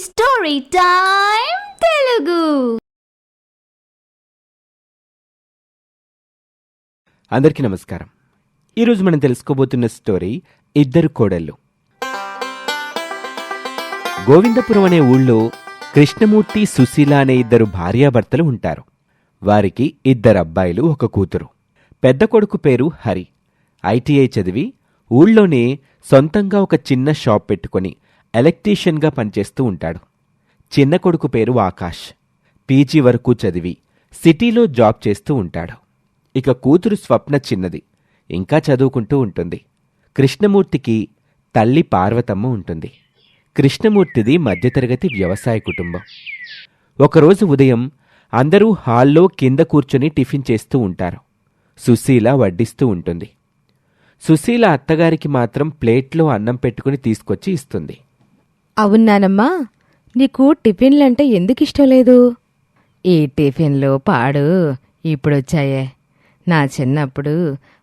Story time Telugu. అందరికీ నమస్కారం. ఈరోజు మనం తెలుసుకోబోతున్న స్టోరీ ఇద్దరు కోడళ్ళు. గోవిందపురం అనే ఊళ్ళో కృష్ణమూర్తి, సుశీల అనే ఇద్దరు భార్యాభర్తలు ఉంటారు. వారికి ఇద్దరు అబ్బాయిలు, ఒక కూతురు. పెద్ద కొడుకు పేరు హరి. ఐటీఐ చదివి ఊళ్ళోనే సొంతంగా ఒక చిన్న షాప్ పెట్టుకొని ఎలక్ట్రీషియన్గా పనిచేస్తూ ఉంటాడు. చిన్న కొడుకు పేరు ఆకాష్. పీజీ వరకు చదివి సిటీలో జాబ్ చేస్తూ ఉంటాడు. ఇక కూతురు స్వప్న చిన్నది, ఇంకా చదువుకుంటూ ఉంటుంది. కృష్ణమూర్తికి తల్లి పార్వతమ్మ ఉంటుంది. కృష్ణమూర్తిది మధ్యతరగతి వ్యవసాయ కుటుంబం. ఒకరోజు ఉదయం అందరూ హాల్లో కింద కూర్చొని టిఫిన్ చేస్తూ ఉంటారు. సుశీల వడ్డిస్తూ ఉంటుంది. సుశీల అత్తగారికి మాత్రం ప్లేట్లో అన్నం పెట్టుకుని తీసుకొచ్చి ఇస్తుంది. అవునానమ్మా, నీకు టిఫిన్లంటే ఎందుకు ఇష్టం లేదు? ఈ టిఫిన్లు పాడు ఇప్పుడొచ్చాయే. నా చిన్నప్పుడు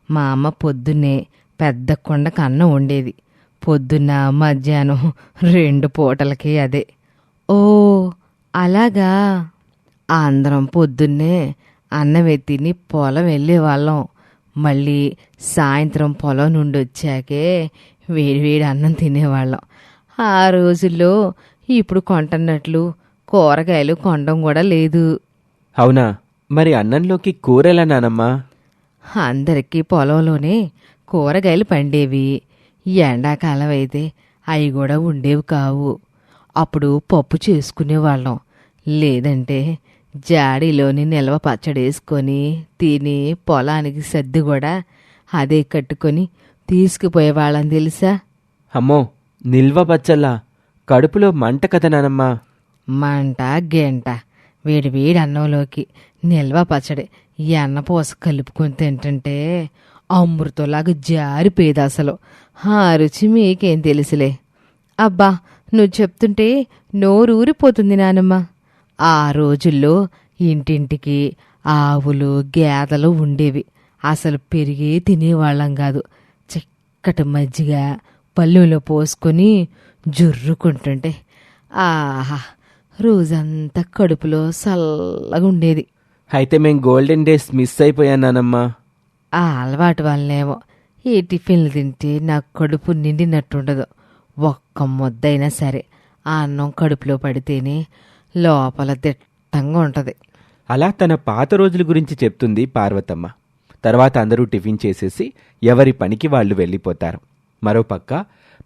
మా అమ్మ పొద్దున్నే పెద్ద కుండకు అన్నం వండేది. పొద్దున్న మధ్యాహ్నం 2 పూటలకి అదే. ఓ అలాగా. అందరం పొద్దున్నే అన్నం తిని పొలం వెళ్ళేవాళ్ళం. మళ్ళీ సాయంత్రం పొలం నుండి వచ్చాకే వేడివేడి అన్నం తినేవాళ్ళం. ఆ రోజుల్లో ఇప్పుడు కొంటున్నట్లు కూరగాయలు కొనడం కూడా లేదు. అవునా? మరి అన్నంలోకి కూరెలా నానమ్మా? అందరికీ పొలంలోనే కూరగాయలు పండేవి. ఎండాకాలం అయితే అవి కూడా ఉండేవి కావు. అప్పుడు పప్పు చేసుకునేవాళ్ళం. లేదంటే జాడీలోని నిల్వ పచ్చడేసుకొని తిని పొలానికి సర్ది కూడా అదే కట్టుకొని తీసుకుపోయేవాళ్ళం తెలుసా? అమ్మో, నిల్వ పచ్చల్లా? కడుపులో మంట కదా నానమ్మా. మంట గంట వేడి అన్నంలోకి నిల్వ పచ్చడి ఈ అన్నపూస కలుపుకొని తింటుంటే అమృతంలాగా జారిపోయేది అసలు. ఆ రుచి మీకేం తెలుసులే. అబ్బా, నువ్వు చెప్తుంటే నోరూరిపోతుంది నానమ్మ. ఆ రోజుల్లో ఇంటింటికి ఆవులు, గేదెలు ఉండేవి. అసలు పెరిగే తినేవాళ్ళం కాదు. చిక్కటి మజ్జిగ పళ్ళులో పోసుకొని జుర్రుకుంటుంటే ఆహా, రోజంతా కడుపులో చల్లగా ఉండేది. అయితే మేం గోల్డెన్ డేస్ మిస్ అయిపోయానానమ్మా. ఆ అలవాటు వల్లనేమో ఈ టిఫిన్లు తింటే నా కడుపు నిండినట్టుండదు. ఒక్క ముద్దైనా సరే ఆ అన్నం కడుపులో పడితేనే లోపల దిట్టంగా ఉంటుంది. అలా తన పాత రోజుల గురించి చెప్తుంది పార్వతమ్మ. తర్వాత అందరూ టిఫిన్ చేసేసి ఎవరి పనికి వాళ్ళు వెళ్ళిపోతారు. మరోపక్క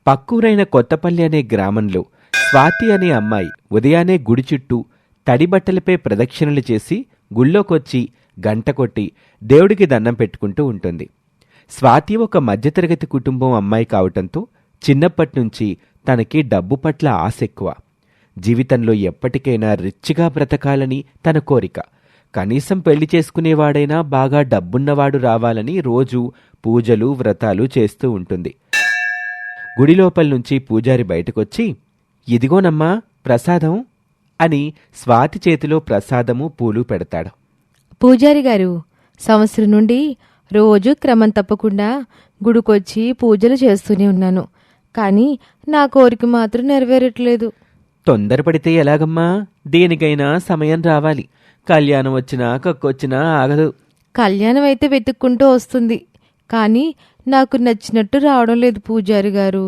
పక్కూరైన కొత్తపల్లి అనే గ్రామంలో స్వాతి అనే అమ్మాయి ఉదయాన్నే గుడి చుట్టూ తడి బట్టలపై ప్రదక్షిణలు చేసి గుళ్ళోకొచ్చి గంట కొట్టి దేవుడికి దండం పెట్టుకుంటూ ఉంటుంది. స్వాతి ఒక మధ్యతరగతి కుటుంబం అమ్మాయి కావటంతో చిన్నప్పట్నుంచి తనకి డబ్బు పట్ల ఆశ ఎక్కువ. జీవితంలో ఎప్పటికైనా రిచ్గా బ్రతకాలని తన కోరిక. కనీసం పెళ్లి చేసుకునేవాడైనా బాగా డబ్బున్నవాడు రావాలని రోజూ పూజలు, వ్రతాలు చేస్తూ ఉంటుంది. గుడిలోపల నుంచి పూజారి బయటకొచ్చి, ఇదిగోనమ్మా ప్రసాదం అని స్వాతి చేతిలో ప్రసాదము, పూలు పెడతాడు. పూజారి గారు, సంవత్సరం నుండి రోజు క్రమం తప్పకుండా గుడికొచ్చి పూజలు చేస్తూనే ఉన్నాను. కానీ నా కోరిక మాత్రం నెరవేరట్లేదు. తొందరపడితే ఎలాగమ్మా? దేనికైనా సమయం రావాలి. కళ్యాణం వచ్చినా కక్కొచ్చినా ఆగదు. కళ్యాణం అయితే వెతుక్కుంటూ వస్తుంది, కానీ నాకు నచ్చినట్టు రావడం లేదు పూజారి గారు.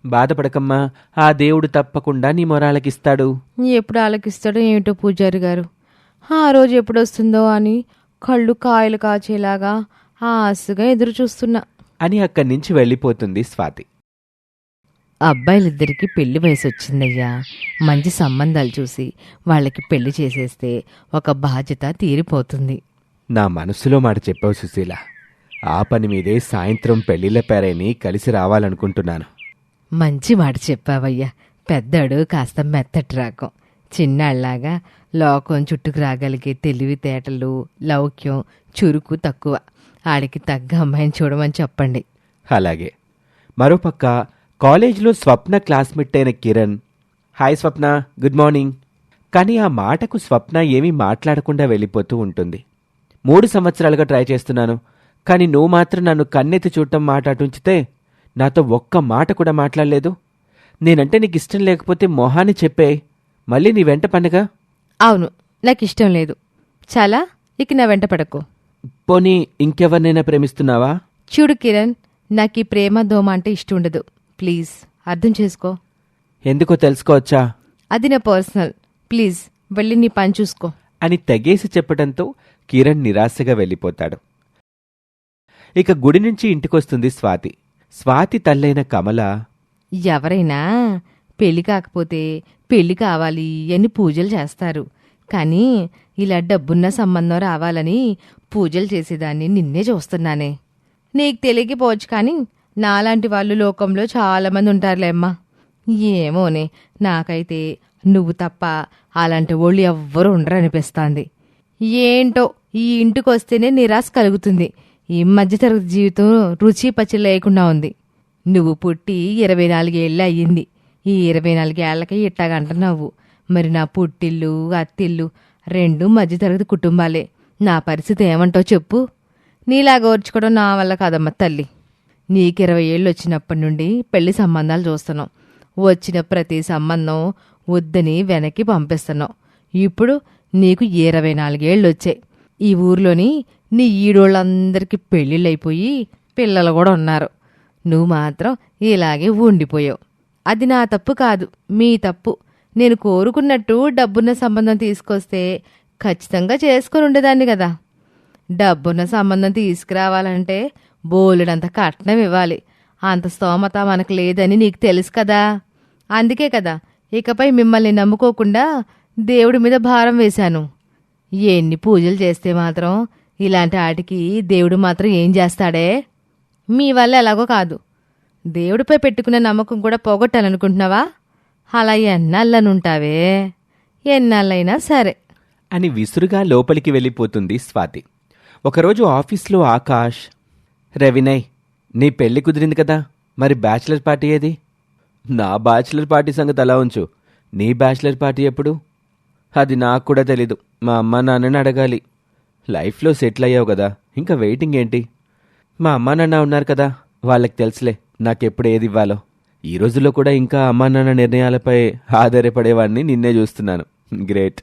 బాధపడకమ్మా, ఆ దేవుడు తప్పకుండా నీ మొరాలకిస్తాడు. ఎప్పుడు ఆలకిస్తాడో ఏమిటో పూజారి గారు. ఆ రోజు ఎప్పుడొస్తుందో అని కళ్ళు కాయలు కాచేలాగా ఆశగా ఎదురు చూస్తున్నా అని అక్కడి నుంచి వెళ్ళిపోతుంది స్వాతి. అబ్బాయిలిద్దరికీ పెళ్లి వయసు వచ్చిందయ్యా. మంచి సంబంధాలు చూసి వాళ్ళకి పెళ్లి చేసేస్తే ఒక బాధ్యత తీరిపోతుంది. నా మనసులో మాట చెప్పావు సుశీల. ఆ పని మీదే సాయంత్రం పెళ్లిళ్ళ పేరైని కలిసి రావాలనుకుంటున్నాను. మంచి మాట చెప్పావయ్యా. పెద్దాడు కాస్త మెత్తటి రాకం. చిన్నాళ్లాగా లోకం చుట్టుకు రాగలిగే తెలివితేటలు, లౌక్యం, చురుకు తక్కువ. ఆడికి తగ్గ అమ్మాయిని చూడమని చెప్పండి. అలాగే. మరోపక్క కాలేజీలో స్వప్న క్లాస్మేట్ అయిన కిరణ్, హాయ్ స్వప్న, గుడ్ మార్నింగ్. కానీ ఆ మాటకు స్వప్న ఏమీ మాట్లాడకుండా వెళ్ళిపోతూ ఉంటుంది. 3 సంవత్సరాలుగా ట్రై చేస్తున్నాను, కానీ నువ్వు మాత్రం నన్ను కన్నెత్తి చూడటం మాట అటుంచితే నాతో ఒక్క మాట కూడా మాట్లాడలేదు. నేనంటే నీకు ఇష్టం లేకపోతే మొహాన్ని చెప్పే, మళ్ళీ నీ వెంట పండగ? అవును, నాకు ఇష్టం లేదు. చాలా, ఇక నా వెంట పడకు. పోనీ ఇంకెవరినైనా ప్రేమిస్తున్నావా? చూడు కిరణ్, నాకు ఈ ప్రేమ దోమ అంటే ఇష్టం ఉండదు. ప్లీజ్ అర్థం చేసుకో. ఎందుకో తెలుసుకోవచ్చా? అది నా పర్సనల్. ప్లీజ్ వెళ్ళి నీ పని చూసుకో అని తెగేసి చెప్పడంతో కిరణ్ నిరాశగా వెళ్ళిపోతాడు. ఇక గుడి నుంచి ఇంటికొస్తుంది స్వాతి. స్వాతి తల్లైన కమల, ఎవరైనా పెళ్లి కాకపోతే పెళ్లి కావాలి అని పూజలు చేస్తారు. కానీ ఇలా డబ్బున్న సంబంధం రావాలని పూజలు చేసేదాన్ని నిన్నే చూస్తున్నానే. నీకు తెలియకపోవచ్చు, కానీ నాలాంటి వాళ్ళు లోకంలో చాలామంది ఉంటారులేమ్మా. ఏమోనే, నాకైతే నువ్వు తప్ప అలాంటి వాళ్ళు ఎవ్వరూ ఉండరనిపిస్తాంది. ఏంటో ఈ ఇంటికొస్తేనే నిరాశ కలుగుతుంది. ఈ మధ్యతరగతి జీవితం రుచి పచ్చి లేకుండా ఉంది. నువ్వు పుట్టి 24 ఏళ్ళు అయ్యింది. ఈ 24 ఏళ్లకే ఇట్టాగంటున్నావు. మరి నా పుట్టిల్లు అత్తిల్లు 2 మధ్యతరగతి కుటుంబాలే. నా పరిస్థితి ఏమంటావు చెప్పు. నీలాగా ఓర్చుకోవడం నా వల్ల కాదమ్మ తల్లి. నీకు 20 ఏళ్ళు వచ్చినప్పటి నుండి పెళ్లి సంబంధాలు చూస్తున్నాం. వచ్చిన ప్రతి సంబంధం వద్దని వెనక్కి పంపిస్తున్నావు. ఇప్పుడు నీకు 24 ఏళ్ళు వచ్చాయి. ఈ ఊర్లోని నీ ఈడోళ్ళందరికీ పెళ్ళిళ్ళైపోయి పిల్లలు కూడా ఉన్నారు. నువ్వు మాత్రం ఇలాగే ఉండిపోయావు. అది నా తప్పు కాదు, మీ తప్పు. నేను కోరుకున్నట్టు డబ్బున్న సంబంధం తీసుకొస్తే ఖచ్చితంగా చేసుకుని ఉండేదాన్ని కదా. డబ్బున్న సంబంధం తీసుకురావాలంటే బోలెడంత కట్నం ఇవ్వాలి. అంత స్తోమత మనకు లేదని నీకు తెలుసు కదా. అందుకే కదా ఇకపై మిమ్మల్ని నమ్ముకోకుండా దేవుడి మీద భారం వేశాను. ఎన్ని పూజలు చేస్తే మాత్రం ఇలాంటి వాటికి దేవుడు మాత్రం ఏం చేస్తాడే? మీ వల్ల ఎలాగో కాదు. దేవుడిపై పెట్టుకున్న నమ్మకం కూడా పోగొట్టాలనుకుంటున్నావా? అలా ఎన్నాళ్ళనుంటావే? ఎన్నాళ్ళైనా సరే అని విసురుగా లోపలికి వెళ్ళిపోతుంది స్వాతి. ఒకరోజు ఆఫీస్లో ఆకాష్, రవినయ్, నీ పెళ్లి కుదిరింది కదా, మరి బ్యాచిలర్ పార్టీ ఏది? నా బ్యాచిలర్ పార్టీ సంగతి అలా ఉంచు, నీ బ్యాచిలర్ పార్టీ ఎప్పుడు? అది నాకు కూడా తెలీదు. మా అమ్మా నాన్నని అడగాలి. లైఫ్లో సెటిల్ అయ్యావు కదా, ఇంకా వెయిటింగ్ ఏంటి? మా అమ్మా నాన్న ఉన్నారు కదా, వాళ్ళకి తెలుసులే నాకెప్పుడు ఏది ఇవ్వాలో. ఈ రోజుల్లో కూడా ఇంకా అమ్మా నాన్న నిర్ణయాలపై ఆధారపడేవాడిని నిన్నే చూస్తున్నాను. గ్రేట్.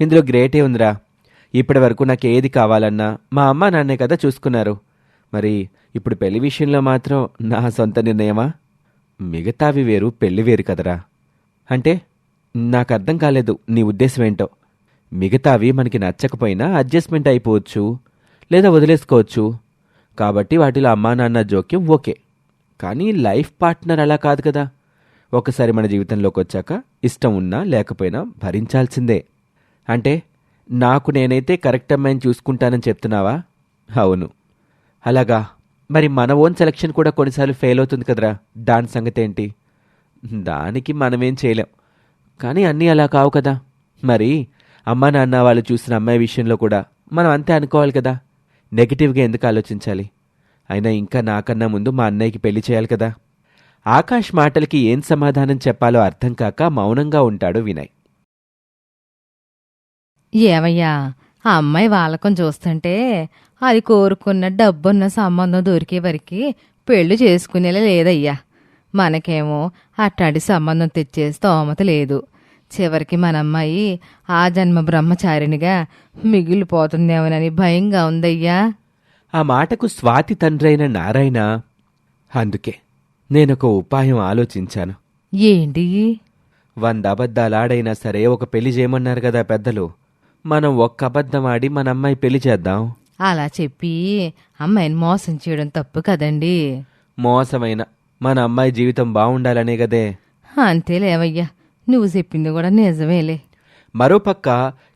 ఇందులో గ్రేటే ఉందిరా. ఇప్పటి వరకు నాకు ఏది కావాలన్నా మా అమ్మా నాన్నే కదా చూసుకున్నారు. మరి ఇప్పుడు పెళ్లి విషయంలో మాత్రం నా సొంత నిర్ణయమా? మిగతావి వేరు, పెళ్లి వేరు కదరా. అంటే నాకు అర్థం కాలేదు నీ ఉద్దేశం ఏంటో. మిగతావి మనకి నచ్చకపోయినా అడ్జస్ట్మెంట్ అయిపోవచ్చు, లేదా వదిలేసుకోవచ్చు. కాబట్టి వాటిలో అమ్మా నాన్న జోక్యం ఓకే. కానీ లైఫ్ పార్ట్నర్ అలా కాదు కదా. ఒకసారి మన జీవితంలోకి వచ్చాక ఇష్టం ఉన్నా లేకపోయినా భరించాల్సిందే. అంటే నాకు నేనైతే కరెక్ట్ అమ్మాయిని చూసుకుంటానని చెప్తున్నావా? అవును. అలాగా. మరి మన ఓన్ సెలక్షన్ కూడా కొన్నిసార్లు ఫెయిల్ అవుతుంది కదరా, దాని సంగతి ఏంటి? దానికి మనమేం చేయలేం. కానీ అన్నీ అలా కావు కదా. మరి అమ్మా నాన్న వాళ్ళు చూసిన అమ్మాయి విషయంలో కూడా మనం అంతే అనుకోవాలి కదా. నెగిటివ్గా ఎందుకు ఆలోచించాలి? అయినా ఇంకా నాకన్నా ముందు మా అన్నయ్యకి పెళ్లి చేయాలి కదా. ఆకాష్ మాటలకి ఏం సమాధానం చెప్పాలో అర్థం కాక మౌనంగా ఉంటాడు వినయ్. ఏమయ్యా, ఆ అమ్మాయి వాళ్ళకం చూస్తుంటే అది కోరుకున్న డబ్బున్న సంబంధం దొరికే వరకు పెళ్లి చేసుకునేలా లేదయ్యా. మనకేమో అట్లాంటి సంబంధం తెచ్చే స్తోమత లేదు. చివరికి మన అమ్మాయి ఆ జన్మ బ్రహ్మచారినిగా మిగిలిపోతుందేమోనని భయంగా ఉందయ్యా. ఆ మాటకు స్వాతి తండ్రైన నారాయణ, అందుకే నేనొక ఉపాయం ఆలోచించాను. ఏంటి? 100 అబద్ధాలాడైనా సరే ఒక పెళ్లి చేయమన్నారు కదా పెద్దలు. మనం ఒక్క అబద్ధం ఆడి మన అమ్మాయి పెళ్లి చేద్దాం. అలా చెప్పి అమ్మాయిని మోసం చేయడం తప్పు కదండి. మోసమైన మన అమ్మాయి జీవితం బావుండాలనే గదే. అంతేలేవయ్యా, నువ్వు చెప్పింది కూడా నిజమేలే. మరోపక్క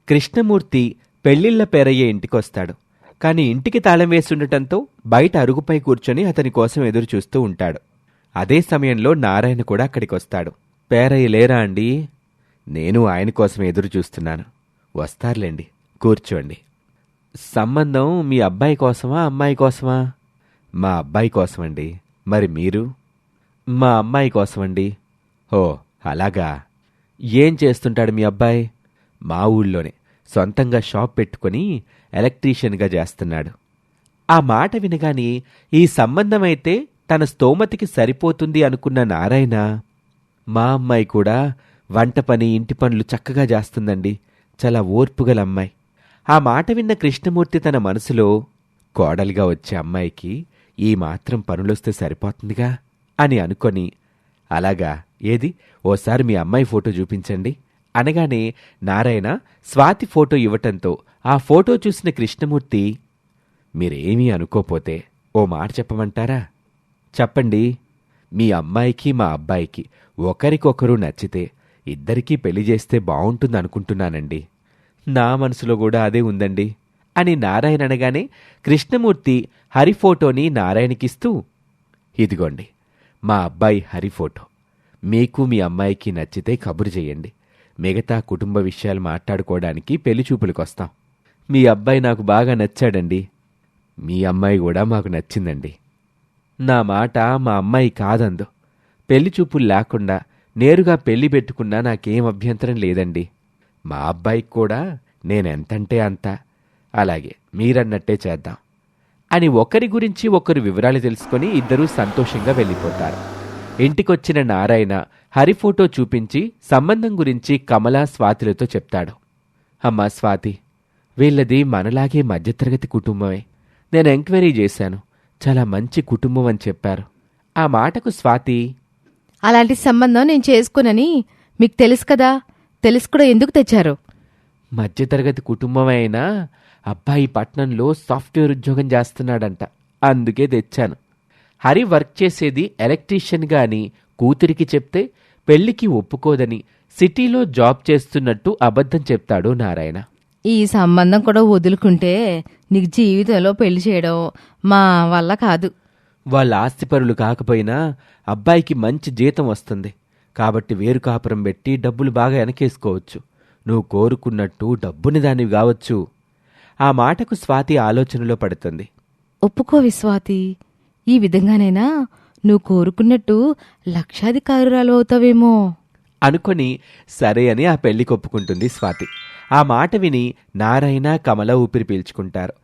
కృష్ణమూర్తి పెళ్లిళ్ల పేరయ్యే ఇంటికొస్తాడు. కాని ఇంటికి తాళం వేస్తుండటంతో బయట అరుగుపై కూర్చొని అతని కోసం ఎదురు చూస్తూ ఉంటాడు. అదే సమయంలో నారాయణ కూడా అక్కడికొస్తాడు. పేరయ్య లేరా అండి? నేను ఆయన కోసం ఎదురు చూస్తున్నాను. వస్తారులేండి, కూర్చోండి. సంబంధం మీ అబ్బాయి కోసమా అమ్మాయి కోసమా? మా అబ్బాయి కోసమండి. మరి మీరు? మా అమ్మాయి కోసమండి. ఓ అలాగా. ఏం చేస్తుంటాడు మీ అబ్బాయి? మా ఊళ్ళోనే సొంతంగా షాప్ పెట్టుకుని ఎలక్ట్రీషియన్గా చేస్తున్నాడు. ఆ మాట వినగాని ఈ సంబంధమైతే తన స్తోమతికి సరిపోతుంది అనుకున్న నారాయణ, మా అమ్మాయి కూడా వంట పని ఇంటి పనులు చక్కగా చేస్తుందండి. చాలా ఓర్పుగల అమ్మాయి. ఆ మాట విన్న కృష్ణమూర్తి తన మనసులో, కోడలిగా వచ్చే అమ్మాయికి ఈ మాత్రం పనులొస్తే సరిపోతుందిగా అని అనుకొని, అలాగా, ఏది ఓసారి మీ అమ్మాయి ఫోటో చూపించండి అనగానే నారాయణ స్వాతి ఫోటో ఇవ్వటంతో ఆ ఫోటో చూసిన కృష్ణమూర్తి, మీరేమీ అనుకోపోతే ఓ మాట చెప్పమంటారా? చెప్పండి. మీ అమ్మాయికి మా అబ్బాయికి ఒకరికొకరు నచ్చితే ఇద్దరికీ పెళ్లి చేస్తే బావుంటుందనుకుంటున్నానండి. నా మనసులో కూడా అదే ఉందండి అని నారాయణ అనగానే కృష్ణమూర్తి హరి ఫోటోని నారాయణకిస్తూ, ఇదిగోండి మా అబ్బాయి హరి ఫోటో. మీకు మీ అమ్మాయికి నచ్చితే కబురు చేయండి. మిగతా కుటుంబ విషయాలు మాట్లాడుకోవడానికి పెళ్లి చూపులకొస్తాం. మీ అబ్బాయి నాకు బాగా నచ్చాడండి. మీ అమ్మాయి కూడా మాకు నచ్చిందండి. నా మాట మా అమ్మాయి కాదందు. పెళ్లి చూపులు లేకుండా నేరుగా పెళ్లి పెట్టుకున్నా నాకేం అభ్యంతరం లేదండి. మా అబ్బాయికి కూడా నేనెంతంటే అంత. అలాగే మీరన్నట్టే చేద్దాం అని ఒకరి గురించి ఒకరు వివరాలు తెలుసుకొని ఇద్దరూ సంతోషంగా వెళ్ళిపోతారు. ఇంటికొచ్చిన నారాయణ హరి ఫోటో చూపించి సంబంధం గురించి కమలా స్వాతిలతో చెప్తాడు. అమ్మా స్వాతి, వీళ్ళది మనలాగే మధ్యతరగతి కుటుంబమే. నేను ఎంక్వైరీ చేశాను. చాలా మంచి కుటుంబం అని చెప్పారు. ఆ మాటకు స్వాతి, అలాంటి సంబంధం నేను చేసుకోనని మీకు తెలుసు కదా, తెలుసు కూడా ఎందుకు తెచ్చారు? మధ్యతరగతి కుటుంబం అయినా అబ్బాయి పట్నంలో సాఫ్ట్వేర్ ఉద్యోగం చేస్తున్నాడంట, అందుకే తెచ్చాను. హరి వర్క్ చేసేది ఎలక్ట్రీషియన్గా అని కూతురికి చెప్తే పెళ్లికి ఒప్పుకోదని సిటీలో జాబ్ చేస్తున్నట్టు అబద్ధం చెప్తాడు నారాయణ. ఈ సంబంధం కూడా వదులుకుంటే నీకు జీవితంలో పెళ్లి చేయడం మా వల్ల కాదు. వాళ్ళ ఆస్తిపరులు కాకపోయినా అబ్బాయికి మంచి జీతం వస్తుంది కాబట్టి వేరు కాపురం పెట్టి డబ్బులు బాగా వెనకేసుకోవచ్చు. నువ్వు కోరుకున్నట్టు డబ్బుని దానివి కావచ్చు. ఆ మాటకు స్వాతి ఆలోచనలో పడుతుంది. ఒప్పుకోవి స్వాతి, ఈ విధంగానైనా నువ్వు కోరుకున్నట్టు లక్షాధికారురాలు అవుతావేమో అనుకొని సరే అని ఆ పెళ్లికి ఒప్పుకుంటుంది స్వాతి. ఆ మాట విని నారాయణ కమల ఊపిరి పీల్చుకుంటారు.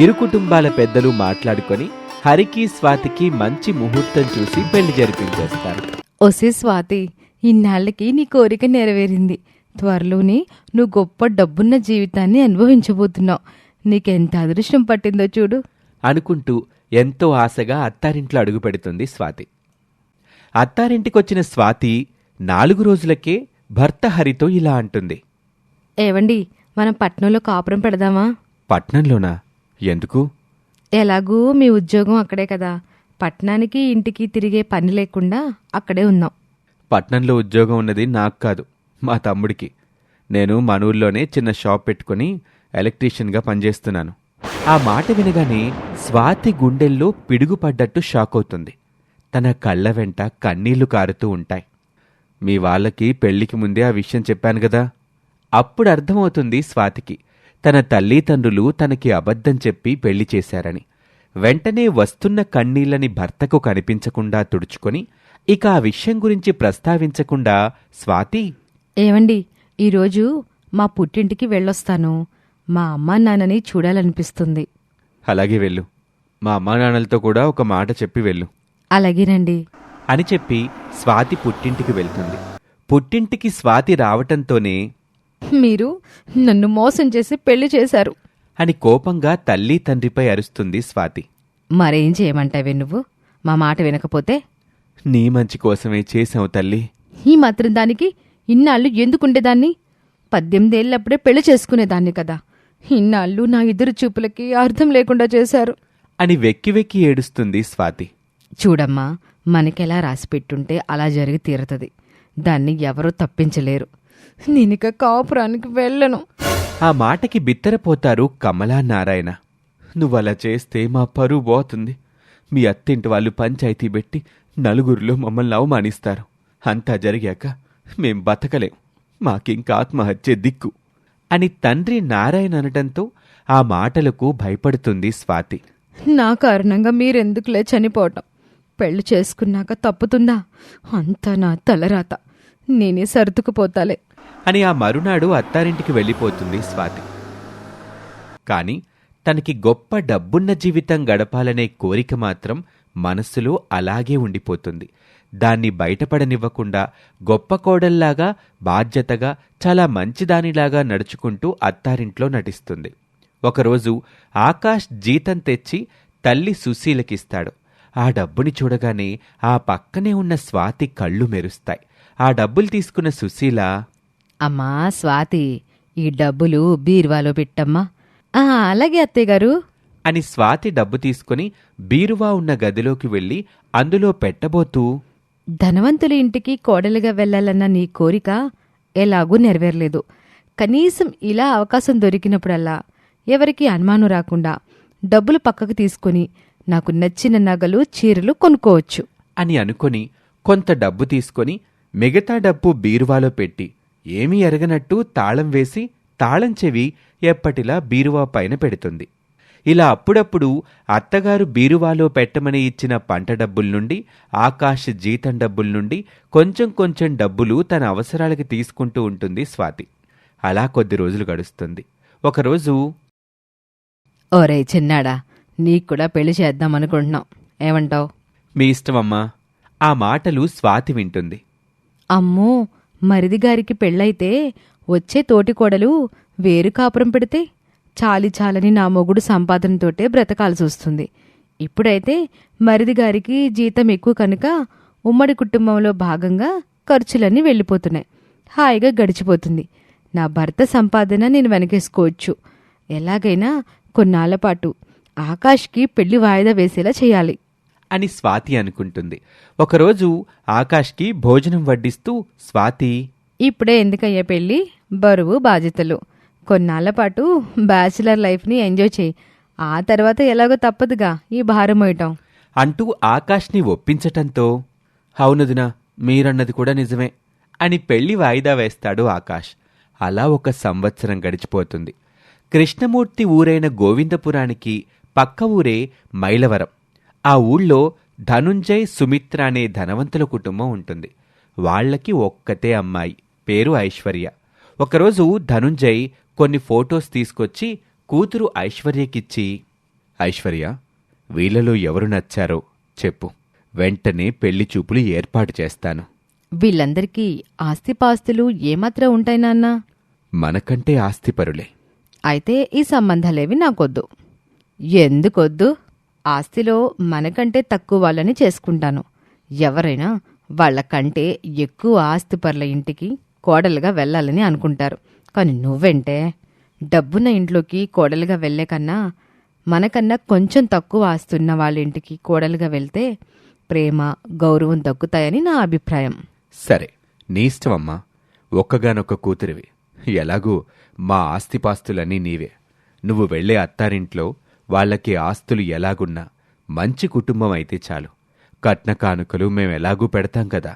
ఇరు కుటుంబాల పెద్దలు మాట్లాడుకొని హరికి స్వాతికి మంచి ముహూర్తం చూసి పెళ్లి జరిపించేస్తారు. ఒసే స్వాతి, ఇన్నాళ్ళకి నీ కోరిక నెరవేరింది. త్వరలోనే నువ్వు గొప్ప డబ్బున్న జీవితాన్ని అనుభవించబోతున్నావు. నీకెంత అదృష్టం పట్టిందో చూడు అనుకుంటూ ఎంతో ఆశగా అత్తారింట్లో అడుగు పెడుతుంది స్వాతి. అత్తారింటికొచ్చిన స్వాతి 4 రోజులకే భర్త హరితో ఇలా అంటుంది. ఏవండి, మనం పట్నంలో కాపురం పెడదామా? పట్నంలోనా? ఎందుకు? ఎలాగూ మీ ఉద్యోగం అక్కడే కదా, పట్నానికి ఇంటికి తిరిగే పని లేకుండా అక్కడే ఉందాం. పట్నంలో ఉద్యోగం ఉన్నది నాకు కాదు, మా తమ్ముడికి. నేను మన ఊర్లోనే చిన్న షాప్ పెట్టుకుని ఎలక్ట్రీషియన్గా పనిచేస్తున్నాను. ఆ మాట వినగానే స్వాతి గుండెల్లో పిడుగుపడ్డట్టు షాక్ అవుతుంది. తన కళ్ళ వెంట కన్నీళ్లు కారుతూ ఉంటాయి. మీ వాళ్ళకి పెళ్లికి ముందే ఆ విషయం చెప్పాను కదా. అప్పుడు అర్థమవుతుంది స్వాతికి తన తల్లిదండ్రులు తనకి అబద్ధం చెప్పి పెళ్లి చేశారని. వెంటనే వస్తున్న కన్నీళ్లని భర్తకు కనిపించకుండా తుడుచుకొని ఇక ఆ విషయం గురించి ప్రస్తావించకుండా స్వాతి, ఏవండి, ఈరోజు మా పుట్టింటికి వెళ్ళొస్తాను. మా అమ్మా నాన్నని చూడాలనిపిస్తుంది. అలాగే వెళ్ళు. మా అమ్మా నాన్నలతో కూడా ఒక మాట చెప్పి వెళ్ళు. అలాగేనండి అని చెప్పి స్వాతి పుట్టింటికి వెళ్తుంది. పుట్టింటికి స్వాతి రావటంతోనే మీరు నన్ను మోసం చేసి పెళ్లి చేశారు అని కోపంగా తల్లి తండ్రిపై అరుస్తుంది స్వాతి. మరేం చేయమంటావే నువ్వు? మా మాట వినకపోతే? నీ మంచి కోసమే చేశావు తల్లి. ఈ మాత్రం దానికి ఇన్నాళ్ళు ఎందుకుండేదాన్ని? 18 ఏళ్ళప్పుడే పెళ్లి చేసుకునేదాన్ని కదా. ఇన్నాళ్ళు నా ఎదురు చూపులకి అర్థం లేకుండా చేశారు అని వెక్కి వెక్కి ఏడుస్తుంది స్వాతి. చూడమ్మా, మనకెలా రాసిపెట్టుంటే అలా జరిగి తీరుతుంది. దాన్ని ఎవరూ తప్పించలేరు. నేనిక కాపురానికి వెళ్ళను. ఆ మాటకి బిత్తరపోతారు కమలా నారాయణ. నువ్వలా చేస్తే మా పరువు పోతుంది. మీ అత్తింటి వాళ్ళు పంచాయతీ పెట్టి నలుగురిలో మమ్మల్ని అవమానిస్తారు. అంతా జరిగాక మేం బతకలేం. మాకింక ఆత్మహత్య దిక్కు అని తండ్రి నారాయణ అనటంతో ఆ మాటలకు భయపడుతుంది స్వాతి. నా కారణంగా మీరెందుకులే చనిపోవటం? పెళ్లి చేసుకున్నాక తప్పుతుందా? అంతా నా తలరాత. నేనే సర్దుకుపోతాలే అని ఆ మరునాడు అత్తారింటికి వెళ్ళిపోతుంది స్వాతి. కాని తనకి గొప్ప డబ్బున్న జీవితం గడపాలనే కోరిక మాత్రం మనస్సులో అలాగే ఉండిపోతుంది. దాన్ని బయటపడనివ్వకుండా గొప్ప కోడల్లాగా బాధ్యతగా చాలా మంచిదానిలాగా నడుచుకుంటూ అత్తారింట్లో నటిస్తుంది. ఒకరోజు ఆకాష్ జీతం తెచ్చి తల్లి సుశీలకిస్తాడు. ఆ డబ్బుని చూడగానే ఆ పక్కనే ఉన్న స్వాతి కళ్ళు మెరుస్తాయి. ఆ డబ్బులు తీసుకున్న సుశీల, అమ్మా స్వాతి, ఈ డబ్బులు బీరువాలో పెట్టమ్మా. అలాగే అత్తయ్యగారు అని స్వాతి డబ్బు తీసుకుని బీరువా ఉన్న గదిలోకి వెళ్ళి అందులో పెట్టబోతూ, ధనవంతుల ఇంటికి కోడలుగా వెళ్లాలన్న నీ కోరిక ఎలాగూ నెరవేరలేదు. కనీసం ఇలా అవకాశం దొరికినప్పుడల్లా ఎవరికీ అనుమానం రాకుండా డబ్బులు పక్కకు తీసుకుని నాకు నచ్చిన నగలు చీరలు కొనుక్కోవచ్చు అని అనుకొని కొంత డబ్బు తీసుకొని మిగతా డబ్బు బీరువాలో పెట్టి ఏమీ ఎరగనట్టు తాళం వేసి తాళం చెవి ఎప్పటిలా బీరువా పైన పెడుతుంది. ఇలా అప్పుడప్పుడు అత్తగారు బీరువాలో పెట్టమని ఇచ్చిన పంట డబ్బుల నుండి, ఆకాష్ జీతం డబ్బుల నుండి కొంచెం కొంచెం డబ్బులు తన అవసరాలకి తీసుకుంటూ ఉంటుంది స్వాతి. అలా కొద్ది రోజులు గడుస్తుంది. ఒకరోజు, ఓరే చిన్నాడా, నీక్కూడా పెళ్లి చేద్దామనుకుంటున్నాం, ఏమంటావ్? మీ ఇష్టమమ్మా. ఆ మాటలు స్వాతి వింటుంది. అమ్మో, మరిదిగారికి పెళ్ళైతే వచ్చే తోటికోడలు వేరు కాపురం పెడితే చాలని నా మొగుడు సంపాదనతోటే బ్రతకాల్సొస్తుంది. ఇప్పుడైతే మరిదిగారికి జీతం ఎక్కువ కనుక ఉమ్మడి కుటుంబంలో భాగంగా ఖర్చులన్నీ వెళ్ళిపోతున్నాయి. హాయిగా గడిచిపోతుంది. నా భర్త సంపాదన నేను వెనకేసుకోవచ్చు. ఎలాగైనా కొన్నాళ్లపాటు ఆకాష్కి పెళ్లి వాయిదా వేసేలా చేయాలి అని స్వాతి అనుకుంటుంది. ఒకరోజు ఆకాష్కి భోజనం వడ్డిస్తూ స్వాతి, ఇప్పుడే ఎందుకయ్యా పెళ్ళి, బరువు బాధ్యతలు, కొన్నాళ్లపాటు బ్యాచిలర్ లైఫ్ని ఎంజాయ్ చేయి. ఆ తర్వాత ఎలాగో తప్పదుగా ఈ భారం మోయటం అంటూ ఆకాష్ని ఒప్పించటంతో, అవునదినా, మీరన్నది కూడా నిజమే అని పెళ్లి వాయిదా వేస్తాడు ఆకాష్. అలా 1 సంవత్సరం గడిచిపోతుంది. కృష్ణమూర్తి ఊరైన గోవిందపురానికి పక్క ఊరే మైలవరం. ఆ ఊళ్ళో ధనుంజయ్, సుమిత్ర అనే ధనవంతుల కుటుంబం ఉంటుంది. వాళ్లకి ఒక్కతే అమ్మాయి, పేరు ఐశ్వర్య. ఒకరోజు ధనుంజయ్ కొన్ని ఫోటోస్ తీసుకొచ్చి కూతురు ఐశ్వర్యకిచ్చి, ఐశ్వర్య, వీళ్ళలో ఎవరు నచ్చారో చెప్పు, వెంటనే పెళ్లి చూపులు ఏర్పాటు చేస్తాను. వీళ్ళందరికీ ఆస్తిపాస్తులు ఏమాత్రం ఉంటాయి నాన్నా? మనకంటే ఆస్తిపరులే. అయితే ఈ సంబంధాలేవి నాకొద్దు. ఎందుకొద్దు? ఆస్తిలో మనకంటే తక్కువ వాళ్ళని చేసుకుంటాను. ఎవరైనా వాళ్లకంటే ఎక్కువ ఆస్తిపరుల ఇంటికి కోడలుగా వెళ్లాలని అనుకుంటారు. కానీ నువ్వెంటే డబ్బున్న ఇంట్లోకి కోడలుగా వెళ్లే కన్నా మనకన్నా కొంచెం తక్కువ ఆస్తున్న వాళ్ళ ఇంటికి కోడలుగా వెళ్తే ప్రేమ, గౌరవం దక్కుతాయని నా అభిప్రాయం. సరే, నీ ఇష్టమమ్మా. ఒక్కగానొక్క కూతురివి. ఎలాగూ మా ఆస్తిపాస్తులన్నీ నీవే. నువ్వు వెళ్లే అత్తారింట్లో వాళ్లకి ఆస్తులు ఎలాగున్నా మంచి కుటుంబం అయితే చాలు. కట్న కానుకలు మేమెలాగూ పెడతాం కదా,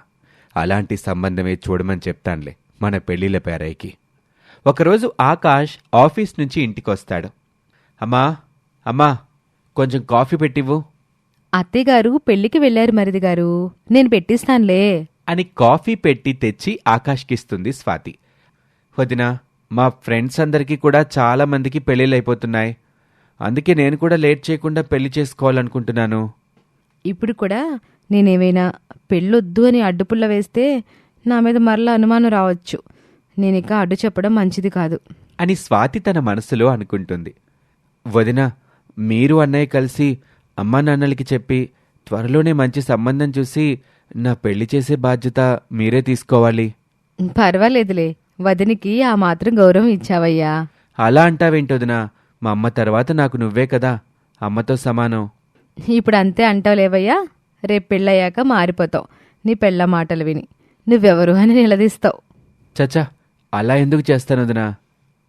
అలాంటి సంబంధమే చూడమని చెప్తాన్లే మన పెళ్లిళ్ళ పేరాయికి. ఒకరోజు ఆకాష్ ఆఫీస్ నుంచి ఇంటికొస్తాడు. అమ్మా అమ్మా, కొంచెం కాఫీ పెట్టివ్వు అత్తయ్యగారు పెళ్లికి వెళ్లారు మరిదిగారు, నేను పెట్టిస్తానులే అని కాఫీ పెట్టి తెచ్చి ఆకాష్కిస్తుంది స్వాతి. వదినా, మా ఫ్రెండ్స్ అందరికీ కూడా చాలా మందికి పెళ్ళిళ్ళైపోతున్నాయి. అందుకే నేను కూడా లేట్ చేయకుండా పెళ్లి చేసుకోవాలనుకుంటున్నాను. ఇప్పుడు కూడా నేనేమైనా పెళ్ళొద్దు అని అడ్డుపుల్ల వేస్తే నా మీద మరలా అనుమానం రావచ్చు. నేనిక అడ్డు చెప్పడం మంచిది కాదు అని స్వాతి తన మనసులో అనుకుంటుంది. వదినా, మీరు అన్నయ్య కలిసి అమ్మా నాన్నలకి చెప్పి త్వరలోనే మంచి సంబంధం చూసి నా పెళ్లి చేసే బాధ్యత మీరే తీసుకోవాలి. పర్వాలేదులే, వదినికి ఆ మాత్రం గౌరవం ఇచ్చావయ్యా. అలా అంటావేంటొదినా? మా అమ్మ తర్వాత నాకు నువ్వే కదా, అమ్మతో సమానం. ఇప్పుడు అంతే అంటావులేవయ్యా. రేపు పెళ్ళయ్యాక మారిపోతావు. నీ పెళ్ళ మాటలు విని నువ్వెవరు అని నిలదీస్తావు. చచ్చా, అలా ఎందుకు చేస్తాను వదినా?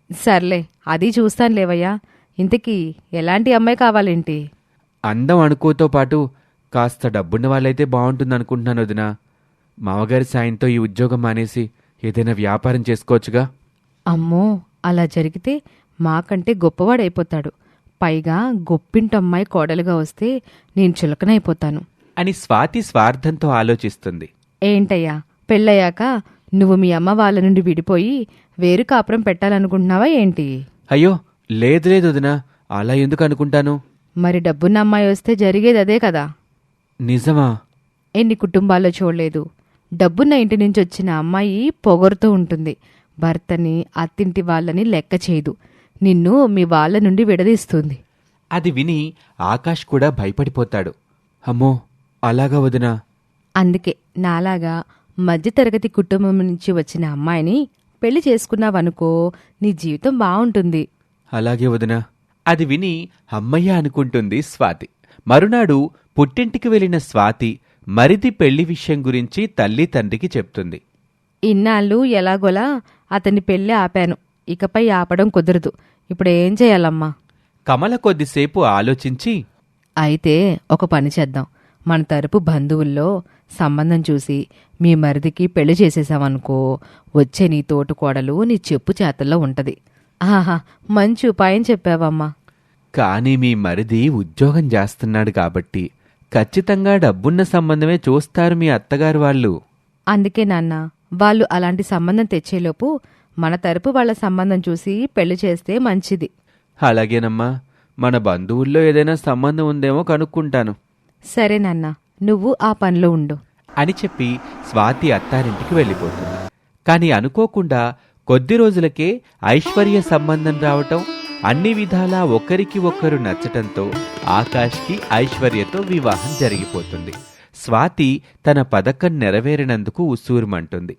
సర్లే, అది చూస్తానులేవయ్యా. ఇంతకీ ఎలాంటి అమ్మాయి కావాలేంటి? అందం అనుకోతో పాటు కాస్త డబ్బున్న వాళ్ళైతే బాగుంటుందనుకుంటున్నాను వదినా. మామగారి సాయంతో ఈ ఉద్యోగం మానేసి ఏదైనా వ్యాపారం చేసుకోవచ్చుగా. అమ్మో, అలా జరిగితే మాకంటే గొప్పవాడైపోతాడు. పైగా గొప్పింటమ్మాయి కోడలుగా వస్తే నేను చులకనైపోతాను అని స్వాతి స్వార్థంతో ఆలోచిస్తుంది. ఏంటయ్యా, పెళ్ళయ్యాక నువ్వు మీ అమ్మ వాళ్ళ నుండి విడిపోయి వేరు కాపురం పెట్టాలనుకుంటున్నావా ఏంటి? అయ్యో, లేదు లేదు వదినా, అలా ఎందుకు అనుకుంటాను? మరి డబ్బున్న అమ్మాయి వస్తే జరిగేది అదే కదా. నిజమా? ఎన్ని కుటుంబాల్లో చూడలేదు. డబ్బున్న ఇంటి నుంచి వచ్చిన అమ్మాయి పొగరుతూ ఉంటుంది. భర్తని, అత్తింటి వాళ్ళని లెక్క చేయదు. నిన్ను మీ వాళ్ళ నుండి విడదీస్తుంది. అది విని ఆకాష్ కూడా భయపడిపోతాడు. అమ్మో, అలాగా వదినా? అందుకే నాలాగా మధ్యతరగతి కుటుంబం నుంచి వచ్చిన అమ్మాయిని పెళ్లి చేసుకున్నావనుకో, నీ జీవితం బావుంటుంది. అలాగే వదినా. అది విని అమ్మయ్య అనుకుంటుంది స్వాతి. మరునాడు పుట్టింటికి వెళ్లిన స్వాతి మరిది పెళ్లి విషయం గురించి తల్లి తండ్రికి చెప్తుంది. ఇన్నాళ్ళు ఎలాగోలా అతని పెళ్లి ఆపాను. ఇకపై ఆపడం కుదరదు. ఇప్పుడేం చేయాలమ్మా? కమల కొద్దిసేపు ఆలోచించి, అయితే ఒక పని చేద్దాం. మన తరపు బంధువుల్లో సంబంధం చూసి మీ మరిదికి పెళ్లి చేసేసావనుకో, వచ్చే నీ తోటికోడలు నీ చెప్పు చేతల్లో ఉంటది. ఆహా, మంచి ఉపాయం చెప్పావమ్మా. కానీ మీ మరిది ఉద్యోగం చేస్తున్నాడు కాబట్టి ఖచ్చితంగా డబ్బున్న సంబంధమే చూస్తారు మీ అత్తగారు వాళ్ళు. అందుకే నాన్న, వాళ్ళు అలాంటి సంబంధం తెచ్చేలోపు మన తరపు వాళ్ళ సంబంధం చూసి పెళ్లి చేస్తే మంచిది. అలాగేనమ్మా, మన బంధువుల్లో ఏదైనా సంబంధం ఉందేమో కనుక్కుంటాను. సరే నాన్న, నువ్వు ఆ పనిలో ఉండు అని చెప్పి స్వాతి అత్తారింటికి వెళ్ళిపోతుంది. కాని అనుకోకుండా కొద్ది రోజులకే ఐశ్వర్య సంబంధం రావటం, అన్ని విధాలా ఒకరికి ఒక్కరు నచ్చటంతో ఆకాష్కి ఐశ్వర్యతో వివాహం జరిగిపోతుంది. స్వాతి తన పథకం నెరవేరినందుకు ఉస్సూరుమంటుంది.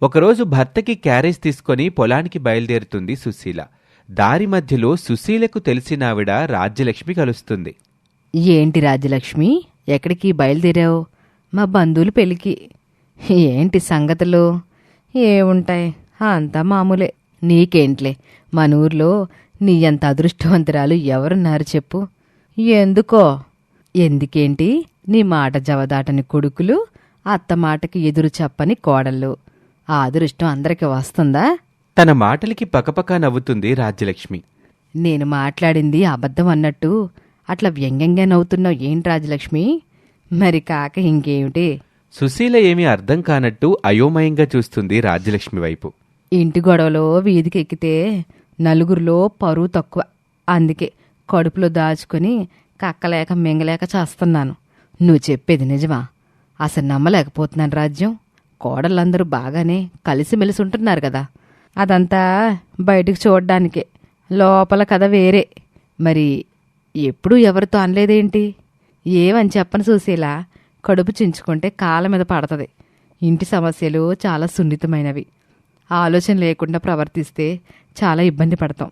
ఒకరోజు భర్తకి క్యారేజ్ తీసుకొని పొలానికి బయలుదేరుతుంది సుశీల. దారి మధ్యలో సుశీలకు తెలిసినావిడ రాజ్యలక్ష్మి కలుస్తుంది. ఏంటి రాజ్యలక్ష్మి, ఎక్కడికి బయలుదేరావు? మా బంధువుల పెళ్ళికి. ఏంటి సంగతులు? ఏముంటాయి, అంతా మామూలే. నీకేంట్లే, మన ఊర్లో నీ అంత అదృష్టవంతురాలు ఎవరున్నారు చెప్పు? ఎందుకో? ఎందుకేంటి, నీ మాట జవదాటని కొడుకులు, అత్త మాటకి ఎదురు చెప్పని కోడళ్ళు. ఆ అదృష్టం అందరికి వస్తుందా? తన మాటలకి పకపకా నవ్వుతుంది రాజ్యలక్ష్మి. నేను మాట్లాడింది అబద్ధం అన్నట్టు అట్లా వ్యంగ్యంగా నవ్వుతున్నావు ఏంటి రాజ్యలక్ష్మి? మరి కాక ఇంకేమిటి? సుశీల ఏమీ అర్థం కానట్టు అయోమయంగా చూస్తుంది రాజ్యలక్ష్మి వైపు. ఇంటి గొడవలో వీధికి ఎక్కితే నలుగురిలో పరువు తక్కువ. అందుకే కడుపులో దాచుకుని కక్కలేక మింగలేక చేస్తున్నాను. నువ్వు చెప్పేది నిజమా? అసలు నమ్మలేకపోతున్నాను రాజ్యం. కోడళ్ళందరూ బాగానే కలిసిమెలిసి ఉంటున్నారు కదా. అదంతా బయటికి చూడ్డానికే, లోపల కథ వేరే. మరి ఎప్పుడూ ఎవరితో అనలేదేంటి? ఏమని చెప్పను సుశీల, కడుపు చించుకుంటే కాళ్ళ మీద పడుతుంది. ఇంటి సమస్యలు చాలా సున్నితమైనవి. ఆలోచన లేకుండా ప్రవర్తిస్తే చాలా ఇబ్బంది పడతాం.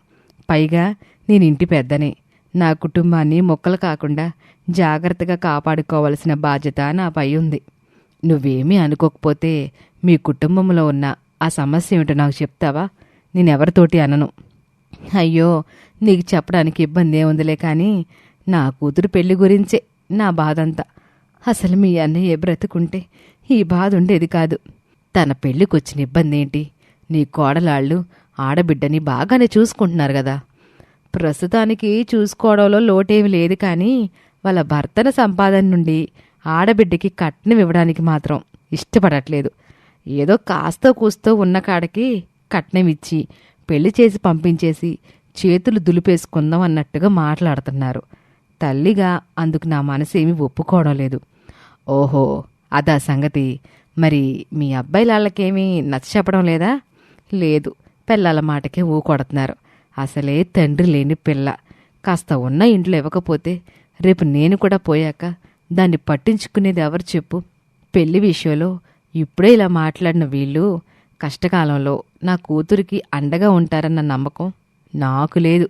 పైగా నేను ఇంటి పెద్దనే. నా కుటుంబాన్ని మొక్కలు కాకుండా జాగ్రత్తగా కాపాడుకోవాల్సిన బాధ్యత నాపై ఉంది. నువ్వేమీ అనుకోకపోతే మీ కుటుంబంలో ఉన్న ఆ సమస్య ఏమిటో నాకు చెప్తావా? నేనెవరితోటి అనను. అయ్యో, నీకు చెప్పడానికి ఇబ్బంది ఏముందిలే, కానీ నా కూతురు పెళ్లి గురించే నా బాధంతా. అసలు మీ అన్నయ్య బ్రతుకుంటే ఈ బాధ ఉండేది కాదు. తన పెళ్లికొచ్చిన ఇబ్బంది ఏంటి? నీ కోడలాళ్ళు ఆడబిడ్డని బాగానే చూసుకుంటున్నారు కదా. ప్రస్తుతానికి చూసుకోవడంలో లోటేమి లేదు, కానీ వాళ్ళ భర్తల సంపాదన నుండి ఆడబిడ్డకి కట్నం ఇవ్వడానికి మాత్రం ఇష్టపడట్లేదు. ఏదో కాస్తో కూస్తో ఉన్న కాడకి కట్నం ఇచ్చి పెళ్లి చేసి పంపించేసి చేతులు దులిపేసుకుందాం అన్నట్టుగా మాట్లాడుతున్నారు. తల్లిగా అందుకు నా మనసేమీ ఒప్పుకోవడం లేదు. ఓహో, అదా సంగతి. మరి మీ అబ్బాయిలాళ్ళకేమీ నచ్చ చెప్పడం లేదా? లేదు, పిల్లల మాటకే ఊకొడుతున్నారు. అసలే తండ్రి లేని పిల్ల. కాస్త ఉన్న ఇంట్లో ఇవ్వకపోతే రేపు నేను కూడా పోయాక దాన్ని పట్టించుకునేది ఎవరు చెప్పు? పెళ్లి విషయంలో ఇప్పుడే ఇలా మాట్లాడిన వీళ్ళు కష్టకాలంలో నా కూతురికి అండగా ఉంటారన్న నమ్మకం నాకు లేదు.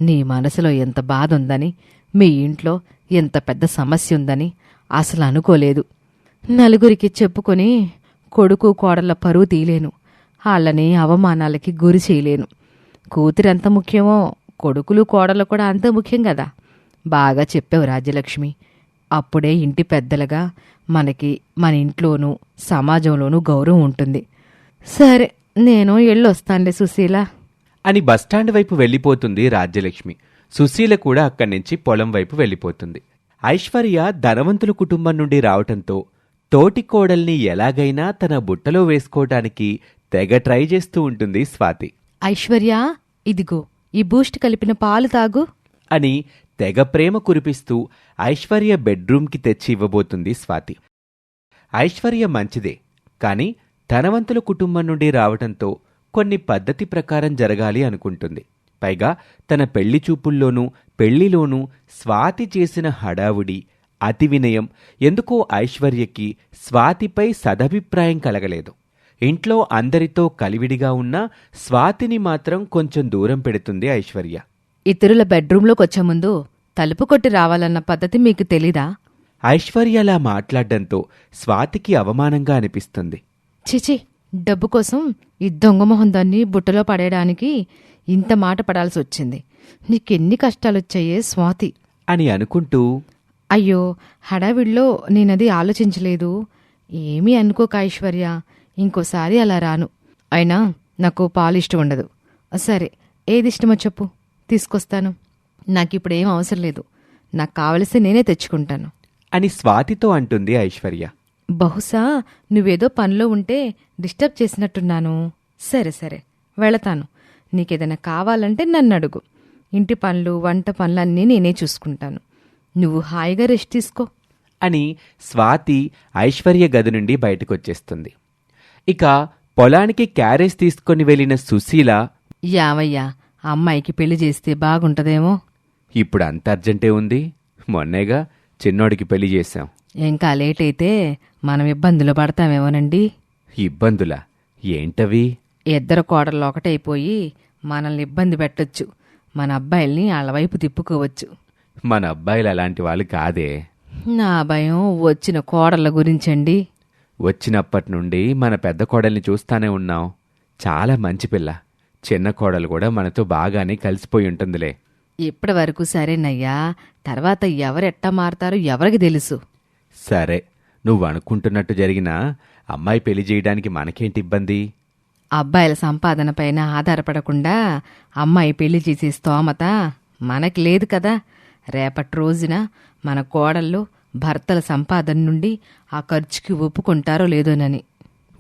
నీ మనసులో ఎంత బాధ ఉందని, మీ ఇంట్లో ఎంత పెద్ద సమస్య ఉందని అసలు అనుకోలేదు. నలుగురికి చెప్పుకొని కొడుకు కోడళ్ళ పరువు తీయలేను. వాళ్ళని అవమానాలకి గురి చేయలేను. కూతురెంత ముఖ్యమో కొడుకులు కోడళ్ళు కూడా అంత ముఖ్యం కదా. బాగా చెప్పావు రాజ్యలక్ష్మి. అప్పుడే ఇంటి పెద్దలుగా మనకి మన ఇంట్లోనూ సమాజంలోనూ గౌరవం ఉంటుంది. సరే, నేను ఎళ్ళొస్తానులే సుశీల అని బస్టాండ్ వైపు వెళ్ళిపోతుంది రాజ్యలక్ష్మి. సుశీల కూడా అక్కడి నుంచి పొలం వైపు వెళ్ళిపోతుంది. ఐశ్వర్య ధనవంతుల కుటుంబం నుండి రావటంతో తోటి కోడల్ని ఎలాగైనా తన బుట్టలో వేసుకోవటానికి తెగ ట్రై చేస్తూ ఉంటుంది స్వాతి. ఐశ్వర్య, ఇదిగో ఈ బూస్ట్ కలిపిన పాలు తాగు అని తెగ ప్రేమ కురిపిస్తూ ఐశ్వర్య బెడ్రూమ్కి తెచ్చి ఇవ్వబోతుంది స్వాతి. ఐశ్వర్య మంచిదే, కాని ధనవంతుల కుటుంబం నుండి రావటంతో కొన్ని పద్ధతి ప్రకారం జరగాలి అనుకుంటుంది. పైగా తన పెళ్లి చూపుల్లోనూ పెళ్లిలోనూ స్వాతి చేసిన హడావుడి, అతి వినయం ఎందుకో ఐశ్వర్యకి స్వాతిపై సదభిప్రాయం కలగలేదు. ఇంట్లో అందరితో కలివిడిగా ఉన్న స్వాతిని మాత్రం కొంచెం దూరం పెడుతుంది ఐశ్వర్య. ఇతరుల బెడ్రూంలోకి వచ్చే ముందు తలుపు కొట్టి రావాలన్న పద్ధతి మీకు తెలీదా? ఐశ్వర్య అలా మాట్లాడడంతో స్వాతికి అవమానంగా అనిపిస్తుంది. చిచి, డబ్బు కోసం ఈ దొంగమొహం దాన్ని బుట్టలో పడేయడానికి ఇంత మాట పడాల్సి వచ్చింది. నీకెన్ని కష్టాలొచ్చాయే స్వాతి అని అనుకుంటూ, అయ్యో హడావిడిలో నేనది ఆలోచించలేదు. ఏమీ అనుకోక ఐశ్వర్య, ఇంకోసారి అలా రాను. అయినా నాకు పాలు ఇష్టం ఉండదు. సరే, ఏది ఇష్టమో చెప్పు, తీసుకొస్తాను. నాకిప్పుడేం అవసరం లేదు. నాకు కావలసి నేనే తెచ్చుకుంటాను అని స్వాతితో అంటుంది ఐశ్వర్య. బహుశా నువ్వేదో పనిలో ఉంటే డిస్టర్బ్ చేసినట్టున్నాను. సరే సరే, వెళతాను. నీకేదైనా కావాలంటే నన్ను అడుగు. ఇంటి పనులు, వంట పనులన్నీ నేనే చూసుకుంటాను. నువ్వు హాయిగా రెస్ట్ తీసుకో అని స్వాతి ఐశ్వర్య గది నుండి బయటకొచ్చేస్తుంది. ఇక పొలానికి క్యారేజ్ తీసుకొని వెళ్లిన సుశీల, యావయ్యా, అమ్మాయికి పెళ్లి చేస్తే బాగుంటదేమో. ఇప్పుడు అంత అర్జెంటే ఉంది, మొన్నేగా చిన్నోడికి పెళ్లి చేశాం. ఇంకా లేట్ అయితే మనం ఇబ్బందులు పడతామేమోనండి. ఇబ్బందులా? ఏంటవి? ఇద్దరు కోడళ్ళు ఒకటైపోయి మనల్ని ఇబ్బంది పెట్టొచ్చు. మన అబ్బాయిల్ని వాళ్ళ వైపు తిప్పుకోవచ్చు. మన అబ్బాయిలు అలాంటి వాళ్ళు కాదే. నా భయం వచ్చిన కోడళ్ళ గురించండి. వచ్చినప్పటి నుండి మన పెద్ద కోడల్ని చూస్తానే ఉన్నాం. చాలా మంచి పిల్ల. చిన్న కోడలు కూడా మనతో బాగానే కలిసిపోయి ఉంటుందిలే. ఇప్పటి వరకు సరేనయ్యా, తర్వాత ఎవరెట్టా మారతారో ఎవరికి తెలుసు. సరే, నువ్వు అనుకుంటున్నట్టు జరిగినా అమ్మాయి పెళ్లి చేయడానికి మనకేంటి ఇబ్బంది? అబ్బాయిల సంపాదన పైన ఆధారపడకుండా అమ్మాయి పెళ్లి చేసే స్తోమత మనకి లేదు కదా. రేపటి రోజున మన కోడళ్ళు భర్తల సంపాదన నుండి ఆ ఖర్చుకి ఒప్పుకుంటారో లేదోనని.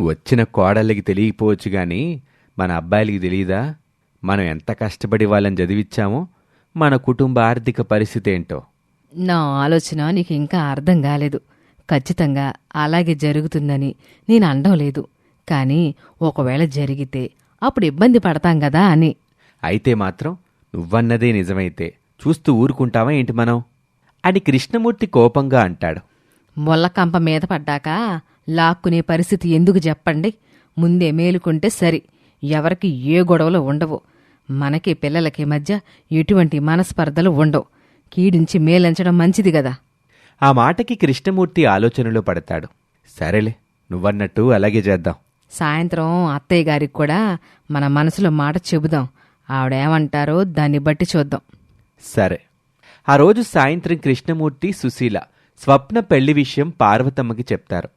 వచ్చిన కోడళ్ళకి తెలియకపోవచ్చు గాని మన అబ్బాయిలకి తెలియదా? మనం ఎంత కష్టపడి వాళ్ళని చదివిచ్చామో, మన కుటుంబ ఆర్థిక పరిస్థితి ఏంటో. నా ఆలోచన నీకు ఇంకా అర్థం కాలేదు. ఖచ్చితంగా అలాగే జరుగుతుందని నేను అనడం లేదు. కానీ ఒకవేళ జరిగితే అప్పుడు ఇబ్బంది పడతాం కదా అని. అయితే మాత్రం నువ్వన్నదే నిజమైతే చూస్తూ ఊరుకుంటావా ఏంటి మనం? అని కృష్ణమూర్తి కోపంగా అంటాడు. మొల్లకంప మీద పడ్డాక లాక్కునే పరిస్థితి ఎందుకు చెప్పండి? ముందే మేలుకుంటే సరి. ఎవరికి ఏ గొడవలు ఉండవు. మనకి పిల్లలకి మధ్య ఎటువంటి మనస్పర్ధలు ఉండవు. కీడించి మేలంచడం మంచిది గదా. ఆ మాటకి కృష్ణమూర్తి ఆలోచనలో పడతాడు. సరేలే, నువ్వన్నట్టు అలాగే చేద్దాం. సాయంత్రం అత్తయ్య గారికి కూడా మన మనసులో మాట చెబుదాం. ఆవిడేమంటారో దాన్ని బట్టి చూద్దాం. సరే. ఆ రోజు సాయంత్రం కృష్ణమూర్తి, సుశీల స్వప్న పెళ్లి విషయం పార్వతమ్మకి చెప్తారు.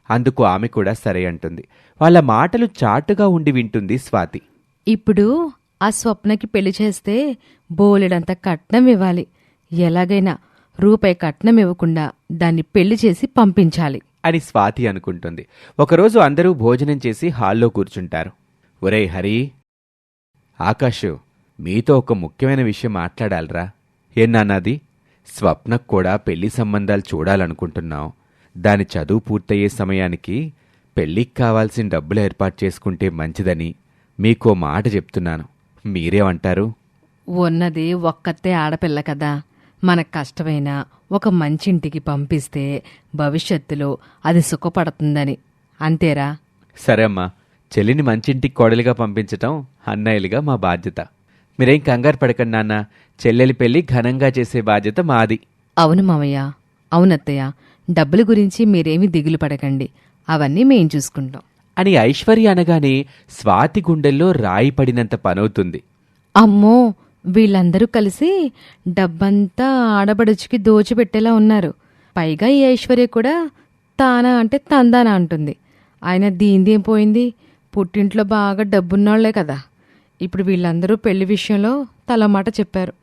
అందుకు ఆమె కూడా సరే అంటుంది. వాళ్ళ మాటలు చాటుగా ఉండి వింటుంది స్వాతి. ఇప్పుడు ఆ స్వప్నకి పెళ్లి చేస్తే బోలెడంత కట్నం ఇవ్వాలి. ఎలాగైనా రూపాయి కట్నం ఇవ్వకుండా దాన్ని పెళ్లి చేసి పంపించాలి అని స్వాతి అనుకుంటుంది. ఒకరోజు అందరూ భోజనం చేసి హాల్లో కూర్చుంటారు. ఒరేయ్ హరి, ఆకాషు, మీతో ఒక ముఖ్యమైన విషయం మాట్లాడాలరా. ఏనాన్నది? స్వప్నకు కూడా పెళ్లి సంబంధాలు చూడాలనుకుంటున్నాం. దాని చదువు పూర్తయ్యే సమయానికి పెళ్లికి కావాల్సిన డబ్బులు ఏర్పాటు చేసుకుంటే మంచిదని మీకో మాట చెప్తున్నాను. మీరేమంటారు? ఉన్నది ఒక్కతే ఆడపిల్ల కదా. మనకు కష్టమైన ఒక మంచింటికి పంపిస్తే భవిష్యత్తులో అది సుఖపడుతుందని. అంతేరా? సరే అమ్మా, చెల్లిని మంచింటికి కోడలిగా పంపించటం అన్నయ్యలుగా మా బాధ్యత. మీరేం కంగారు పడకండి నాన్న. చెల్లెలి పెళ్లి ఘనంగా చేసే బాధ్యత మాది. అవును మావయ్య, అవునత్తయ్య. డబ్బుల గురించి మీరేమీ దిగులు పడకండి. అవన్నీ మేం చూసుకుంటాం అని ఐశ్వర్య అనగానే స్వాతి గుండెల్లో రాయి పడినంత పనవుతుంది. అమ్మో, వీళ్ళందరూ కలిసి డబ్బంతా ఆడబడుచుకి దోచిపెట్టేలా ఉన్నారు. పైగా ఈ ఐశ్వర్య కూడా తానా అంటే తందానా అంటుంది. ఆయన దీందేం పోయింది? పుట్టింట్లో బాగా డబ్బున్నాళ్లే కదా. ఇప్పుడు వీళ్ళందరూ పెళ్లి విషయంలో తలమాట చెప్పారు.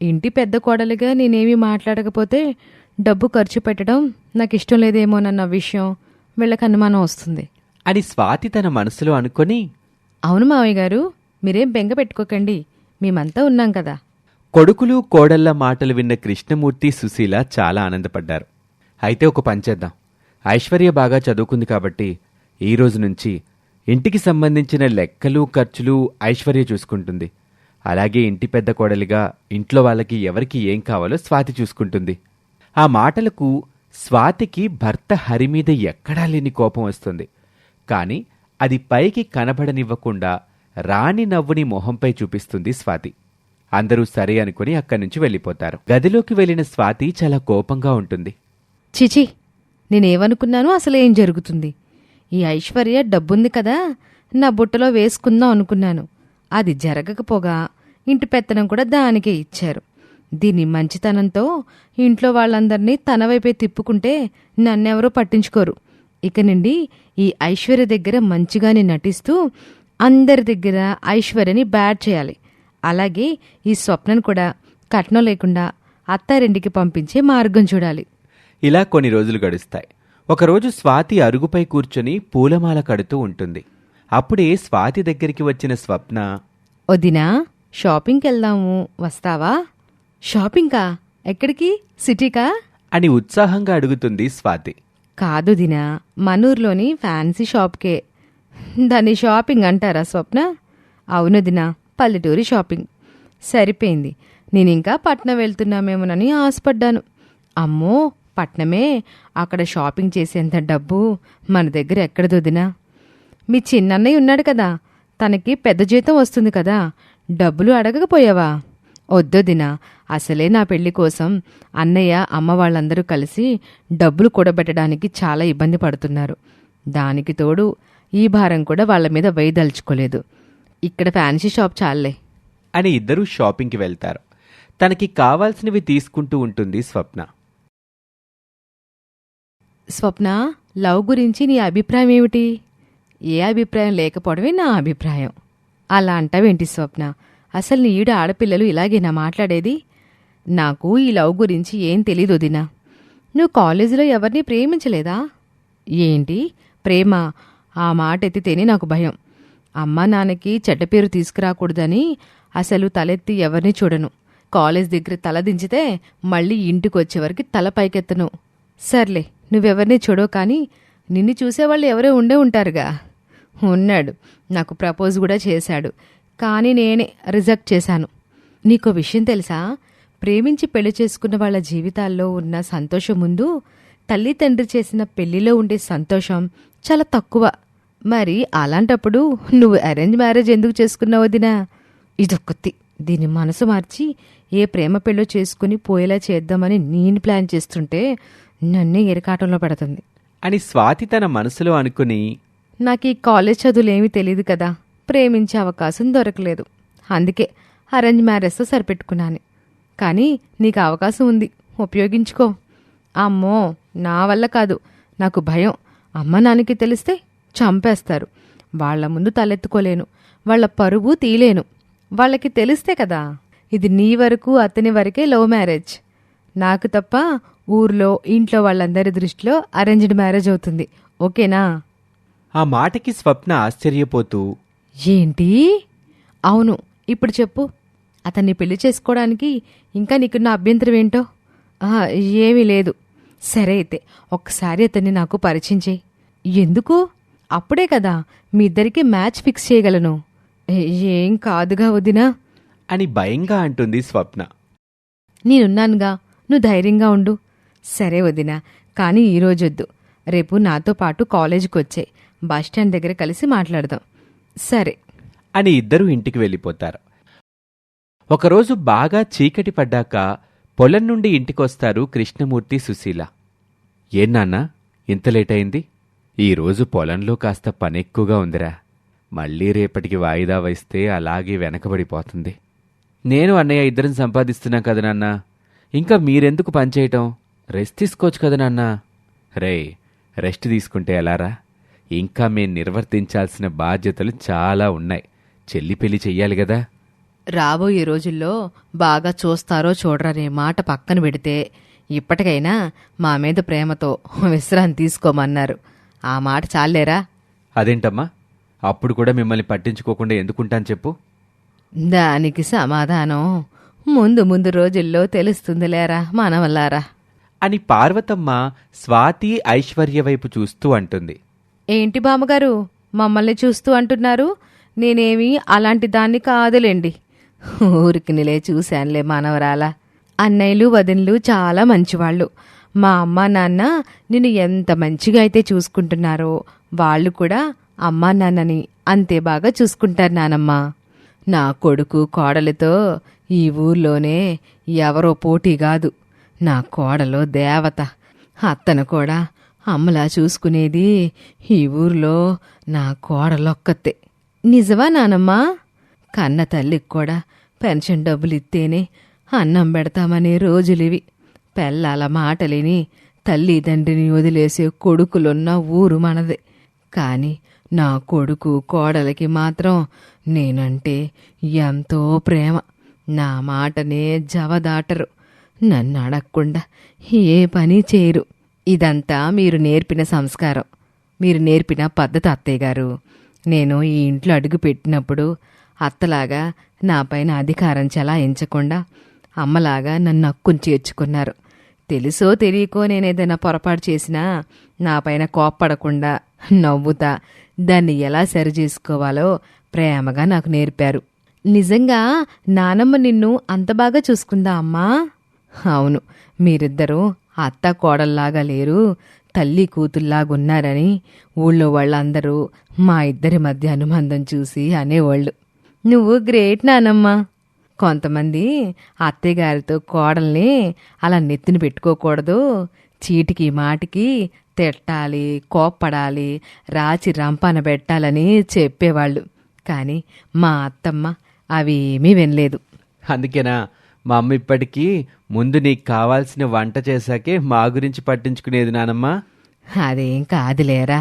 ఇంటి పెద్ద కోడలిగా నేనేమీ మాట్లాడకపోతే డబ్బు ఖర్చు పెట్టడం నాకు ఇష్టం లేదేమోనన్న విషయం వీళ్ళకి అనుమానం వస్తుంది అని స్వాతి తన మనసులో అనుకొని, అవును మావయ్య గారు, మీరేం బెంగ పెట్టుకోకండి. మేమంతా ఉన్నాం కదా. కొడుకులు కోడళ్ల మాటలు విన్న కృష్ణమూర్తి, సుశీల చాలా ఆనందపడ్డారు. అయితే ఒక పని చేద్దాం. ఐశ్వర్య బాగా చదువుకుంది కాబట్టి ఈ రోజు నుంచి ఇంటికి సంబంధించిన లెక్కలు ఖర్చులు ఐశ్వర్య చూసుకుంటుంది. అలాగే ఇంటి పెద్ద కోడలిగా ఇంట్లో వాళ్ళకి ఎవరికి ఏం కావాలో స్వాతి చూసుకుంటుంది. ఆ మాటలకు స్వాతికి భర్త హరి మీద ఎక్కడా లేని కోపం వస్తుంది. కాని అది పైకి కనబడనివ్వకుండా రాణి నవ్వుని మొహంపై చూపిస్తుంది స్వాతి. అందరూ సరే అనుకుని అక్కడి నుంచి వెళ్ళిపోతారు. గదిలోకి వెళ్లిన స్వాతి చాలా కోపంగా ఉంటుంది. చిచి, నేనేమనుకున్నాను, అసలేం జరుగుతుంది? ఈ ఐశ్వర్య డబ్బుంది కదా, నా బుట్టలో వేసుకుందాం అనుకున్నాను. అది జరగకపోగా ఇంటి పెత్తనం కూడా దానికే ఇచ్చారు. దీని మంచితనంతో ఇంట్లో వాళ్ళందర్నీ తన వైపే తిప్పుకుంటే నన్నెవరూ పట్టించుకోరు. ఇక నుండి ఈ ఐశ్వర్య దగ్గర మంచిగానే నటిస్తూ అందరి దగ్గర ఐశ్వర్యని బ్యాడ్ చేయాలి. అలాగే ఈ స్వప్నను కూడా కట్నం లేకుండా అత్తారింటికి పంపించే మార్గం చూడాలి. ఇలా కొన్ని రోజులు గడుస్తాయి. ఒకరోజు స్వాతి అరుగుపై కూర్చొని పూలమాల కడుతూ ఉంటుంది. అప్పుడే స్వాతి దగ్గరికి వచ్చిన స్వప్న, వదినా, షాపింగ్కి వెళ్దాము, వస్తావా? షాపింగ్కా? ఎక్కడికి? సిటీకా? అని ఉత్సాహంగా అడుగుతుంది స్వాతి. కాదు దినా, మనూర్లోని ఫ్యాన్సీ షాప్కే. దాన్ని షాపింగ్ అంటారా స్వప్న? అవును దినా, పల్లెటూరి షాపింగ్. సరిపోయింది. నేనింకా పట్నం వెళ్తున్నామేమోనని ఆశపడ్డాను. అమ్మో, పట్నమే! అక్కడ షాపింగ్ చేసేంత డబ్బు మన దగ్గర ఎక్కడదొదినా? మీ చిన్నన్నయ్య ఉన్నాడు కదా, తనకి పెద్ద జీతం వస్తుంది కదా, డబ్బులు అడగకపోయావా? వద్దొదినా, అసలే నా పెళ్లి కోసం అన్నయ్య అమ్మ వాళ్ళందరూ కలిసి డబ్బులు కూడబెట్టడానికి చాలా ఇబ్బంది పడుతున్నారు. దానికి తోడు ఈ భారం కూడా వాళ్ళ మీద వేయదలుచుకోలేదు. ఇక్కడ ఫ్యాన్సీ షాప్ చాలే అని ఇద్దరూ షాపింగ్కి వెళ్తారు. తనకి కావాల్సినవి తీసుకుంటూ ఉంటుంది స్వప్న. స్వప్న, లవ్ గురించి నీ అభిప్రాయం ఏమిటి? ఏ అభిప్రాయం లేకపోవడమే నా అభిప్రాయం. అలా అంటావేంటి స్వప్న? అసలు నీ ఈడు ఆడపిల్లలు ఇలాగేనా మాట్లాడేది? నాకు ఈ లవ్ గురించి ఏం తెలీదు వదినా. నువ్వు కాలేజీలో ఎవరిని ప్రేమించలేదా? ఏంటి ప్రేమ? ఆ మాట ఎత్తితేనే నాకు భయం. అమ్మా నాన్నకి చెడ్డ పేరు తీసుకురాకూడదని అసలు తలెత్తి ఎవరిని చూడను. కాలేజ్ దగ్గర తల దించితే మళ్ళీ ఇంటికొచ్చేవరకు తల పైకెత్తను. సర్లే, నువ్వెవరిని చూడవు, కానీ నిన్ను చూసేవాళ్ళు ఎవరో ఉండే ఉంటారుగా. ఉన్నాడు, నాకు ప్రపోజ్ కూడా చేశాడు. కానీ నేనే రిజెక్ట్ చేశాను. నీకో విషయం తెలుసా? ప్రేమించి పెళ్లి చేసుకున్న వాళ్ళ జీవితాల్లో ఉన్న సంతోషం ముందు తల్లి తండ్రి చేసిన పెళ్లిలో ఉండే సంతోషం చాలా తక్కువ. మరి అలాంటప్పుడు నువ్వు అరేంజ్ మ్యారేజ్ ఎందుకు చేసుకున్నావు వదినా? ఇదొక్కతి. దీని మనసు మార్చి ఏ ప్రేమ పెళ్ళో చేసుకుని పోయేలా చేద్దామని నేను ప్లాన్ చేస్తుంటే నన్నే ఎరకాటంలో పెడుతుంది అని స్వాతి తన మనసులో అనుకుని, నాకు ఈ కాలేజ్ చదువులేమీ తెలియదు కదా, ప్రేమించే అవకాశం దొరకలేదు. అందుకే అరేంజ్ మ్యారేజ్తో సరిపెట్టుకున్నాను. కానీ నీకు అవకాశం ఉంది, ఉపయోగించుకో. అమ్మో, నా వల్ల కాదు. నాకు భయం. అమ్మ నాన్నకి తెలిస్తే చంపేస్తారు. వాళ్ల ముందు తలెత్తుకోలేను, వాళ్ల పరువు తీయలేను. వాళ్ళకి తెలిస్తే కదా. ఇది నీ వరకు అతని వరకే లవ్ మ్యారేజ్. నాకు తప్ప ఊర్లో ఇంట్లో వాళ్ళందరి దృష్టిలో అరేంజ్డ్ మ్యారేజ్ అవుతుంది. ఓకేనా? ఆ మాటకి స్వప్న ఆశ్చర్యపోతూ, ఏంటి? అవును, ఇప్పుడు చెప్పు. అతన్ని పెళ్లి చేసుకోవడానికి ఇంకా నీకున్న అభ్యంతరం ఏంటో? ఏమీ లేదు. సరే అయితే ఒక్కసారి అతన్ని నాకు పరిచయం చేయి. ఎందుకు? అప్పుడే కదా మీ ఇద్దరికి మ్యాచ్ ఫిక్స్ చేయగలను. ఏం కాదుగా వదినా అని భయంగా అంటుంది స్వప్న. నేనున్నానుగా, నువ్వు ధైర్యంగా ఉండు. సరే వదినా, కానీ ఈరోజొద్దు. రేపు నాతో పాటు కాలేజీకి వచ్చాయి. బస్టాండ్ దగ్గర కలిసి మాట్లాడదాం. సరే అని ఇద్దరూ ఇంటికి వెళ్ళిపోతారు. ఒకరోజు బాగా చీకటి పడ్డాక పొలం నుండి ఇంటికొస్తారు కృష్ణమూర్తి, సుశీల. ఏం నాన్నా, ఇంత లేటయింది? ఈరోజు పొలంలో కాస్త పనెక్కువగా ఉందిరా. మళ్ళీ రేపటికి వాయిదా వేస్తే అలాగే వెనకబడిపోతుంది. నేను అన్నయ్య ఇద్దరం సంపాదిస్తున్నాం కదా నాన్నా, ఇంకా మీరెందుకు పనిచేయటం? రెస్ట్ తీసుకోవచ్చు కదా నాన్నా. రే, రెస్ట్ తీసుకుంటే ఎలారా? ఇంకా మేం నిర్వర్తించాల్సిన బాధ్యతలు చాలా ఉన్నాయి. చెల్లి పెళ్లి చెయ్యాలి కదా. రాబోయే రోజుల్లో బాగా చూస్తారో చూడరనే మాట పక్కన పెడితే ఇప్పటికైనా మా మీద ప్రేమతో విశ్రాంతి తీసుకోమన్నారు. ఆ మాట చాలేరా? అదేంటమ్మా, అప్పుడు కూడా మిమ్మల్ని పట్టించుకోకుండా ఎందుకుంటాను చెప్పు? దానికి సమాధానం ముందు ముందు రోజుల్లో తెలుస్తుందిలేరా మనవల్లారా. అని పార్వతమ్మ స్వాతి ఐశ్వర్య వైపు చూస్తూ అంటుంది. ఏంటి బామ్మగారు మమ్మల్ని చూస్తూ అంటున్నారు? నేనేమీ అలాంటి దాన్ని కాదులేండి. ఊరికి నిలే చూశానులే మనవరాల. అన్నయ్యలు వదినలు చాలా మంచివాళ్ళు. మా అమ్మా నాన్న నిన్ను ఎంత మంచిగా అయితే చూసుకుంటున్నారో వాళ్ళు కూడా అమ్మా నాన్నని అంతే బాగా చూసుకుంటారు నానమ్మా. నా కొడుకు కోడలితో ఈ ఊర్లోనే ఎవరో పోటీ కాదు. నా కోడలో దేవత. అత్తను కూడా అమ్మలా చూసుకునేది ఈ ఊర్లో నా కోడలొక్కతే. నిజమా నానమ్మా? కన్న తల్లికి కూడా పెన్షన్ డబ్బులు ఇస్తేనే అన్నం పెడతామనే రోజులివి. పెళ్ళాల మాటలిని తల్లిదండ్రిని వదిలేసే కొడుకులున్న ఊరు మనదే. కాని నా కొడుకు కోడలికి మాత్రం నేనంటే ఎంతో ప్రేమ. నా మాటనే జవదాటరు. నన్ను అడగకుండా ఏ పని చేయరు. ఇదంతా మీరు నేర్పిన సంస్కారం, మీరు నేర్పిన పద్ధతి అత్తయ్య గారు. నేను ఈ ఇంట్లో అడుగు పెట్టినప్పుడు అత్తలాగా నా పైన అధికారం చెలాయించకుండా అమ్మలాగా నన్ను హక్కుని చేర్చుకున్నారు. తెలుసో తెలియకో నేనేదైనా పొరపాటు చేసినా నా పైన కోప్పడకుండా నవ్వుతా దాన్ని ఎలా సరిచేసుకోవాలో ప్రేమగా నాకు నేర్పారు. నిజంగా నానమ్మ నిన్ను అంత బాగా చూసుకుందా అమ్మా? అవును, మీరిద్దరూ అత్త కోడల్లాగా లేరు, తల్లి కూతుల్లాగున్నారని ఊళ్ళో వాళ్ళందరూ మా ఇద్దరి మధ్య అనుబంధం చూసి అనేవాళ్ళు. నువ్వు గ్రేట్ నానమ్మా. కొంతమంది అత్తయ్యగారితో కోడల్ని అలా నెత్తిన పెట్టుకోకూడదు, చీటికి మాటికి తిట్టాలి, కోప్పడాలి, రాచి రంపాన పెట్టాలని చెప్పేవాళ్ళు. కానీ మా అత్తమ్మ అవేమీ వినలేదు. అందుకేనా మా అమ్మ ఇప్పటికీ ముందు నీకు కావాల్సిన వంట చేశాకే మా గురించి పట్టించుకునేది నానమ్మా? అదేం కాదులేరా,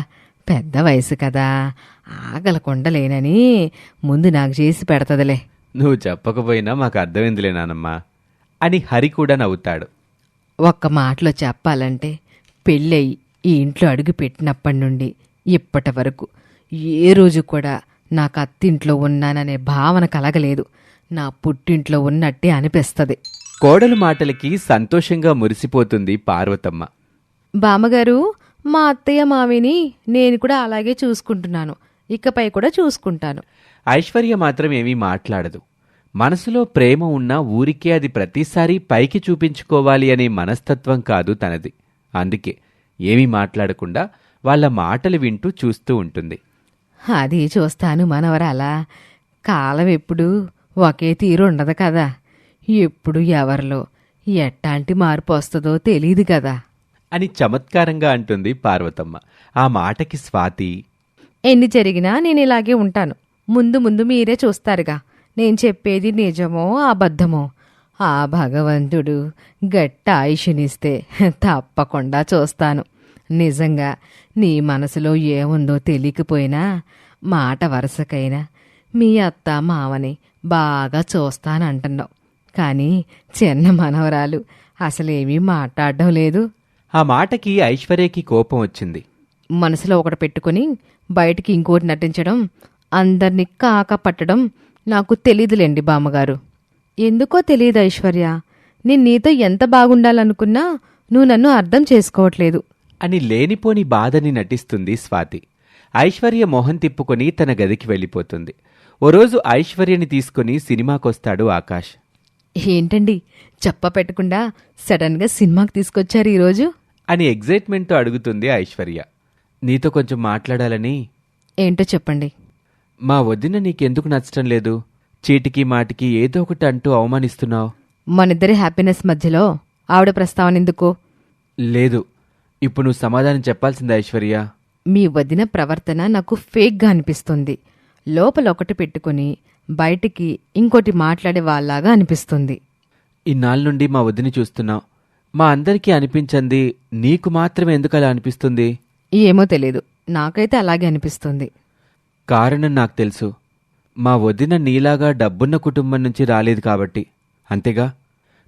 పెద్ద వయసు కదా, ఆగలకుండలేనని ముందు నాకు చేసి పెడతదిలే. నువ్వు చెప్పకపోయినా మాకు అర్థమైందిలే నానమ్మా అని హరి కూడా నవ్వుతాడు. ఒక్క మాటలో చెప్పాలంటే పెళ్ళయి ఈ ఇంట్లో అడుగు పెట్టినప్పటి నుండి ఇప్పటి వరకు ఏ రోజు కూడా నాకు అత్తింట్లో ఉన్నాననే భావన కలగలేదు. నా పుట్టింట్లో ఉన్నట్టే అనిపిస్తుంది. కోడలు మాటలకి సంతోషంగా మురిసిపోతుంది పార్వతమ్మ. బామ్మగారు, మా అత్తయ్య మావిని నేను కూడా అలాగే చూసుకుంటున్నాను, ఇకపై కూడా చూసుకుంటాను. ఐశ్వర్య మాత్రం ఏమీ మాట్లాడదు. మనసులో ప్రేమ ఉన్నా ఊరికే అది ప్రతిసారి పైకి చూపించుకోవాలి అనే మనస్తత్వం కాదు తనది. అందుకే ఏమీ మాట్లాడకుండా వాళ్ళ మాటలు వింటూ చూస్తూ ఉంటుంది. అది చూస్తాను మనవరాలా. కాలం ఎప్పుడు ఒకే తీరు ఉండదు కదా. ఎప్పుడు ఎవరిలో ఎట్టాంటి మార్పు వస్తుందో తెలీదు కదా అని చమత్కారంగా అంటుంది పార్వతమ్మ. ఆ మాటకి స్వాతి, ఎన్ని జరిగినా నేను ఇలాగే ఉంటాను. ముందు ముందు మీరే చూస్తారుగా నేను చెప్పేది నిజమో అబద్ధమో. ఆ భగవంతుడు గట్ట ఆయుష్నిస్తే తప్పకుండా చూస్తాను. నిజంగా నీ మనసులో ఏముందో తెలియకపోయినా మాట వరుసకైనా మీ అత్త మామని బాగా చూస్తానంటున్నావు. కానీ చిన్న మనవరాలు అసలేమీ మాట్లాడడం లేదు. ఆ మాటకి ఐశ్వర్యకి కోపం వచ్చింది. మనసులో ఒకటి పెట్టుకుని బయటికి ఇంకోటి నటించడం, అందర్నీ కాక పట్టడం నాకు తెలీదులేండి బామ్మగారు. ఎందుకో తెలియదు ఐశ్వర్య, నేను నీతో ఎంత బాగుండాలనుకున్నా నువ్వు నన్ను అర్థం చేసుకోవట్లేదు అని లేనిపోని బాధని నటిస్తుంది స్వాతి. ఐశ్వర్య మొహం తిప్పుకొని తన గదికి వెళ్ళిపోతుంది. ఓ రోజు ఐశ్వర్యని తీసుకుని సినిమాకొస్తాడు ఆకాష్. ఏంటండి చెప్ప పెట్టకుండా సడన్గా సినిమాకి తీసుకొచ్చారు ఈరోజు అని ఎగ్జైట్మెంట్తో అడుగుతుంది ఐశ్వర్య. నీతో కొంచెం మాట్లాడాలని. ఏంటో చెప్పండి. మా వదిన నీకెందుకు నచ్చటం లేదు? చీటికి మాటికి ఏదో ఒకటి అంటూ అవమానిస్తున్నావు. మనిద్దరి హ్యాపీనెస్ మధ్యలో ఆవిడ ప్రస్తావన ఎందుకు? లేదు, ఇప్పుడు నువ్వు సమాధానం చెప్పాల్సింది ఐశ్వర్య. మీ వదిన ప్రవర్తన నాకు ఫేక్గా అనిపిస్తుంది. లోపల ఒకటి పెట్టుకుని బయటికి ఇంకోటి మాట్లాడే వాళ్ళలాగా అనిపిస్తుంది. ఇన్నాళ్ళ నుండి మా వదిని చూస్తున్నావు. మా అందరికీ అనిపించింది, నీకు మాత్రమే ఎందుకు అలా అనిపిస్తుంది? ఏమో తెలీదు, నాకైతే అలాగే అనిపిస్తుంది. కారణం నాకు తెలుసు. మా వదిన నీలాగా డబ్బున్న కుటుంబం నుంచి రాలేదు కాబట్టి. అంతేగా,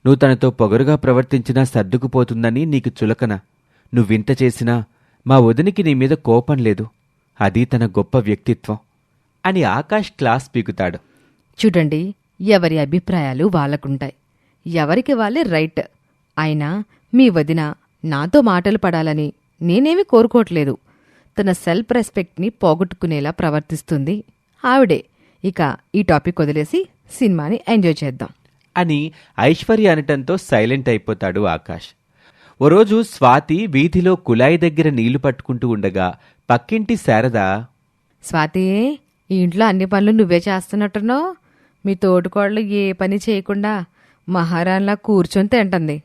నువ్వు తనతో పొగరుగా ప్రవర్తించినా సర్దుకుపోతుందని నీకు చులకన. నువ్వింత చేసినా మా వదినికి నీ మీద కోపం లేదు. అది తన గొప్ప వ్యక్తిత్వం అని ఆకాష్ క్లాస్ పీకుతాడు. చూడండి, ఎవరి అభిప్రాయాలు వాళ్ళకుంటాయి, ఎవరికి వాళ్ళే రైట్. అయినా మీ వదిన నాతో మాటలు పడాలని నేనేమీ కోరుకోవట్లేదు. తన సెల్ఫ్ రెస్పెక్ట్ని పోగొట్టుకునేలా ప్రవర్తిస్తుంది ఆవిడే. ఇక ఈ టాపిక్ వదిలేసి సినిమాని ఎంజాయ్ చేద్దాం అని ఐశ్వర్య అనటంతో సైలెంట్ అయిపోతాడు ఆకాష్. ఓ రోజు స్వాతి వీధిలో కుళాయి దగ్గర నీళ్లు పట్టుకుంటూ ఉండగా పక్కింటి శారద, స్వాతి, ఈ ఇంట్లో అన్ని పనులు నువ్వే చేస్తున్నట్టున్నావు. మీ తోటికోడలు ఏ పని చేయకుండా మహారాణిలా కూర్చొని తింటుంది.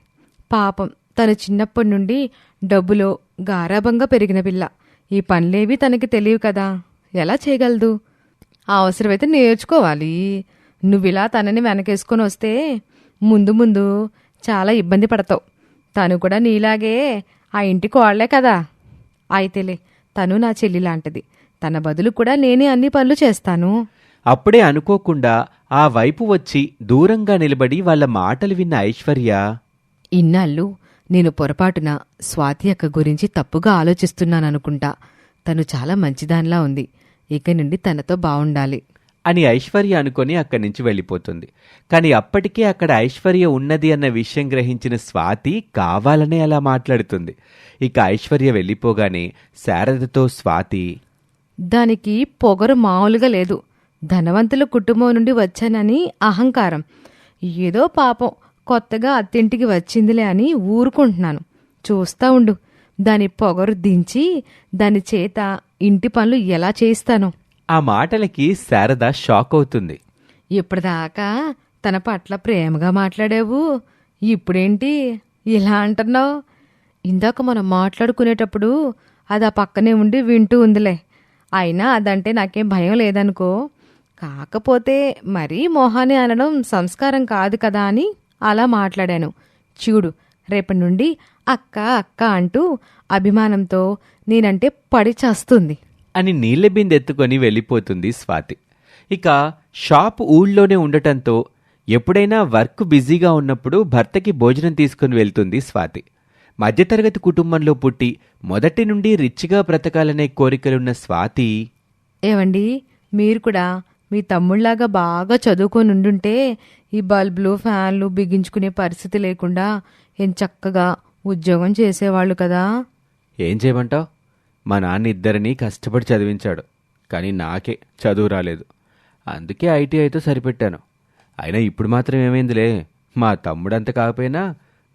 పాపం, తను చిన్నప్పటి నుండి డబ్బులో గారాబంగా పెరిగిన పిల్ల. ఈ పనులేవి తనకి తెలియవు కదా, ఎలా చేయగలదు? అవసరమైతే నేర్చుకోవాలి. నువ్విలా తనని వెనకేసుకొని వస్తే ముందు ముందు చాలా ఇబ్బంది పడతావు. తను కూడా నీలాగే ఆ ఇంటి కోడలే కదా. అయితేలే, తను నా చెల్లి లాంటిది. తన బదులు కూడా నేనే అన్ని పనులు చేస్తాను. అప్పుడే అనుకోకుండా ఆ వైపు వచ్చి దూరంగా నిలబడి వాళ్ళ మాటలు విన్న ఐశ్వర్య, ఇన్నాళ్ళు నేను పొరపాటున స్వాతి అక్క గురించి తప్పుగా ఆలోచిస్తున్నాననుకుంటా. తను చాలా మంచిదానిలా ఉంది. ఇక నుండి తనతో బావుండాలి అని ఐశ్వర్య అనుకొని అక్కడి నుంచి వెళ్ళిపోతుంది. కానీ అప్పటికే అక్కడ ఐశ్వర్య ఉన్నది అన్న విషయం గ్రహించిన స్వాతి కావాలనే అలా మాట్లాడుతుంది. ఇక ఐశ్వర్య వెళ్ళిపోగానే శారదతో స్వాతి, దానికి పొగరు మామూలుగా లేదు. ధనవంతుల కుటుంబం నుండి వచ్చానని అహంకారం. ఏదో పాపం కొత్తగా అత్తింటికి వచ్చిందిలే అని ఊరుకుంటున్నాను. చూస్తా ఉండు, దాని పొగరు దించి దాని చేత ఇంటి పనులు ఎలా చేయిస్తాను. ఆ మాటలకి శారద షాక్ అవుతుంది. ఇప్పటిదాకా తన పట్ల ప్రేమగా మాట్లాడావు, ఇప్పుడేంటి ఇలా అంటున్నావు? ఇందాక మనం మాట్లాడుకునేటప్పుడు అది ఆ పక్కనే ఉండి వింటూ ఉందిలే. అయినా అదంటే నాకేం భయం లేదనుకో. కాకపోతే మరీ మొహాన్ని అనడం సంస్కారం కాదు కదా అని అలా మాట్లాడాను. చూడు, రేపటి నుండి అక్క అక్క అంటూ అభిమానంతో నేనంటే పడి చస్తుంది అని నీళ్ల బిందెత్తుకొని వెళ్ళిపోతుంది స్వాతి. ఇక షాప్ ఊళ్ళోనే ఉండటంతో ఎప్పుడైనా వర్క్ బిజీగా ఉన్నప్పుడు భర్తకి భోజనం తీసుకుని వెళ్తుంది స్వాతి. మధ్యతరగతి కుటుంబంలో పుట్టి మొదటి నుండి రిచ్గా బ్రతకాలనే కోరికలున్న స్వాతి, ఏవండి, మీరు కూడా మీ తమ్ముళ్లాగా బాగా చదువుకొని ఉండుంటే ఈ బల్బులు ఫ్యాన్లు బిగించుకునే పరిస్థితి లేకుండా చక్కగా ఉద్యోగం చేసేవాళ్ళు కదా. ఏం చేయమంటావు? మా నాన్న ఇద్దరినీ కష్టపడి చదివించాడు. కానీ నాకే చదువు రాలేదు. అందుకే ఐటీఐతో సరిపెట్టాను. అయినా ఇప్పుడు మాత్రం ఏమైందిలే, మా తమ్ముడంత కాకపోయినా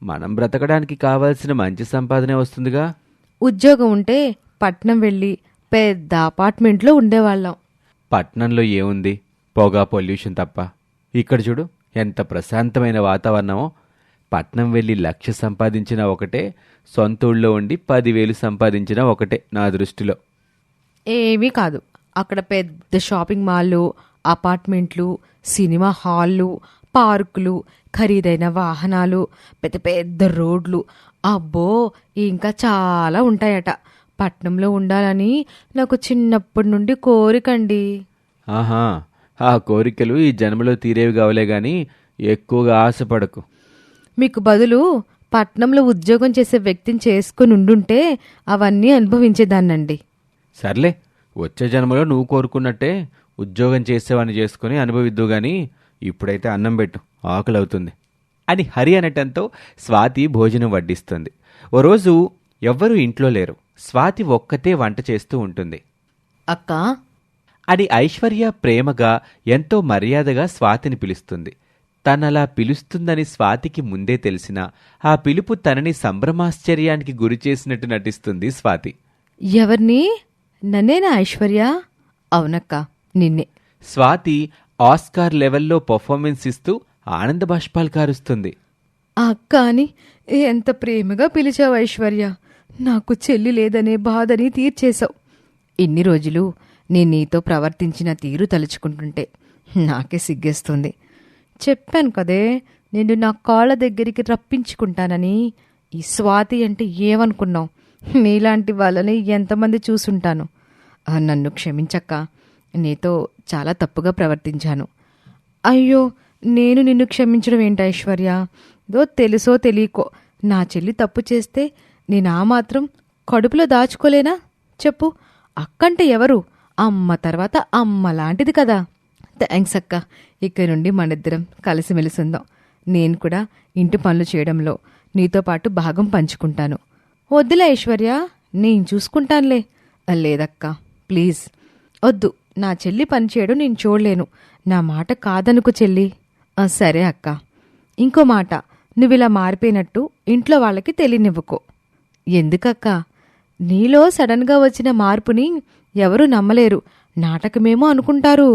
మనం బ్రతకడానికి కావాల్సిన మంచి సంపాదనే వస్తుందిగా. ఉద్యోగం ఉంటే పట్నం వెళ్ళి పెద్ద అపార్ట్మెంట్లో ఉండేవాళ్ళం. పట్నంలో ఏముంది, పొగ పొల్యూషన్ తప్ప. ఇక్కడ చూడు ఎంత ప్రశాంతమైన వాతావరణమో. పట్నం వెళ్ళి 1,00,000 సంపాదించినా ఒకటే, సొంత ఊళ్ళో ఉండి 10,000 సంపాదించినా ఒకటే నా దృష్టిలో. ఏమీ కాదు. అక్కడ పెద్ద షాపింగ్ మాల్లు, అపార్ట్మెంట్లు, సినిమా హాళ్ళు, పార్కులు, ఖరీదైన వాహనాలు, పెద్ద పెద్ద రోడ్లు, అబ్బో ఇంకా చాలా ఉంటాయట. పట్నంలో ఉండాలని నాకు చిన్నప్పటి నుండి కోరికండి. ఆహా, ఆ కోరికలు ఈ జన్మలో తీరేవి కావలే గాని ఎక్కువగా ఆశపడకు. మీకు బదులు పట్నంలో ఉద్యోగం చేసే వ్యక్తిని చేసుకుని ఉండుంటే అవన్నీ అనుభవించేదాన్నండి. సర్లే, వచ్చే జన్మలో నువ్వు కోరుకున్నట్టే ఉద్యోగం చేసేవాడిని చేసుకుని అనుభవిద్దు గాని ఇప్పుడైతే అన్నం పెట్టు, ఆకలవుతుంది అని హరి అనటంతో స్వాతి భోజనం వడ్డిస్తుంది. ఓ రోజు ఎవ్వరూ ఇంట్లో లేరు. స్వాతి ఒక్కతే వంట చేస్తూ ఉంటుంది. అక్క అని ఐశ్వర్య ప్రేమగా ఎంతో మర్యాదగా స్వాతిని పిలుస్తుంది. తనలా పిలుస్తుందని స్వాతికి ముందే తెలిసినా ఆ పిలుపు తనని సంభ్రమాశ్చర్యానికి గురిచేసినట్టు నటిస్తుంది స్వాతి. ఎవరిని? నన్నేనా ఐశ్వర్య? అవునక్క, నిన్నే. స్వాతి ఆస్కార్ లెవెల్లో పర్ఫార్మెన్స్ ఇస్తూ ఆనంద బాష్పాలు కారుస్తుంది. అక్క అని ఎంత ప్రేమగా పిలిచావు ఐశ్వర్య. నాకు చెల్లి లేదనే బాధని తీర్చేశావు. ఇన్ని రోజులు నేను నీతో ప్రవర్తించిన తీరు తలుచుకుంటుంటే నాకే సిగ్గేస్తుంది. చెప్పాను కదే, నేను నా కాళ్ళ దగ్గరికి రప్పించుకుంటానని. ఈ స్వాతి అంటే ఏమనుకున్నావు? నీలాంటి వాళ్ళని ఎంతమంది చూసుంటాను. నన్ను క్షమించక్క, నీతో చాలా తప్పుగా ప్రవర్తించాను. అయ్యో, నేను నిన్ను క్షమించడం ఏంటి ఐశ్వర్య? ఏదో తెలుసో తెలియకో నా చెల్లి తప్పు చేస్తే నేను ఆ మాత్రం కడుపులో దాచుకోలేనా చెప్పు? అక్కంటే ఎవరు? అమ్మ తర్వాత అమ్మ లాంటిది కదా. థ్యాంక్స్ అక్క. ఇక్కడి నుండి మనిద్దరం కలిసిమెలిసి ఉందాం. నేను కూడా ఇంటి పనులు చేయడంలో నీతో పాటు భాగం పంచుకుంటాను. వద్దులే ఐశ్వర్య, నేను చూసుకుంటానులే. లేదక్కా, ప్లీజ్ వద్దు. నా చెల్లి పనిచేయడం నేను చూడలేను. నా మాట కాదనుకు చెల్లి. సరే అక్క. ఇంకో మాట, నువ్విలా మారిపోయినట్టు ఇంట్లో వాళ్ళకి తెలియనివ్వకు. ఎందుకక్కా? నీలో సడన్గా వచ్చిన మార్పుని ఎవరూ నమ్మలేరు, నాటకమేమో అనుకుంటారు.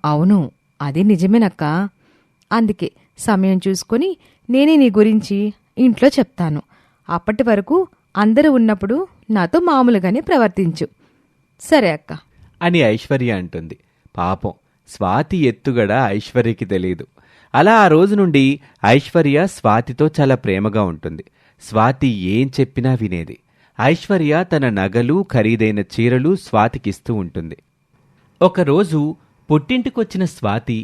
అవును, అది నిజమేనక్కా. అందుకే సమయం చూసుకొని నేనే నీ గురించి ఇంట్లో చెప్తాను. అప్పటి వరకు అందరూ ఉన్నప్పుడు నాతో మామూలుగానే ప్రవర్తించు. సరే అక్క అని ఐశ్వర్య అంటుంది. పాపం స్వాతి ఎత్తుగడ ఐశ్వర్యకి తెలియదు. అలా ఆ రోజు నుండి ఐశ్వర్య స్వాతితో చాలా ప్రేమగా ఉంటుంది. స్వాతి ఏం చెప్పినా వినేది. ఐశ్వర్య తన నగలు, ఖరీదైన చీరలు స్వాతికిస్తూ ఉంటుంది. ఒకరోజు పుట్టింటికొచ్చిన స్వాతి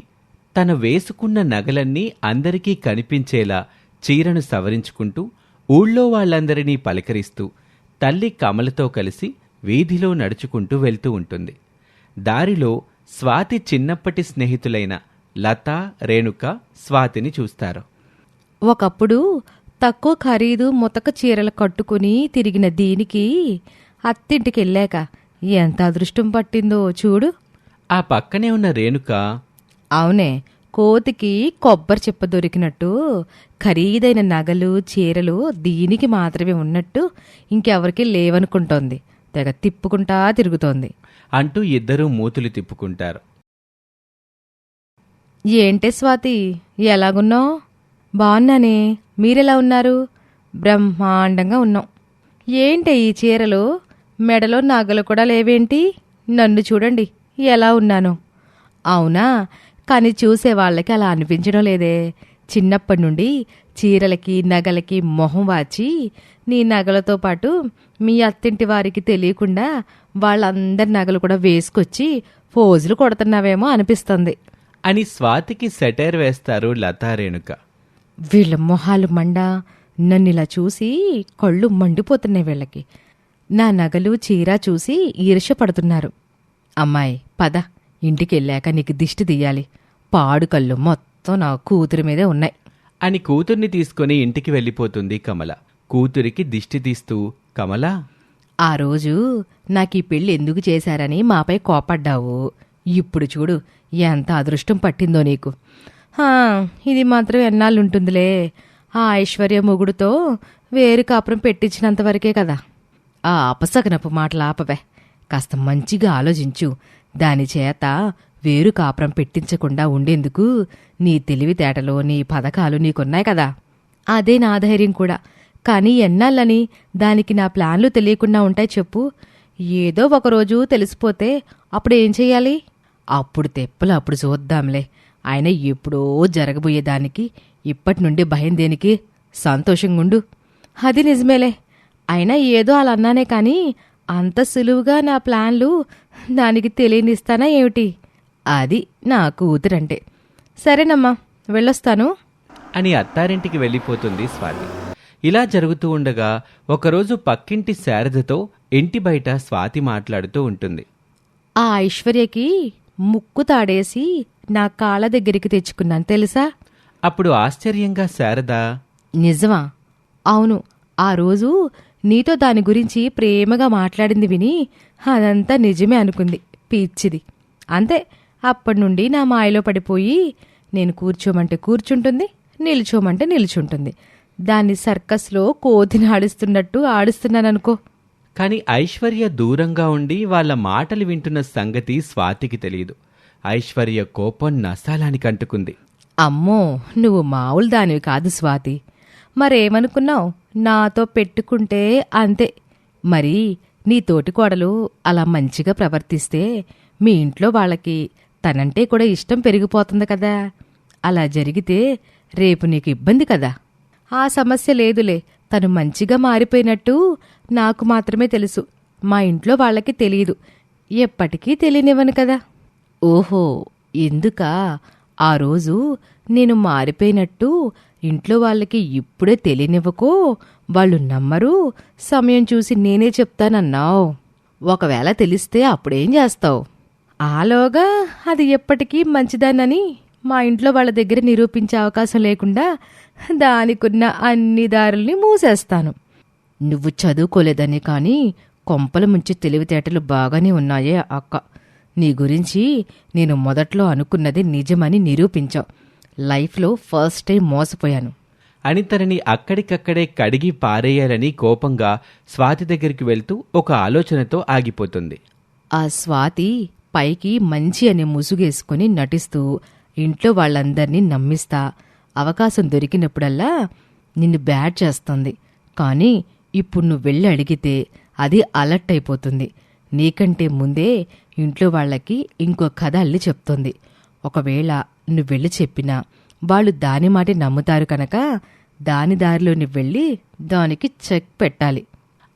తను వేసుకున్న నగలన్నీ అందరికీ కనిపించేలా చీరను సవరించుకుంటూ ఊళ్ళో వాళ్ళందరినీ పలకరిస్తూ తల్లి కమలతో కలిసి వీధిలో నడుచుకుంటూ వెళ్తూ ఉంటుంది. దారిలో స్వాతి చిన్నప్పటి స్నేహితులైన లత, రేణుక స్వాతిని చూస్తారు. ఒకప్పుడు తక్కువ ఖరీదు ముతక చీరలు కట్టుకుని తిరిగిన దీనికి అత్తింటికెళ్ళాక ఎంత అదృష్టం పట్టిందో చూడు. ఆ పక్కనే ఉన్న రేణుక, అవునే, కోతికి కొబ్బరి చెప్ప దొరికినట్టు ఖరీదైన నగలు, చీరలు దీనికి మాత్రమే ఉన్నట్టు ఇంకెవరికి లేవనుకుంటోంది. తెగ తిప్పుకుంటా తిరుగుతోంది అంటూ ఇద్దరూ మూతులు తిప్పుకుంటారు. ఏంటే స్వాతి, ఎలాగున్నావు? బాగున్నానే, మీరెలా ఉన్నారు? బ్రహ్మాండంగా ఉన్నాం. ఏంటి ఈ చీరలు, మెడలో నగలు కూడా లేవేంటి? నన్ను చూడండి ఎలా ఉన్నాను. అవునా, కానీ చూసే వాళ్ళకి అలా అనిపించడం లేదే. చిన్నప్పటి నుండి చీరలకి నగలకి మొహం వాచి నీ నగలతో పాటు మీ అత్తింటి వారికి తెలియకుండా వాళ్ళందరి నగలు కూడా వేసుకొచ్చి ఫోజులు కొడుతున్నావేమో అనిపిస్తుంది అని స్వాతికి సెటైర్ వేస్తారు లతా, రేణుక. వీళ్ళ మొహాలు మండ, నన్నిలా చూసి కళ్ళు మండిపోతున్నాయి వీళ్ళకి. నా నగలు చీర చూసి ఈర్ష్య పడుతున్నారు. అమ్మాయి పద, ఇంటికెళ్ళాక నీకు దిష్టి తీయాలి. పాడు కళ్ళు మొత్తం నా కూతురి మీదే ఉన్నాయి అని కూతుర్ని తీసుకుని ఇంటికి వెళ్ళిపోతుంది కమల. కూతురికి దిష్టి తీస్తూ, కమలా, ఆ రోజు నాకీ పెళ్లి ఎందుకు చేశారని మాపై కోపడ్డావు. ఇప్పుడు చూడు ఎంత అదృష్టం పట్టిందో నీకు. ఇది మాత్రం ఎన్నాళ్ళుంటుందిలే. ఆ ఐశ్వర్య మొగుడుతో వేరు కాపురం పెట్టించినంతవరకే కదా. ఆ అపసగనపు మాటలు ఆపవే. కాస్త మంచిగా ఆలోచించు. దాని చేత వేరు కాపురం పెట్టించకుండా ఉండేందుకు నీ తెలివితేటలు, నీ పథకాలు నీకున్నాయి కదా. అదే నా ధైర్యం కూడా. కానీ ఎన్నాళ్ళని దానికి నా ప్లాన్లు తెలియకుండా ఉంటాయి చెప్పు. ఏదో ఒకరోజు తెలిసిపోతే అప్పుడేం చెయ్యాలి? అప్పుడు తెప్పలు అప్పుడు చూద్దాంలే. ఆయన ఎప్పుడో జరగబోయేదానికి ఇప్పటి నుండి భయం దేనికి? సంతోషంగుండు. అది నిజమేలే. అయినా ఏదో అలా అన్నానే కానీ అంత సులువుగా నా ప్లాన్లు దానికి తెలియనిస్తానా ఏమిటి? అది నా కూతురంటే. సరేనమ్మా, వెళ్ళొస్తాను అని అత్తారింటికి వెళ్ళిపోతుంది స్వాతి. ఇలా జరుగుతూ ఉండగా ఒకరోజు పక్కింటి శారదతో ఇంటి బయట స్వాతి మాట్లాడుతూ ఉంటుంది. ఆ ఐశ్వర్యకి ముక్కు తాడేసి నా కాళ్ళ దగ్గరికి తెచ్చుకున్నాను తెలుసా? అప్పుడు ఆశ్చర్యంగా శారద, నిజమా? అవును. ఆ రోజు నీతో దాని గురించి ప్రేమగా మాట్లాడింది విని అదంతా నిజమే అనుకుంది పిచ్చిది. అంతే, అప్పటి నుండి నా మాయలో పడిపోయి నేను కూర్చోమంటే కూర్చుంటుంది, నిల్చోమంటే నిల్చుంటుంది. దాన్ని సర్కస్లో కోతిని ఆడిస్తున్నట్టు ఆడిస్తున్నాననుకో. కాని ఐశ్వర్య దూరంగా ఉండి వాళ్ళ మాటలు వింటున్న సంగతి స్వాతికి తెలియదు. ఐశ్వర్య కోపం నసాలానికి అంటుకుంది. అమ్మో, నువ్వు మామూలు దానివి కాదు స్వాతి. మరేమనుకున్నావు? నాతో పెట్టుకుంటే అంతే. మరి నీ తోటి కోడలు అలా మంచిగా ప్రవర్తిస్తే మీ ఇంట్లో వాళ్ళకి తనంటే కూడా ఇష్టం పెరిగిపోతుంది కదా. అలా జరిగితే రేపు నీకు ఇబ్బంది కదా. ఆ సమస్య లేదులే. తను మంచిగా మారిపోయినట్టు నాకు మాత్రమే తెలుసు. మా ఇంట్లో వాళ్ళకి తెలియదు. ఎప్పటికీ తెలియనివ్వను కదా. ఓహో, ఎందుకా? ఆ రోజు నేను మారిపోయినట్టు ఇంట్లో వాళ్ళకి ఇప్పుడే తెలియనివ్వకో, వాళ్ళు నమ్మరు. సమయం చూసి నేనే చెప్తానన్నావు. ఒకవేళ తెలిస్తే అప్పుడేం చేస్తావు? ఆలోగా అది ఎప్పటికీ మంచిదానని మా ఇంట్లో వాళ్ళ దగ్గర నిరూపించే అవకాశం లేకుండా దానికున్న అన్ని దారుల్ని మూసేస్తాను. నువ్వు చదువుకోలేదని కానీ కొంపల ముంచి తెలివితేటలు బాగానే ఉన్నాయే అక్క. నీ గురించి నేను మొదట్లో అనుకున్నది నిజమని నిరూపించావు. లైఫ్లో ఫస్ట్ టైం మోసపోయాను అని తనని అక్కడికక్కడే కడిగి పారేయాలని కోపంగా స్వాతి దగ్గరికి వెళ్తూ ఒక ఆలోచనతో ఆగిపోతుంది. ఆ స్వాతి పైకి మంచి అనే ముసుగేసుకుని నటిస్తూ ఇంట్లో వాళ్ళందర్నీ నమ్మిస్తా అవకాశం దొరికినప్పుడల్లా నిన్ను బ్యాడ్ చేస్తుంది. కానీ ఇప్పుడు నువ్వు వెళ్ళి అడిగితే అది అలర్ట్ అయిపోతుంది. నీకంటే ముందే ఇంట్లో వాళ్ళకి ఇంకో కథ అల్లి చెప్తుంది. ఒకవేళ నువ్వు వెళ్ళి చెప్పినా వాళ్ళు దాని మాటే నమ్ముతారు కనుక దాని దారిలో నువ్వు వెళ్ళి దానికి చెక్ పెట్టాలి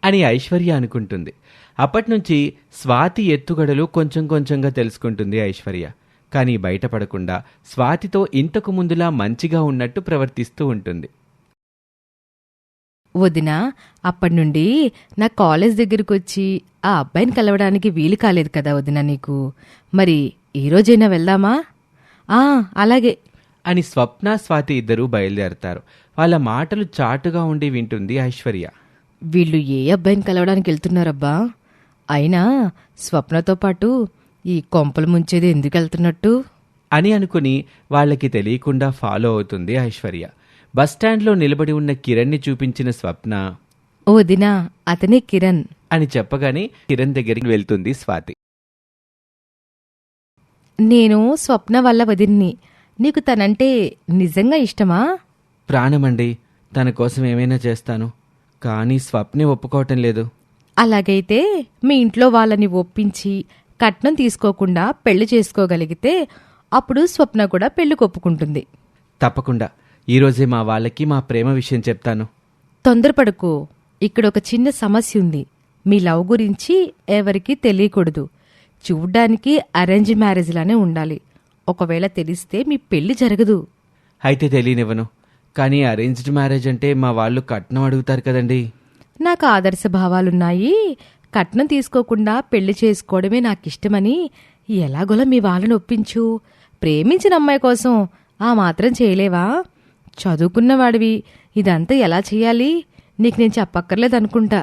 అని ఐశ్వర్య అనుకుంటుంది. అప్పట్నుంచి స్వాతి ఎత్తుగడలు కొంచెం కొంచెంగా తెలుసుకుంటుంది ఐశ్వర్య. కానీ బయటపడకుండా స్వాతితో ఇంతకు ముందులా మంచిగా ఉన్నట్టు ప్రవర్తిస్తూ ఉంటుంది. వదినా, అప్పటి నుండి నా కాలేజ్ దగ్గరకు వచ్చి ఆ అబ్బాయిని కలవడానికి వీలు కాలేదు కదా వదినా నీకు. మరి ఈరోజైనా వెళ్దామా? అలాగే అని స్వప్న స్వాతి ఇద్దరూ బయలుదేరతారు. వాళ్ళ మాటలు చాటుగా ఉండి వింటుంది ఐశ్వర్య. వీళ్ళు ఏ అబ్బాయిని కలవడానికి వెళ్తున్నారబ్బా? అయినా స్వప్నతో పాటు ఈ కొంపలు ముంచేది ఎందుకు వెళ్తున్నట్టు అని అనుకుని వాళ్ళకి తెలియకుండా ఫాలో అవుతుంది ఐశ్వర్య. బస్టాండ్లో నిలబడి ఉన్న కిరణ్ని చూపించిన స్వప్న, వదినా అతనే కిరణ్ అని చెప్పగానే కిరణ్ దగ్గరికి వెళ్తుంది స్వాతి. నేను స్వప్న వల్ల వదిన్ని. నీకు తనంటే నిజంగా ఇష్టమా? ప్రాణమండి, తన కోసం ఏమైనా చేస్తాను. కానీ స్వప్నే ఒప్పుకోవటం లేదు. అలాగైతే మీ ఇంట్లో వాళ్ళని ఒప్పించి కట్నం తీసుకోకుండా పెళ్లి చేసుకోగలిగితే అప్పుడు స్వప్న కూడా పెళ్లి ఒప్పుకుంటుంది. తప్పకుండా ఈరోజే మా వాళ్ళకి మా ప్రేమ విషయం చెప్తాను. తొందరపడుకో, ఇక్కడ ఒక చిన్న సమస్య ఉంది. మీ లవ్ గురించి ఎవరికీ తెలియకూడదు. చూడ్డానికి అరేంజ్ మ్యారేజ్ లానే ఉండాలి. ఒకవేళ తెలిస్తే మీ పెళ్లి జరగదు. అయితే తెలియనివ్వను. కానీ అరేంజ్డ్ మ్యారేజ్ అంటే మా వాళ్ళు కట్నం అడుగుతారు కదండి. నాకు ఆదర్శ భావాలున్నాయి. కట్నం తీసుకోకుండా పెళ్లి చేసుకోవడమే నాకిష్టమని ఎలాగోలా మీ వాళ్ళని ఒప్పించు. ప్రేమించిన అమ్మాయి కోసం ఆ మాత్రం చేయలేవా? చదువుకున్నవాడివి, ఇదంతా ఎలా చెయ్యాలి? నీకు నేను చెప్పక్కర్లేదనుకుంటా.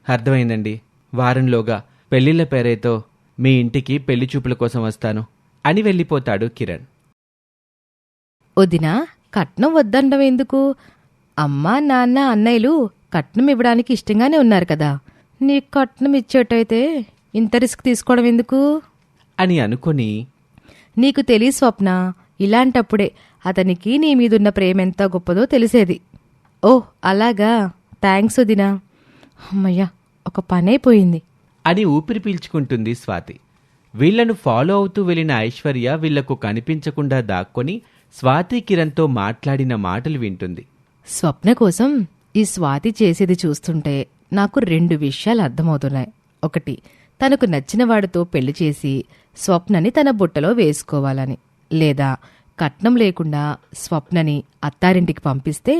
అర్థమైందండి. వారంలోగా పెళ్లిళ్ల పేరేతో మీ ఇంటికి పెళ్లి చూపుల కోసం వస్తాను అని వెళ్ళిపోతాడు కిరణ్. వదినా, కట్నం వద్దండం ఎందుకు? అమ్మా నాన్న అన్నయ్యలు కట్నం ఇవ్వడానికి ఇష్టంగానే ఉన్నారు కదా. నీకు కట్నం ఇచ్చేటైతే ఇంత రిస్క్ తీసుకోవడం ఎందుకు అని అనుకుని, నీకు తెలియ స్వప్న, ఇలాంటప్పుడే అతనికి నీ మీదున్న ప్రేమ ఎంత గొప్పదో తెలిసేది. ఓహ్ అలాగా, థ్యాంక్స్ వదినా. అమ్మయ్యా, ఒక పనైపోయింది అని ఊపిరి పీల్చుకుంటుంది స్వాతి. వీళ్లను ఫాలో అవుతూ వెళ్లిన ఐశ్వర్య వీళ్లకు కనిపించకుండా దాక్కొని స్వాతి కిరణ్తో మాట్లాడిన మాటలు వింటుంది. స్వప్న కోసం ఈ స్వాతి చేసేది చూస్తుంటే నాకు 2 విషయాలు అర్థమవుతున్నాయి. ఒకటి, తనకు నచ్చిన వాడితో పెళ్లి చేసి స్వప్నని తన బుట్టలో వేసుకోవాలని, లేదా కట్నం లేకుండా స్వప్నని అత్తారింటికి పంపిస్తే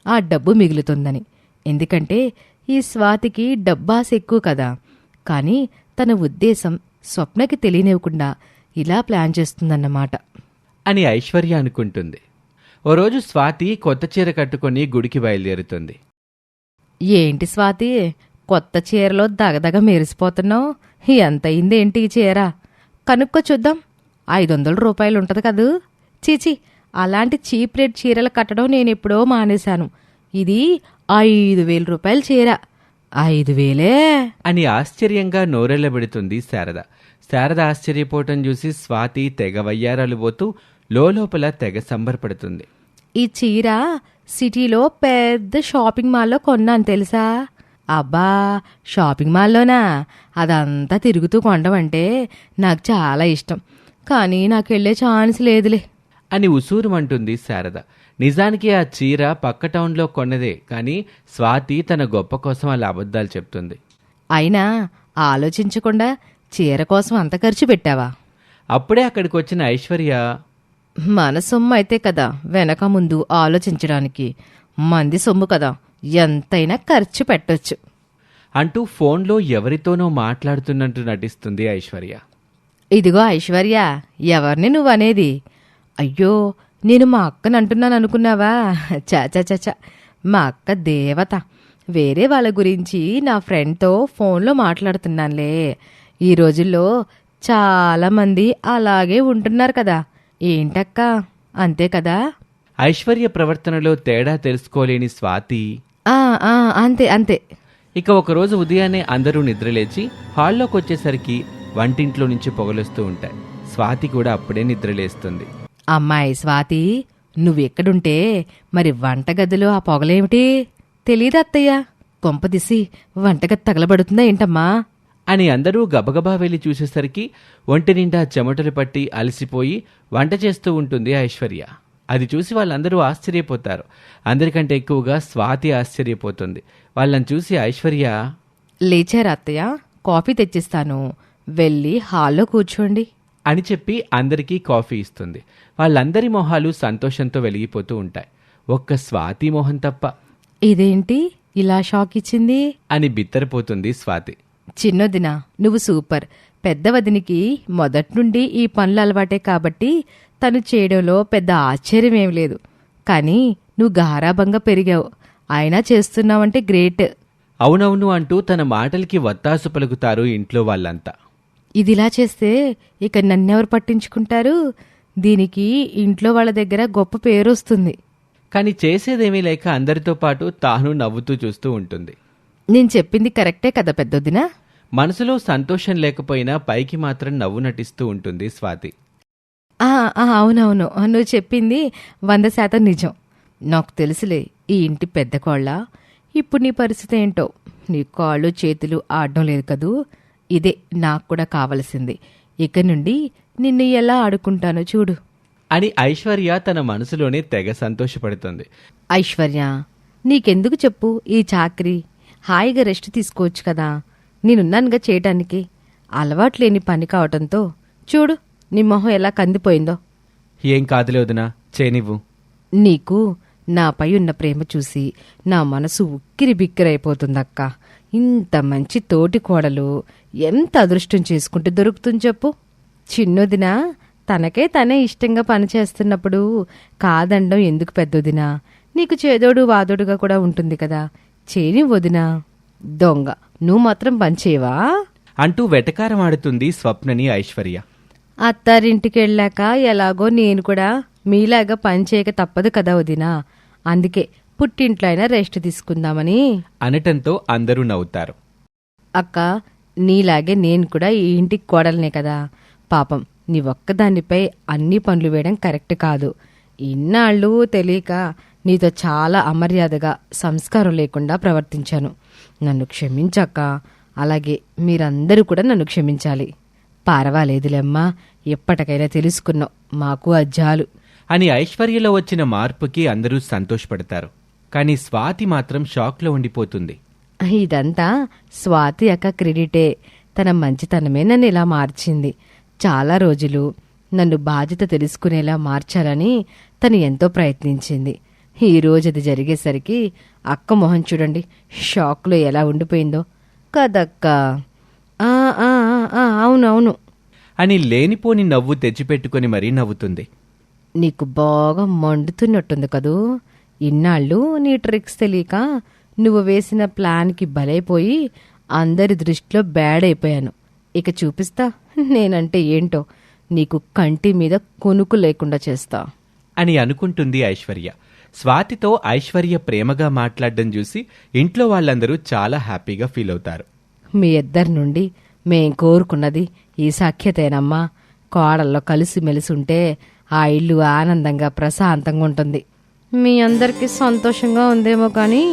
ఆ డబ్బు మిగులుతుందని. ఎందుకంటే ఈ స్వాతికి డబ్బాస్ ఎక్కువ కదా. కానీ తన ఉద్దేశం స్వప్నకి తెలియనివ్వకుండా ఇలా ప్లాన్ చేస్తుందన్నమాట అని ఐశ్వర్య అనుకుంటుంది. ఓ రోజు స్వాతి కొత్త చీర కట్టుకుని గుడికి బయలుదేరుతుంది. ఏంటి స్వాతి, కొత్త చీరలో దగదగ మెరిసిపోతున్నావు? ఎంతయిందేంటి ఈ చీర? కనుక్కో చూద్దాం. 500 రూపాయలు ఉంటది కదూ? చీచి, అలాంటి చీప్ రేట్ చీరలు కట్టడం నేనెప్పుడో మానేశాను. ఇది 5,000 రూపాయల చీర. 5,000 అని ఆశ్చర్యంగా నోరెళ్లబెడుతుంది శారద. శారద ఆశ్చర్యపోవటం చూసి స్వాతి తెగ వయ్యారాలు పోతూ లోపల తెగ సంబరపడుతుంది. ఈ చీర సిటీలో పెద్ద షాపింగ్ మాల్లో కొన్నాను తెలుసా? అబ్బా, షాపింగ్ మాల్లోనా? అదంతా తిరుగుతూ కొనడం నాకు చాలా ఇష్టం. కానీ నాకు వెళ్ళే ఛాన్స్ లేదులే అని ఉసూరుమంటుంది శారద. నిజానికి ఆ చీర పక్క టౌన్లో కొన్నదే. కానీ స్వాతి తన గొప్ప కోసం అలా అబద్ధాలు చెప్తుంది. అయినా ఆలోచించకుండా చీర కోసం అంత ఖర్చు పెట్టావా? అప్పుడే అక్కడికి వచ్చిన ఐశ్వర్య, మన సొమ్ము అయితే కదా వెనక ముందు ఆలోచించడానికి, మంది సొమ్ము కదా ఎంతైనా ఖర్చు పెట్టొచ్చు అంటూ ఫోన్లో ఎవరితోనో మాట్లాడుతున్నట్టు నటిస్తుంది ఐశ్వర్య. ఇదిగో ఐశ్వర్య, ఎవరిని నువ్వనేది? అయ్యో, నేను మా అక్కని అంటున్నాను అనుకున్నావా? చచ మా అక్క దేవత. వేరే వాళ్ళ గురించి నా ఫ్రెండ్తో ఫోన్లో మాట్లాడుతున్నానులే. ఈ రోజుల్లో చాలా మంది అలాగే ఉంటున్నారు కదా. ఏంటక్క, అంతే కదా? ఐశ్వర్య ప్రవర్తనలో తేడా తెలుసుకోలేని స్వాతి ఆ ఆ అంతే అంతే. ఇక ఒకరోజు ఉదయాన్నే అందరూ నిద్రలేచి హాల్లోకి వచ్చేసరికి వంటింట్లో నుంచి పొగలొస్తూ ఉంటాయి. స్వాతి కూడా అప్పుడే నిద్రలేస్తుంది. అమ్మాయి స్వాతి, నువ్వెక్కడుంటే మరి వంటగదిలో ఆ పొగలేమిటి? తెలీదా అత్తయ్య? కొంపదీసి వంటగది తగలబడుతుందా ఏంటమ్మా? అని అందరూ గబగబా వెళ్లి చూసేసరికి ఒంటి నిండా చెమటలు పట్టి అలసిపోయి వంట చేస్తూ ఉంటుంది ఐశ్వర్య. అది చూసి వాళ్ళందరూ ఆశ్చర్యపోతారు. అందరికంటే ఎక్కువగా స్వాతి ఆశ్చర్యపోతుంది. వాళ్ళని చూసి ఐశ్వర్య, లేచారా అత్తయ్య? కాఫీ తెచ్చిస్తాను, వెళ్ళి హాల్లో కూర్చోండి అని చెప్పి అందరికీ కాఫీ ఇస్తుంది. వాళ్ళందరి మొహాలు సంతోషంతో వెలిగిపోతూ ఉంటాయి. ఒక్క స్వాతి మొహం తప్ప. ఇదేంటి ఇలా షాక్ ఇచ్చింది అని బిత్తరపోతుంది స్వాతి. చిన్నదినా, నువ్వు సూపర్. పెద్ద వదినికి మొదట్నుండి ఈ పనులు అలవాటే కాబట్టి తను చేయడంలో పెద్ద ఆశ్చర్యమేం లేదు. కానీ నువ్వు గారాబంగా పెరిగావు, అయినా చేస్తున్నావంటే గ్రేట్. అవునవును అంటూ తన మాటలకి వత్తాసు పలుకుతారు ఇంట్లో వాళ్ళంతా. ఇదిలా చేస్తే ఇక నన్నెవరు పట్టించుకుంటారు? దీనికి ఇంట్లో వాళ్ళ దగ్గర గొప్ప పేరు వస్తుంది. కాని చేసేదేమీ లేక అందరితో పాటు తాను నవ్వుతూ చూస్తూ ఉంటుంది. నేను చెప్పింది కరెక్టే కదా పెద్దొదినా? మనసులో సంతోషం లేకపోయినా పైకి మాత్రం నవ్వు నటిస్తూ ఉంటుంది స్వాతి. అవునవును, నువ్వు చెప్పింది 100% నిజం. నాకు తెలుసులే, ఈ ఇంటి పెద్ద కోళ్ళ. ఇప్పుడు నీ పరిస్థితి ఏంటో. నీ కాళ్ళు చేతులు ఆడడం లేదు కదూ. ఇదే నాకు కూడా కావలసింది. ఇక నుండి నిన్ను ఎలా ఆడుకుంటానో చూడు అని ఐశ్వర్య తన మనసులోనే తెగ సంతోషపడుతుంది. ఐశ్వర్య, నీకెందుకు చెప్పు ఈ చాకరీ? హాయిగా రెస్ట్ తీసుకోవచ్చు కదా. నేనున్నానుగా చేయటానికి. అలవాట్లేని పని కావటంతో చూడు నీ మొహం ఎలా కందిపోయిందో. ఏం కాదులే వదినా, చేనివ్వు. నీకు నాపై ఉన్న ప్రేమ చూసి నా మనసు ఉక్కిరి బిక్కిరైపోతుందక్క. ఇంత మంచి తోటి కోడలు ఎంత అదృష్టం చేసుకుంటే దొరుకుతుంది చెప్పు. చిన్నొదినా తనకే తనే ఇష్టంగా పనిచేస్తున్నప్పుడు కాదండం ఎందుకు పెద్దొదినా? నీకు చేదోడు వాదోడుగా కూడా ఉంటుంది కదా. చేని వదినా. దొంగ, నువ్వు మాత్రం పనిచేయవా? అంటూ వెటకారం ఆడుతుంది స్వప్నని ఐశ్వర్య. అత్తారింటికెళ్ళాక ఎలాగో నేను కూడా మీలాగా పనిచేయక తప్పదు కదా వదినా. అందుకే పుట్టింట్లో అయినా రెస్ట్ తీసుకుందామని అనటంతో అందరూ నవ్వుతారు. అక్క, నీలాగే నేను కూడా ఈ ఇంటికి కోడలనే కదా. పాపం నీ ఒక్కదానిపై అన్ని పనులు వేయడం కరెక్ట్ కాదు. ఇన్నాళ్ళు తెలియక నీతో చాలా అమర్యాదగా సంస్కారం లేకుండా ప్రవర్తించాను. నన్ను క్షమించక్క. అలాగే మీరందరూ కూడా నన్ను క్షమించాలి. పర్వాలేదులేమ్మా, ఎప్పటికైనా తెలుసుకున్నావు, మాకు అజ్జాలు అని ఐశ్వర్యలో వచ్చిన మార్పుకి అందరూ సంతోషపడతారు. కాని స్వాతి మాత్రం షాక్లో ఉండిపోతుంది. ఇదంతా స్వాతి అక్క క్రెడిటే. తన మంచితనమే నన్ను ఇలా మార్చింది. చాలా రోజులు నన్ను బాధ్యత తెలుసుకునేలా మార్చాలని తను ఎంతో ప్రయత్నించింది. ఈ రోజు అది జరిగేసరికి అక్క మొహం చూడండి, షాక్లో ఎలా ఉండిపోయిందో కదక్కా. అవునవును అని లేనిపోని నవ్వు తెచ్చిపెట్టుకుని మరీ నవ్వుతుంది. నీకు బాగా మండుతున్నట్టుంది కదూ. ఇన్నాళ్ళు నీ ట్రిక్స్ తెలియక నువ్వు వేసిన ప్లాన్కి బలైపోయి అందరి దృష్టిలో బ్యాడ్ అయిపోయాను. ఇక చూపిస్తా నేనంటే ఏంటో. నీకు కంటి మీద కొనుకు లేకుండా చేస్తా అని అనుకుంటుంది ఐశ్వర్య. స్వాతితో ఐశ్వర్య ప్రేమగా మాట్లాడడం చూసి ఇంట్లో వాళ్ళందరూ చాలా హ్యాపీగా ఫీల్ అవుతారు. మీ ఇద్దరి నుండి మేం కోరుకున్నది ఈ సఖ్యతేనమ్మా. కోడల్లో కలిసిమెలిసి ఉంటే ఆ ఇల్లు ఆనందంగా ప్రశాంతంగా ఉంటుంది. మీ అందరికీ సంతోషంగా ఉందేమో కానీ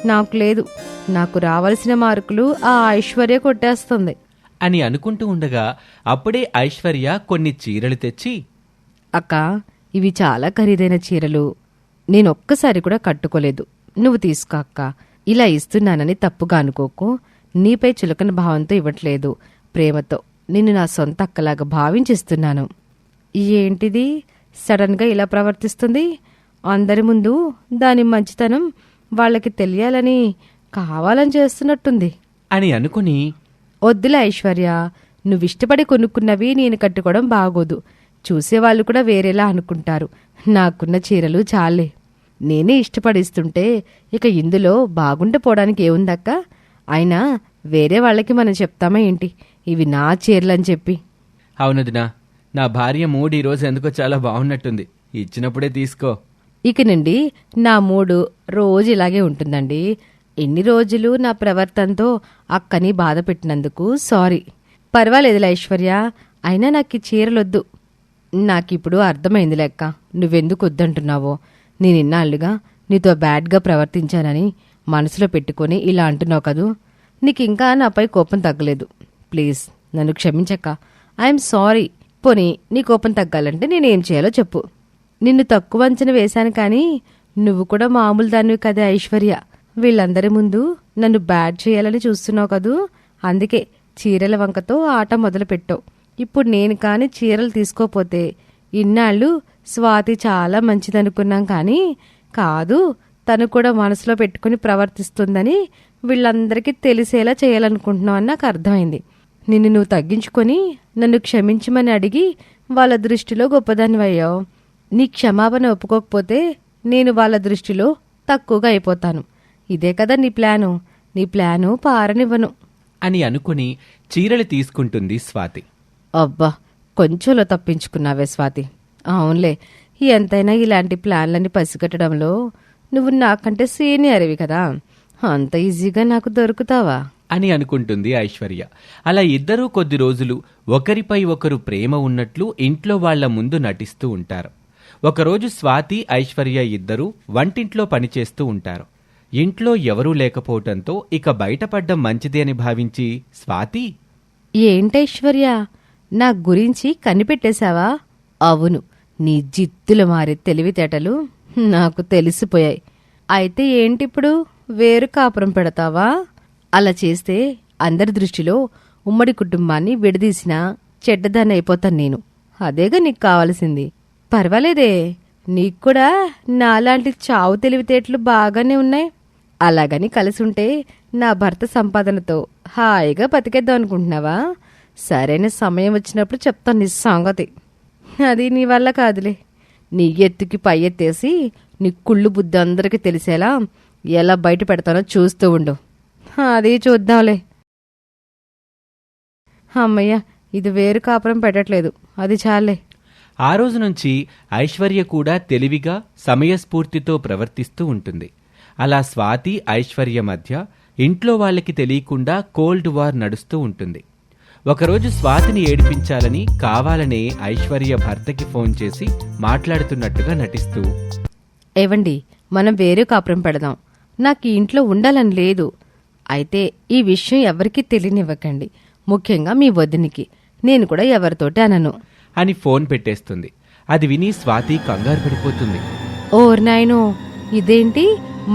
నాకు లేదు. నాకు రావాల్సిన మార్కులు ఆ ఐశ్వర్య కొట్టేస్తుంది అని అనుకుంటూ ఉండగా అప్పుడే ఐశ్వర్య కొన్ని చీరలు తెచ్చి, అక్క, ఇవి చాలా ఖరీదైన చీరలు. నేనొక్కసారి కూడా కట్టుకోలేదు. నువ్వు తీసుకో అక్క. ఇలా ఇస్తున్నానని తప్పుగా అనుకోకు. నీపై చులకన భావంతో ఇవ్వట్లేదు, ప్రేమతో నిన్ను నా సొంత అక్కలాగా భావించిస్తున్నాను. ఏంటిది సడన్గా ఇలా ప్రవర్తిస్తుంది? అందరి ముందు దాని మంచితనం వాళ్ళకి తెలియాలని కావాలని చేస్తున్నట్టుంది అని అనుకుని, వద్దులే ఐశ్వర్య, నువ్విష్టపడి కొనుక్కున్నవి నేను కట్టుకోవడం బాగోదు. చూసేవాళ్ళు కూడా వేరేలా అనుకుంటారు. నాకున్న చీరలు చాలే. నేనే ఇష్టపడిస్తుంటే ఇక ఇందులో బాగుంటే పోవడానికి ఏముందక్క? అయినా వేరే వాళ్ళకి మనం చెప్తామా ఏంటి ఇవి నా చీరలని చెప్పి? అవునదినా, నా భార్య మూడు ఈరోజు ఎందుకో చాలా బాగున్నట్టుంది, ఇచ్చినప్పుడే తీసుకో. ఇక నుండి నా మూడు రోజు ఇలాగే ఉంటుందండి. ఎన్ని రోజులు నా ప్రవర్తనతో అక్కని బాధ పెట్టినందుకు సారీ. పర్వాలేదులే ఐశ్వర్య, అయినా నాకు ఈ చీరలొద్దు. నాకిప్పుడు అర్థమైంది లెక్క నువ్వెందుకు వద్దంటున్నావో. నేను ఇన్నాళ్ళుగా నీతో బ్యాడ్గా ప్రవర్తించానని మనసులో పెట్టుకొని ఇలా అంటున్నావు కదూ. నీకింకా నాపై కోపం తగ్గలేదు. ప్లీజ్ నన్ను క్షమించక్క. I'm sorry. పోనీ నీ కోపం తగ్గాలంటే నేనేం చేయాలో చెప్పు. నిన్ను తక్కువ అంచనా వేశాను కానీ నువ్వు కూడా మామూలు దానివి కదే ఐశ్వర్య. వీళ్ళందరి ముందు నన్ను బ్యాడ్ చేయాలని చూస్తున్నావు కదూ. అందుకే చీరల వంకతో ఆట మొదలు పెట్టావు. ఇప్పుడు నేను కాని చీరలు తీసుకోపోతే ఇన్నాళ్ళు స్వాతి చాలా మంచిదనుకున్నాం కానీ కాదు, తను కూడా మనసులో పెట్టుకుని ప్రవర్తిస్తుందని వీళ్ళందరికీ తెలిసేలా చేయాలనుకుంటున్నావు అని నాకు అర్థమైంది. నిన్ను నువ్వు తగ్గించుకొని నన్ను క్షమించమని అడిగి వాళ్ళ దృష్టిలో గొప్పదానివయ్యావు. నీ క్షమాపణ ఒప్పుకోకపోతే నేను వాళ్ళ దృష్టిలో తక్కువగా అయిపోతాను. ఇదే కదా నీ ప్లాను. నీ ప్లాను పారనివ్వను అని అనుకుని చీరలు తీసుకుంటుంది స్వాతి. అబ్బా, కొంచెంలో తప్పించుకున్నావే స్వాతి. అవునులే, ఎంతైనా ఇలాంటి ప్లాన్లని పసిగట్టడంలో నువ్వు నాకంటే సీనియర్వి కదా, అంత ఈజీగా నాకు దొరుకుతావా అని అనుకుంటుంది ఐశ్వర్య. అలా ఇద్దరూ కొద్ది రోజులు ఒకరిపై ఒకరు ప్రేమ ఉన్నట్లు ఇంట్లో వాళ్ల ముందు నటిస్తూ ఉంటారు. ఒకరోజు స్వాతి ఐశ్వర్య ఇద్దరూ వంటింట్లో పనిచేస్తూ ఉంటారు. ఇంట్లో ఎవరూ లేకపోవటంతో ఇక బయటపడ్డం మంచిది అని భావించి స్వాతి, ఏంటైశ్వర్య నా గురించి కనిపెట్టేశావా? అవును, నీ జిత్తులు మారే తెలివితేటలు నాకు తెలిసిపోయాయి. అయితే ఏంటిప్పుడు వేరు కాపురం పెడతావా? అలా చేస్తే అందరి దృష్టిలో ఉమ్మడి కుటుంబాన్ని విడదీసిన చెడ్డదాన్ని అయిపోతాను నేను. అదేగా నీకు కావాల్సింది. పర్వాలేదే, నీకు కూడా నాలాంటి చావు తెలివితేటలు బాగానే ఉన్నాయి. అలాగని కలిసుంటే నా భర్త సంపాదనతో హాయిగా బతికేద్దాం అనుకుంటున్నావా? సరైన సమయం వచ్చినప్పుడు చెప్తాను నీ సంగతి. అది నీ వల్ల కాదులే. నీ ఎత్తుకి పై ఎత్తేసి నీ కుళ్ళు బుద్ధి అందరికీ తెలిసేలా ఎలా బయట పెడతానో చూస్తూ ఉండు. అది చూద్దాంలే. అమ్మయ్య, ఇది వేరు కాపురం పెట్టట్లేదు, అది చాలే. ఆ రోజు నుంచి ఐశ్వర్య కూడా తెలివిగా సమయస్ఫూర్తితో ప్రవర్తిస్తూ ఉంటుంది. అలా స్వాతి ఐశ్వర్య మధ్య ఇంట్లో వాళ్ళకి తెలియకుండా కోల్డ్ వార్ నడుస్తూ ఉంటుంది. ఒకరోజు స్వాతిని ఏడిపించాలని కావాలనే ఐశ్వర్య భర్తకి ఫోన్ చేసి మాట్లాడుతున్నట్టుగా నటిస్తూ, ఏవండి, మనం వేరే కాపురం పెడదాం, నాకు ఈ ఇంట్లో ఉండాలని లేదు. అయితే ఈ విషయం ఎవరికీ తెలియనివ్వకండి, ముఖ్యంగా మీ వదినికి. నేను కూడా ఎవరితోటి అనను అని ఫోన్ పెట్టేస్తుంది. అది విని స్వాతి కంగారు పడిపోతుంది. ఓర్ నాయనో, ఇదేంటి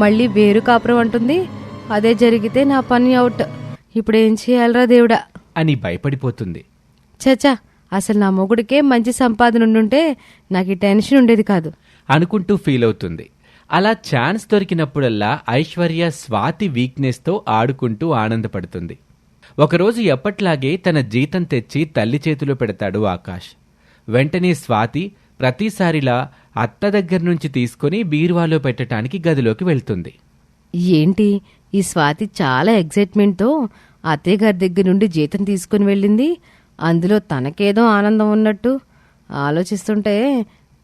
మళ్ళీ వేరు కాపురం అంటుంది? అదే జరిగితే నా పని అవుట్. ఇప్పుడేం చేయాలరా దేవుడా అని భయపడిపోతుంది. చచా, అసలు నా మొగుడికే మంచి సంపాదన ఉండుంటే నాకు ఈ టెన్షన్ ఉండేది కాదు అనుకుంటూ ఫీల్ అవుతుంది. అలా ఛాన్స్ దొరికినప్పుడల్లా ఐశ్వర్య స్వాతి వీక్నెస్తో ఆడుకుంటూ ఆనందపడుతుంది. ఒకరోజు ఎప్పట్లాగే తన జీతం తెచ్చి తల్లి చేతిలో పెడతాడు ఆకాష్. వెంటనే స్వాతి ప్రతిసారిలా అత్త దగ్గర నుంచి తీసుకుని బీరువాలో పెట్టడానికి గదిలోకి వెళ్తుంది. ఏంటి ఈ స్వాతి చాలా ఎగ్జైట్మెంట్తో అత్తయ్య గారి దగ్గర నుండి జీతం తీసుకుని వెళ్ళింది? అందులో తనకేదో ఆనందం ఉన్నట్టు ఆలోచిస్తుంటే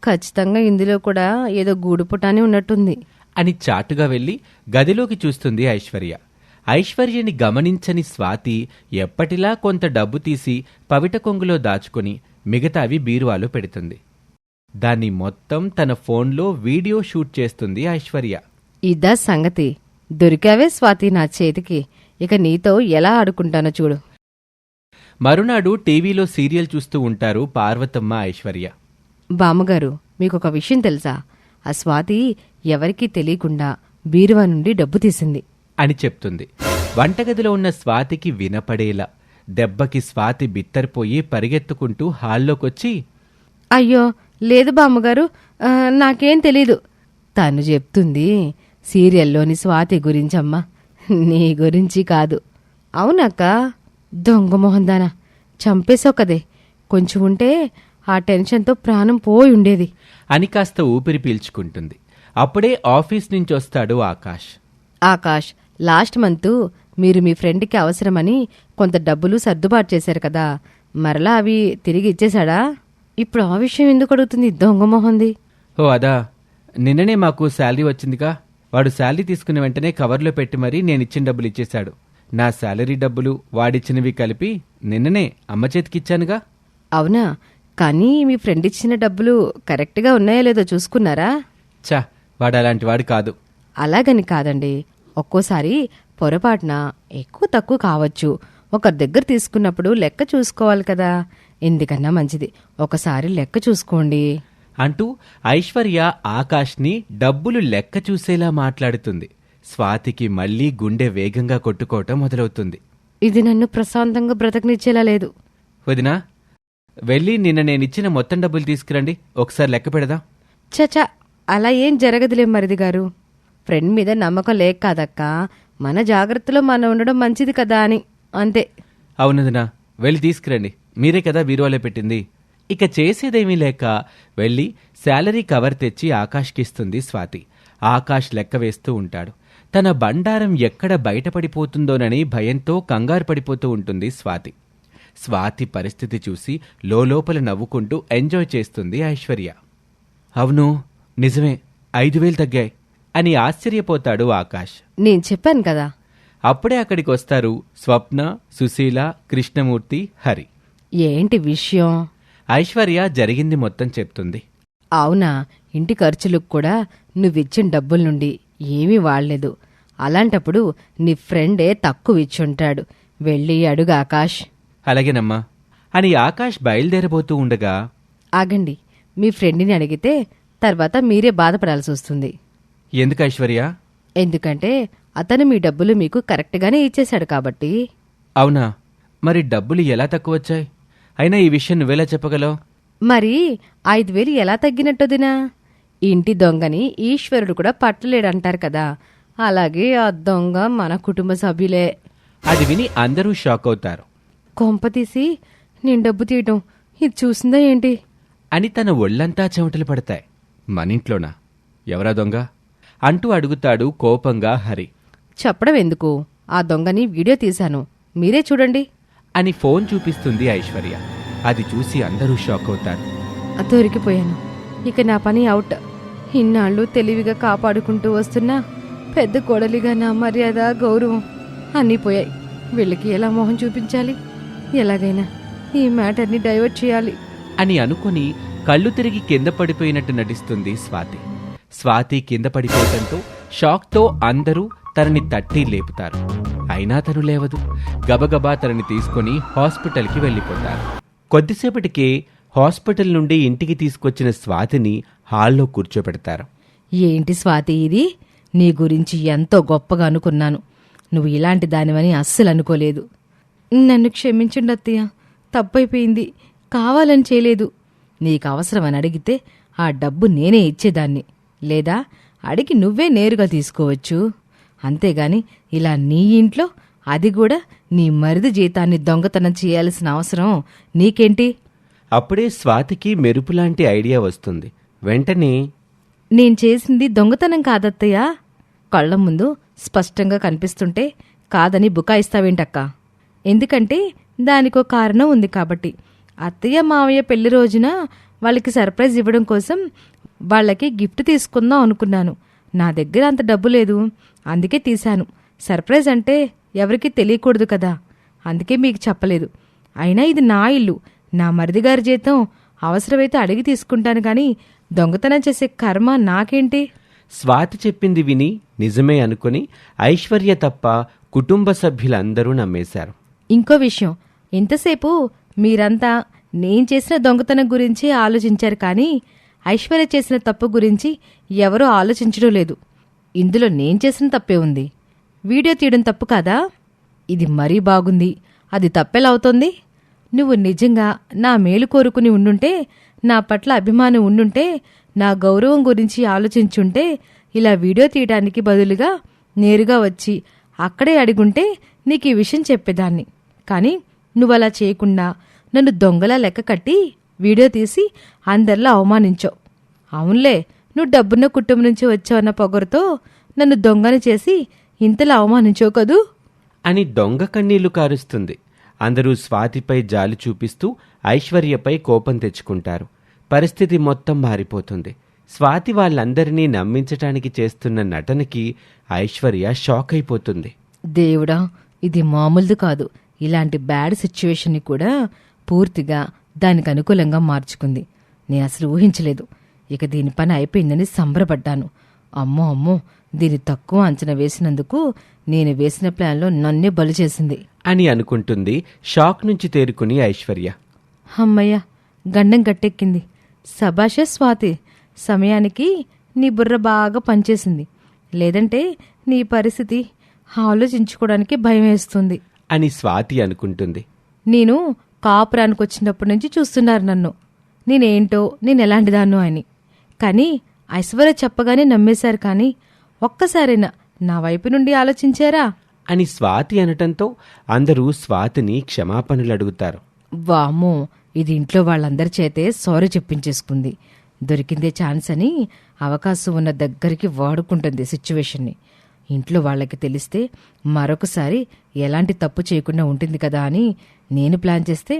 ఖచ్చితంగా ఇందులో కూడా ఏదో గూడుపుటానే ఉన్నట్టుంది అని చాటుగా వెళ్లి గదిలోకి చూస్తుంది ఐశ్వర్య. ఐశ్వర్యని గమనించని స్వాతి ఎప్పటిలా కొంత డబ్బు తీసి పవిట కొంగులో దాచుకుని మిగతావి బీరువాలో పెడుతుంది. దాన్ని మొత్తం తన ఫోన్లో వీడియో షూట్ చేస్తుంది ఐశ్వర్య. ఇదా సంగతి, దొరికావే స్వాతి నా చేతికి. ఇక నీతో ఎలా ఆడుకుంటానో చూడు. మరునాడు టీవీలో సీరియల్ చూస్తూ ఉంటారు పార్వతమ్మ ఐశ్వర్య. బామ్మగారు, మీకొక విషయం తెలుసా? ఆ స్వాతి ఎవరికీ తెలియకుండా బీరువా నుండి డబ్బు తీసింది అని చెప్తుంది. వంటగదిలో ఉన్న స్వాతికి వినపడేలా దెబ్బకి స్వాతి బిత్తరిపోయి పరిగెత్తుకుంటూ హాల్లోకొచ్చి, అయ్యో లేదు బామ్మగారు, నాకేం తెలీదు. తను చెప్తుంది సీరియల్లోని స్వాతి గురించమ్మా, నీ గురించి కాదు. అవునక్క, దొంగ మొహందానా, చంపేశావు కదే. కొంచెం ఉంటే ఆ టెన్షన్తో ప్రాణం పోయి ఉండేది అని కాస్త ఊపిరి పీల్చుకుంటుంది. అప్పుడే ఆఫీస్ నుంచి వస్తాడు ఆకాష్. ఆకాష్, లాస్ట్ మంత్ మీరు మీ ఫ్రెండ్కి అవసరమని కొంత డబ్బులు సర్దుబాటు చేశారు కదా, మరలా అవి తిరిగి ఇచ్చేశాడా? ఇప్పుడు ఆ విషయం ఎందుకు అడుగుతుంది దొంగమోహంది? ఓ అదా, నిన్ననే మాకు శాలరీ వచ్చిందిగా. వాడు శాలరీ తీసుకున్న వెంటనే కవర్లో పెట్టి మరీ నేనిచ్చిన డబ్బులు ఇచ్చేశాడు. నా శాలరీ డబ్బులు వాడిచ్చినవి కలిపి నిన్ననే అమ్మ చేతికిచ్చానుగా. అవునా? కానీ మీ ఫ్రెండ్ ఇచ్చిన డబ్బులు కరెక్ట్గా ఉన్నాయో లేదో చూసుకున్నారా? చా, వాడు అలాంటి వాడు కాదు. అలాగని కాదండి, ఒక్కోసారి పొరపాటున ఎక్కువ తక్కువ కావచ్చు. ఒకరి దగ్గర తీసుకున్నప్పుడు లెక్క చూసుకోవాలి కదా. ఎందుకన్నా మంచిది ఒకసారి లెక్క చూసుకోండి అంటూ ఐశ్వర్య ఆకాష్ని డబ్బులు లెక్క చూసేలా మాట్లాడుతుంది. స్వాతికి మళ్లీ గుండె వేగంగా కొట్టుకోవటం మొదలవుతుంది. ఇది నన్ను ప్రశాంతంగా బ్రతకనిచ్చేలా లేదు. వదినా, వెళ్ళి నిన్న నేనిచ్చిన మొత్తం డబ్బులు తీసుకురండి, ఒకసారి లెక్క పెడదాం. చచా, అలా ఏం జరగదులే మరిది గారు. ఫ్రెండ్ మీద నమ్మకం లేక కాదక్క, మన జాగ్రత్తలో మనం ఉండడం మంచిది కదా అని, అంతే. అవునదినా, వెళ్ళి తీసుకురండి, మీరే కదా బీరువాలో పెట్టింది. ఇక చేసేదేమీ లేక వెళ్ళి శాలరీ కవర్ తెచ్చి ఆకాష్కిస్తుంది స్వాతి. ఆకాష్ లెక్క వేస్తూ ఉంటాడు. తన బండారం ఎక్కడ బయటపడిపోతుందోనని భయంతో కంగారు పడిపోతూ ఉంటుంది స్వాతి. స్వాతి పరిస్థితి చూసి లోపల నవ్వుకుంటూ ఎంజాయ్ చేస్తుంది ఐశ్వర్య. అవును, నిజమే, 5,000 తగ్గాయి అని ఆశ్చర్యపోతాడు ఆకాష్. నేను చెప్పాను కదా. అప్పుడే అక్కడికి వస్తారు స్వప్న, సుశీల, కృష్ణమూర్తి, హరి. ఏంటి విషయం? ఐశ్వర్య జరిగింది మొత్తం చెప్తుంది. అవునా? ఇంటి ఖర్చులకు కూడా నువ్విచ్చిన డబ్బుల నుండి ఏమీ వాడలేదు. అలాంటప్పుడు నీ ఫ్రెండే తక్కువ ఇచ్చుంటాడు. వెళ్ళి అడుగు ఆకాష్. అలాగేనమ్మా అని ఆకాష్ బయలుదేరబోతూ ఉండగా, ఆగండి, మీ ఫ్రెండ్ని అడిగితే తర్వాత మీరే బాధపడాల్సి వస్తుంది. ఎందుకు ఐశ్వర్య? ఎందుకంటే అతను మీ డబ్బులు మీకు కరెక్ట్గానే ఇచ్చేశాడు కాబట్టి. అవునా? మరి డబ్బులు ఎలా తక్కువ వచ్చాయి? అయినా ఈ విషయం నువ్వెలా చెప్పగలవు? మరి 5,000 ఎలా తగ్గినట్టుదినా? ఇంటి దొంగని ఈశ్వరుడు కూడా పట్టలేడంటారు కదా, అలాగే ఆ దొంగ మన కుటుంబ సభ్యులే. అది విని అందరూ షాక్ అవుతారు. కొంపతీసి నేను డబ్బు తీయటం ఇది చూసిందా ఏంటి అని తన ఒళ్లంతా చెమటలు పడతాయి. మనింట్లోనా? ఎవరా దొంగ అంటూ అడుగుతాడు కోపంగా హరి. చెప్పడం ఎందుకు, ఆ దొంగని వీడియో తీశాను, మీరే చూడండి అని ఫోన్ చూపిస్తుంది ఐశ్వర్య. అది చూసి అందరూ షాక్ అవుతారు. దొరికిపోయాను, ఇక నా పని అవుట్. ఇన్నాళ్ళు తెలివిగా కాపాడుకుంటూ వస్తున్నా పెద్ద కోడలిగా నా మర్యాద గౌరవం అన్నీ పోయాయి. వీళ్ళకి ఎలా మొహం చూపించాలి? ఎలాగైనా ఈ మ్యాటర్ని డైవర్ట్ చేయాలి అని అనుకుని కళ్ళు తిరిగి కింద పడిపోయినట్టు నటిస్తుంది స్వాతి. స్వాతి కింద పడిపోవడంతో షాక్తో అందరూ తనని తట్టి లేపుతారు. అయినా తను లేవదు. గబగబా తనని తీసుకుని హాస్పిటల్కి వెళ్ళిపోతారు. కొద్దిసేపటికే హాస్పిటల్ నుండి ఇంటికి తీసుకొచ్చిన స్వాతిని హాల్లో కూర్చోపెడతారు. ఏంటి స్వాతి ఇది? నీ గురించి ఎంతో గొప్పగా అనుకున్నాను, నువ్వు ఇలాంటి దానివని అస్సలు అనుకోలేదు. నన్ను క్షమించండి అత్తయ్య, తప్పైపోయింది, కావాలని చేయలేదు. నీకు అవసరమని అడిగితే ఆ డబ్బు నేనే ఇచ్చేదాన్ని, లేదా అడిగి నువ్వే నేరుగా తీసుకోవచ్చు. అంతేగాని ఇలా నీ ఇంట్లో, అది కూడా నీ మరిది జీతాన్ని దొంగతనం చేయాల్సిన అవసరం నీకేంటి? అప్పుడే స్వాతికి మెరుపులాంటి ఐడియా వస్తుంది. వెంటనే, నేను చేసింది దొంగతనం కాదత్తయ్య, కళ్ళ ముందు స్పష్టంగా కనిపిస్తుంటే కాదని బుకాయిస్తావేంటక్కా? ఎందుకంటే దానికో కారణం ఉంది కాబట్టి. అత్తయ్య మావయ్య పెళ్లి రోజున వాళ్ళకి సర్ప్రైజ్ ఇవ్వడం కోసం వాళ్ళకి గిఫ్ట్ తీసుకుందాం అనుకున్నాను. నా దగ్గర అంత డబ్బు లేదు, అందుకే తీశాను. సర్ప్రైజ్ అంటే ఎవరికీ తెలియకూడదు కదా, అందుకే మీకు చెప్పలేదు. అయినా ఇది నా ఇల్లు, నా మరిదిగారి జీతం అవసరమైతే అడిగి తీసుకుంటాను, కానీ దొంగతనం చేసే కర్మ నాకేంటి? స్వాతి చెప్పింది విని నిజమే అనుకుని ఐశ్వర్య తప్ప కుటుంబ సభ్యులందరూ నమ్మేశారు. ఇంకో విషయం, ఇంతసేపు మీరంతా నేను చేసిన దొంగతనం గురించి ఆలోచించారు, కానీ ఐశ్వర్య చేసిన తప్పు గురించి ఎవరూ ఆలోచించడం లేదు. ఇందులో నేను చేసిన తప్పే ఉంది. వీడియో తీయడం తప్పు కాదా? ఇది మరీ బాగుంది. అది తప్పెలా అవుతోంది? నువ్వు నిజంగా నా మేలు కోరుకుని ఉండుంటే, నా పట్ల అభిమానం ఉండుంటే, నా గౌరవం గురించి ఆలోచించుంటే, ఇలా వీడియో తీయడానికి బదులుగా నేరుగా వచ్చి అక్కడే అడిగుంటే నీకు ఈ విషయం చెప్పేదాన్ని. కానీ నువ్వలా చేయకుండా నన్ను దొంగలా లెక్క కట్టి వీడియో తీసి అందరిలో అవమానించావు. అవునులే, నువ్వు డబ్బున్న కుటుంబం నుంచి వచ్చావన్న పొగరుతో నన్ను దొంగని చేసి ఇంతలా అవమానించావు కదూ అని దొంగ కన్నీళ్లు కారుస్తుంది. అందరూ స్వాతిపై జాలి చూపిస్తూ ఐశ్వర్యపై కోపం తెచ్చుకుంటారు. పరిస్థితి మొత్తం మారిపోతుంది. స్వాతి వాళ్ళందరినీ నమ్మించటానికి చేస్తున్న నటనకి ఐశ్వర్య షాక్ అయిపోతుంది. దేవుడా, ఇది మామూలుది కాదు. ఇలాంటి బ్యాడ్ సిచ్యువేషన్ని కూడా పూర్తిగా దానికి అనుకూలంగా మార్చుకుంది. నేను అసలు ఊహించలేదు. ఇక దీని పని అయిపోయిందని సంబరపడ్డాను. అమ్మో అమ్మో, దీని తక్కువ అంచనా వేసినందుకు నేను వేసిన ప్లాన్లో నన్నే బలి చేసింది అని అనుకుంటుంది షాక్ నుంచి తేరుకుని ఐశ్వర్య. అమ్మయ్య, గండం గట్టెక్కింది. శభాషే స్వాతి, సమయానికి నీ బుర్ర బాగా పనిచేసింది. లేదంటే నీ పరిస్థితి ఆలోచించుకోవడానికి భయం వేస్తుంది అని స్వాతి అనుకుంటుంది. నేను కాపురానికి వచ్చినప్పటి నుంచి చూస్తున్నారు నన్ను, నేనేంటో, నేనెలాంటిదాన్నో అని. కానీ ఐశ్వర్య చెప్పగానే నమ్మేశారు. కానీ ఒక్కసారైనా నా వైపు నుండి ఆలోచించారా అని స్వాతి అనటంతో అందరూ స్వాతిని క్షమాపణలు అడుగుతారు. వామ్మో, ఇది ఇంట్లో వాళ్ళందరి చేతే సారీ చెప్పించేసుకుంది. దొరికిందే ఛాన్స్ అని అవకాశం ఉన్న దగ్గరికి వాడుకుంటుంది సిచ్యువేషన్ని. ఇంట్లో వాళ్ళకి తెలిస్తే మరొకసారి ఎలాంటి తప్పు చేయకుండా ఉంటుంది కదా అని నేను ప్లాన్ చేస్తే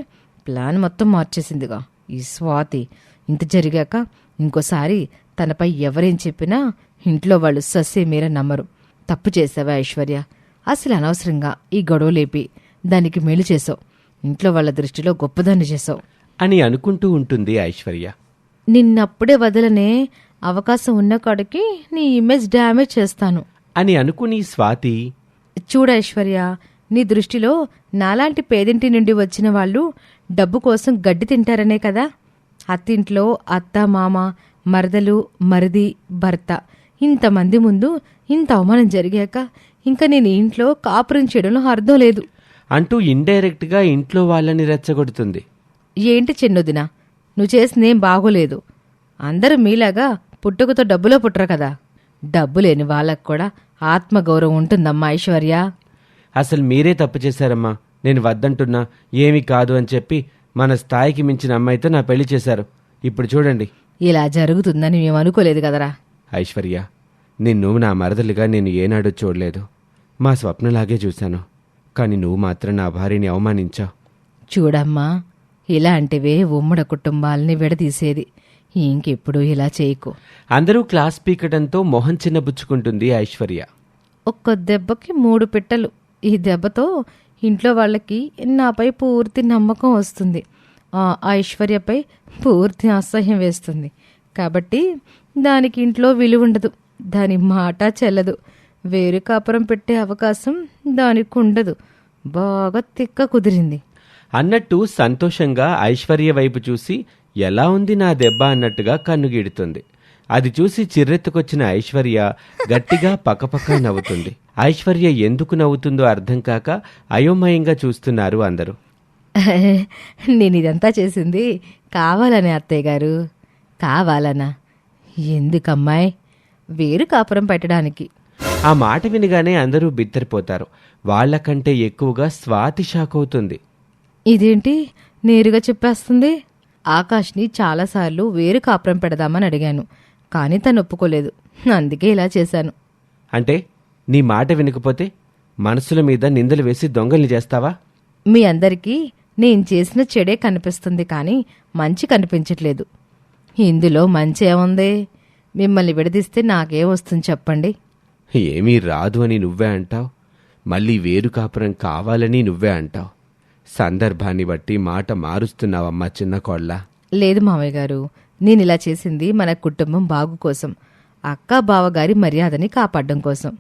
ప్లాన్ మొత్తం మార్చేసిందిగా ఈ స్వాతి. ఇంత జరిగాక ఇంకోసారి తనపై ఎవరేం చెప్పినా ఇంట్లో వాళ్ళు సస్సే మీర నమ్మరు. తప్పు చేసావా ఐశ్వర్య, అసలు అనవసరంగా ఈ గొడవ లేపి దానికి మేలు చేసావు. ఇంట్లో వాళ్ళ దృష్టిలో గొప్పదాన్ని చేసావు అని అనుకుంటూ ఉంటుంది ఐశ్వర్య. నిన్నప్పుడే వదలనే, అవకాశం ఉన్న కాడికి నీ ఇమేజ్ డ్యామేజ్ చేస్తాను అని అనుకుని స్వాతి, చూడ ఐశ్వర్య, నీ దృష్టిలో నాలాంటి పేదింటి నుండి వచ్చిన వాళ్ళు డబ్బు కోసం గడ్డి తింటారనే కదా. అత్తింట్లో అత్త, మామ, మరదలు, మరిది, భర్త ఇంతమంది ముందు ఇంత అవమానం జరిగాక ఇంకా నేను ఇంట్లో కాపురం చేయడంలో అర్థం లేదు అంటూ ఇండైరెక్ట్గా ఇంట్లో వాళ్ళని రెచ్చగొడుతుంది. ఏంటి చిన్నదినా, నువ్వు చేసిందేం బాగోలేదు. అందరూ మీలాగా పుట్టుకతో డబ్బులో పుట్టరు కదా. డబ్బు లేని వాళ్ళకు కూడా ఆత్మగౌరవం ఉంటుందమ్మా ఐశ్వర్య. అసలు మీరే తప్పు చేశారమ్మా. నేను వద్దంటున్నా ఏమీ కాదు అని చెప్పి మన స్థాయికి మించిన అమ్మాయితో నా పెళ్లి చేశారు. ఇప్పుడు చూడండి. ఇలా జరుగుతుందని మేము అనుకోలేదు కదరా. ఐశ్వర్య, నిన్ను నా మరదలిగా నేను ఏనాడూ చూడలేదు. మా స్వప్నలాగే చూశాను. కానీ నువ్వు మాత్రం నా భార్యని అవమానించావు. చూడమ్మా, ఇలాంటివే ఉమ్మడి కుటుంబాలని విడదీసేది. ఇంకెప్పుడు ఇలా చేయకు. అందరూ క్లాస్ పీకడంతో మొహం చిన్నబుచ్చుకుంటుంది ఐశ్వర్య. ఒక్క దెబ్బకి 3 పిట్టలు. ఈ దెబ్బతో ఇంట్లో వాళ్ళకి నాపై పూర్తి నమ్మకం వస్తుంది. ఆ ఐశ్వర్యపై పూర్తి అసహ్యం వేస్తుంది. కాబట్టి దానికి ఇంట్లో విలువ ఉండదు. దాని మాట చెల్లదు. వేరు కాపురం పెట్టే అవకాశం దానికి ఉండదు. బాగా తిక్క కుదిరింది అన్నట్టు సంతోషంగా ఐశ్వర్య వైపు చూసి ఎలా ఉంది నా దెబ్బ అన్నట్టుగా కన్నుగీడుతుంది. అది చూసి చిర్రెత్తుకొచ్చిన ఐశ్వర్య గట్టిగా పక్కపక్క నవ్వుతుంది. ఐశ్వర్య ఎందుకు నవ్వుతుందో అర్థం కాక అయోమయంగా చూస్తున్నారు అందరూ. నేనిదంతా చేసింది కావాలనే అత్తయ్య గారు. కావాలనా? ఎందుకమ్మాయి? వేరు కాపురం పెట్టడానికి. ఆ మాట వినగానే అందరూ బిత్తరిపోతారు. వాళ్లకంటే ఎక్కువగా స్వాతి షాక్ అవుతుంది. ఇదేంటి నేరుగా చెప్పేస్తుంది? ఆకాష్ని చాలాసార్లు వేరు కాపురం పెడదామని అడిగాను, కానీ తను ఒప్పుకోలేదు. అందుకే ఇలా చేశాను. అంటే నీ మాట వినకపోతే మనసుల మీద నిందలు వేసి దొంగల్ని చేస్తావా? మీ అందరికీ నేను చేసిన చెడే కనిపిస్తుంది, కానీ మంచి కనిపించట్లేదు. ఇందులో మంచి ఏముంది? మిమ్మల్ని విడదీస్తే నాకేం వస్తుంది చెప్పండి? ఏమీ రాదు అని నువ్వే అంటావు. మళ్ళీ వేరు కాపురం కావాలని నువ్వే అంటావు. సందర్భాన్ని బట్టి మాట మారుస్తున్నావమ్మా చిన్న కోళ్ళ. లేదు మామయ్య గారు, నేనిలా చేసింది మన కుటుంబం బాగు కోసం, అక్క బావగారి మర్యాదని కాపాడడం కోసం.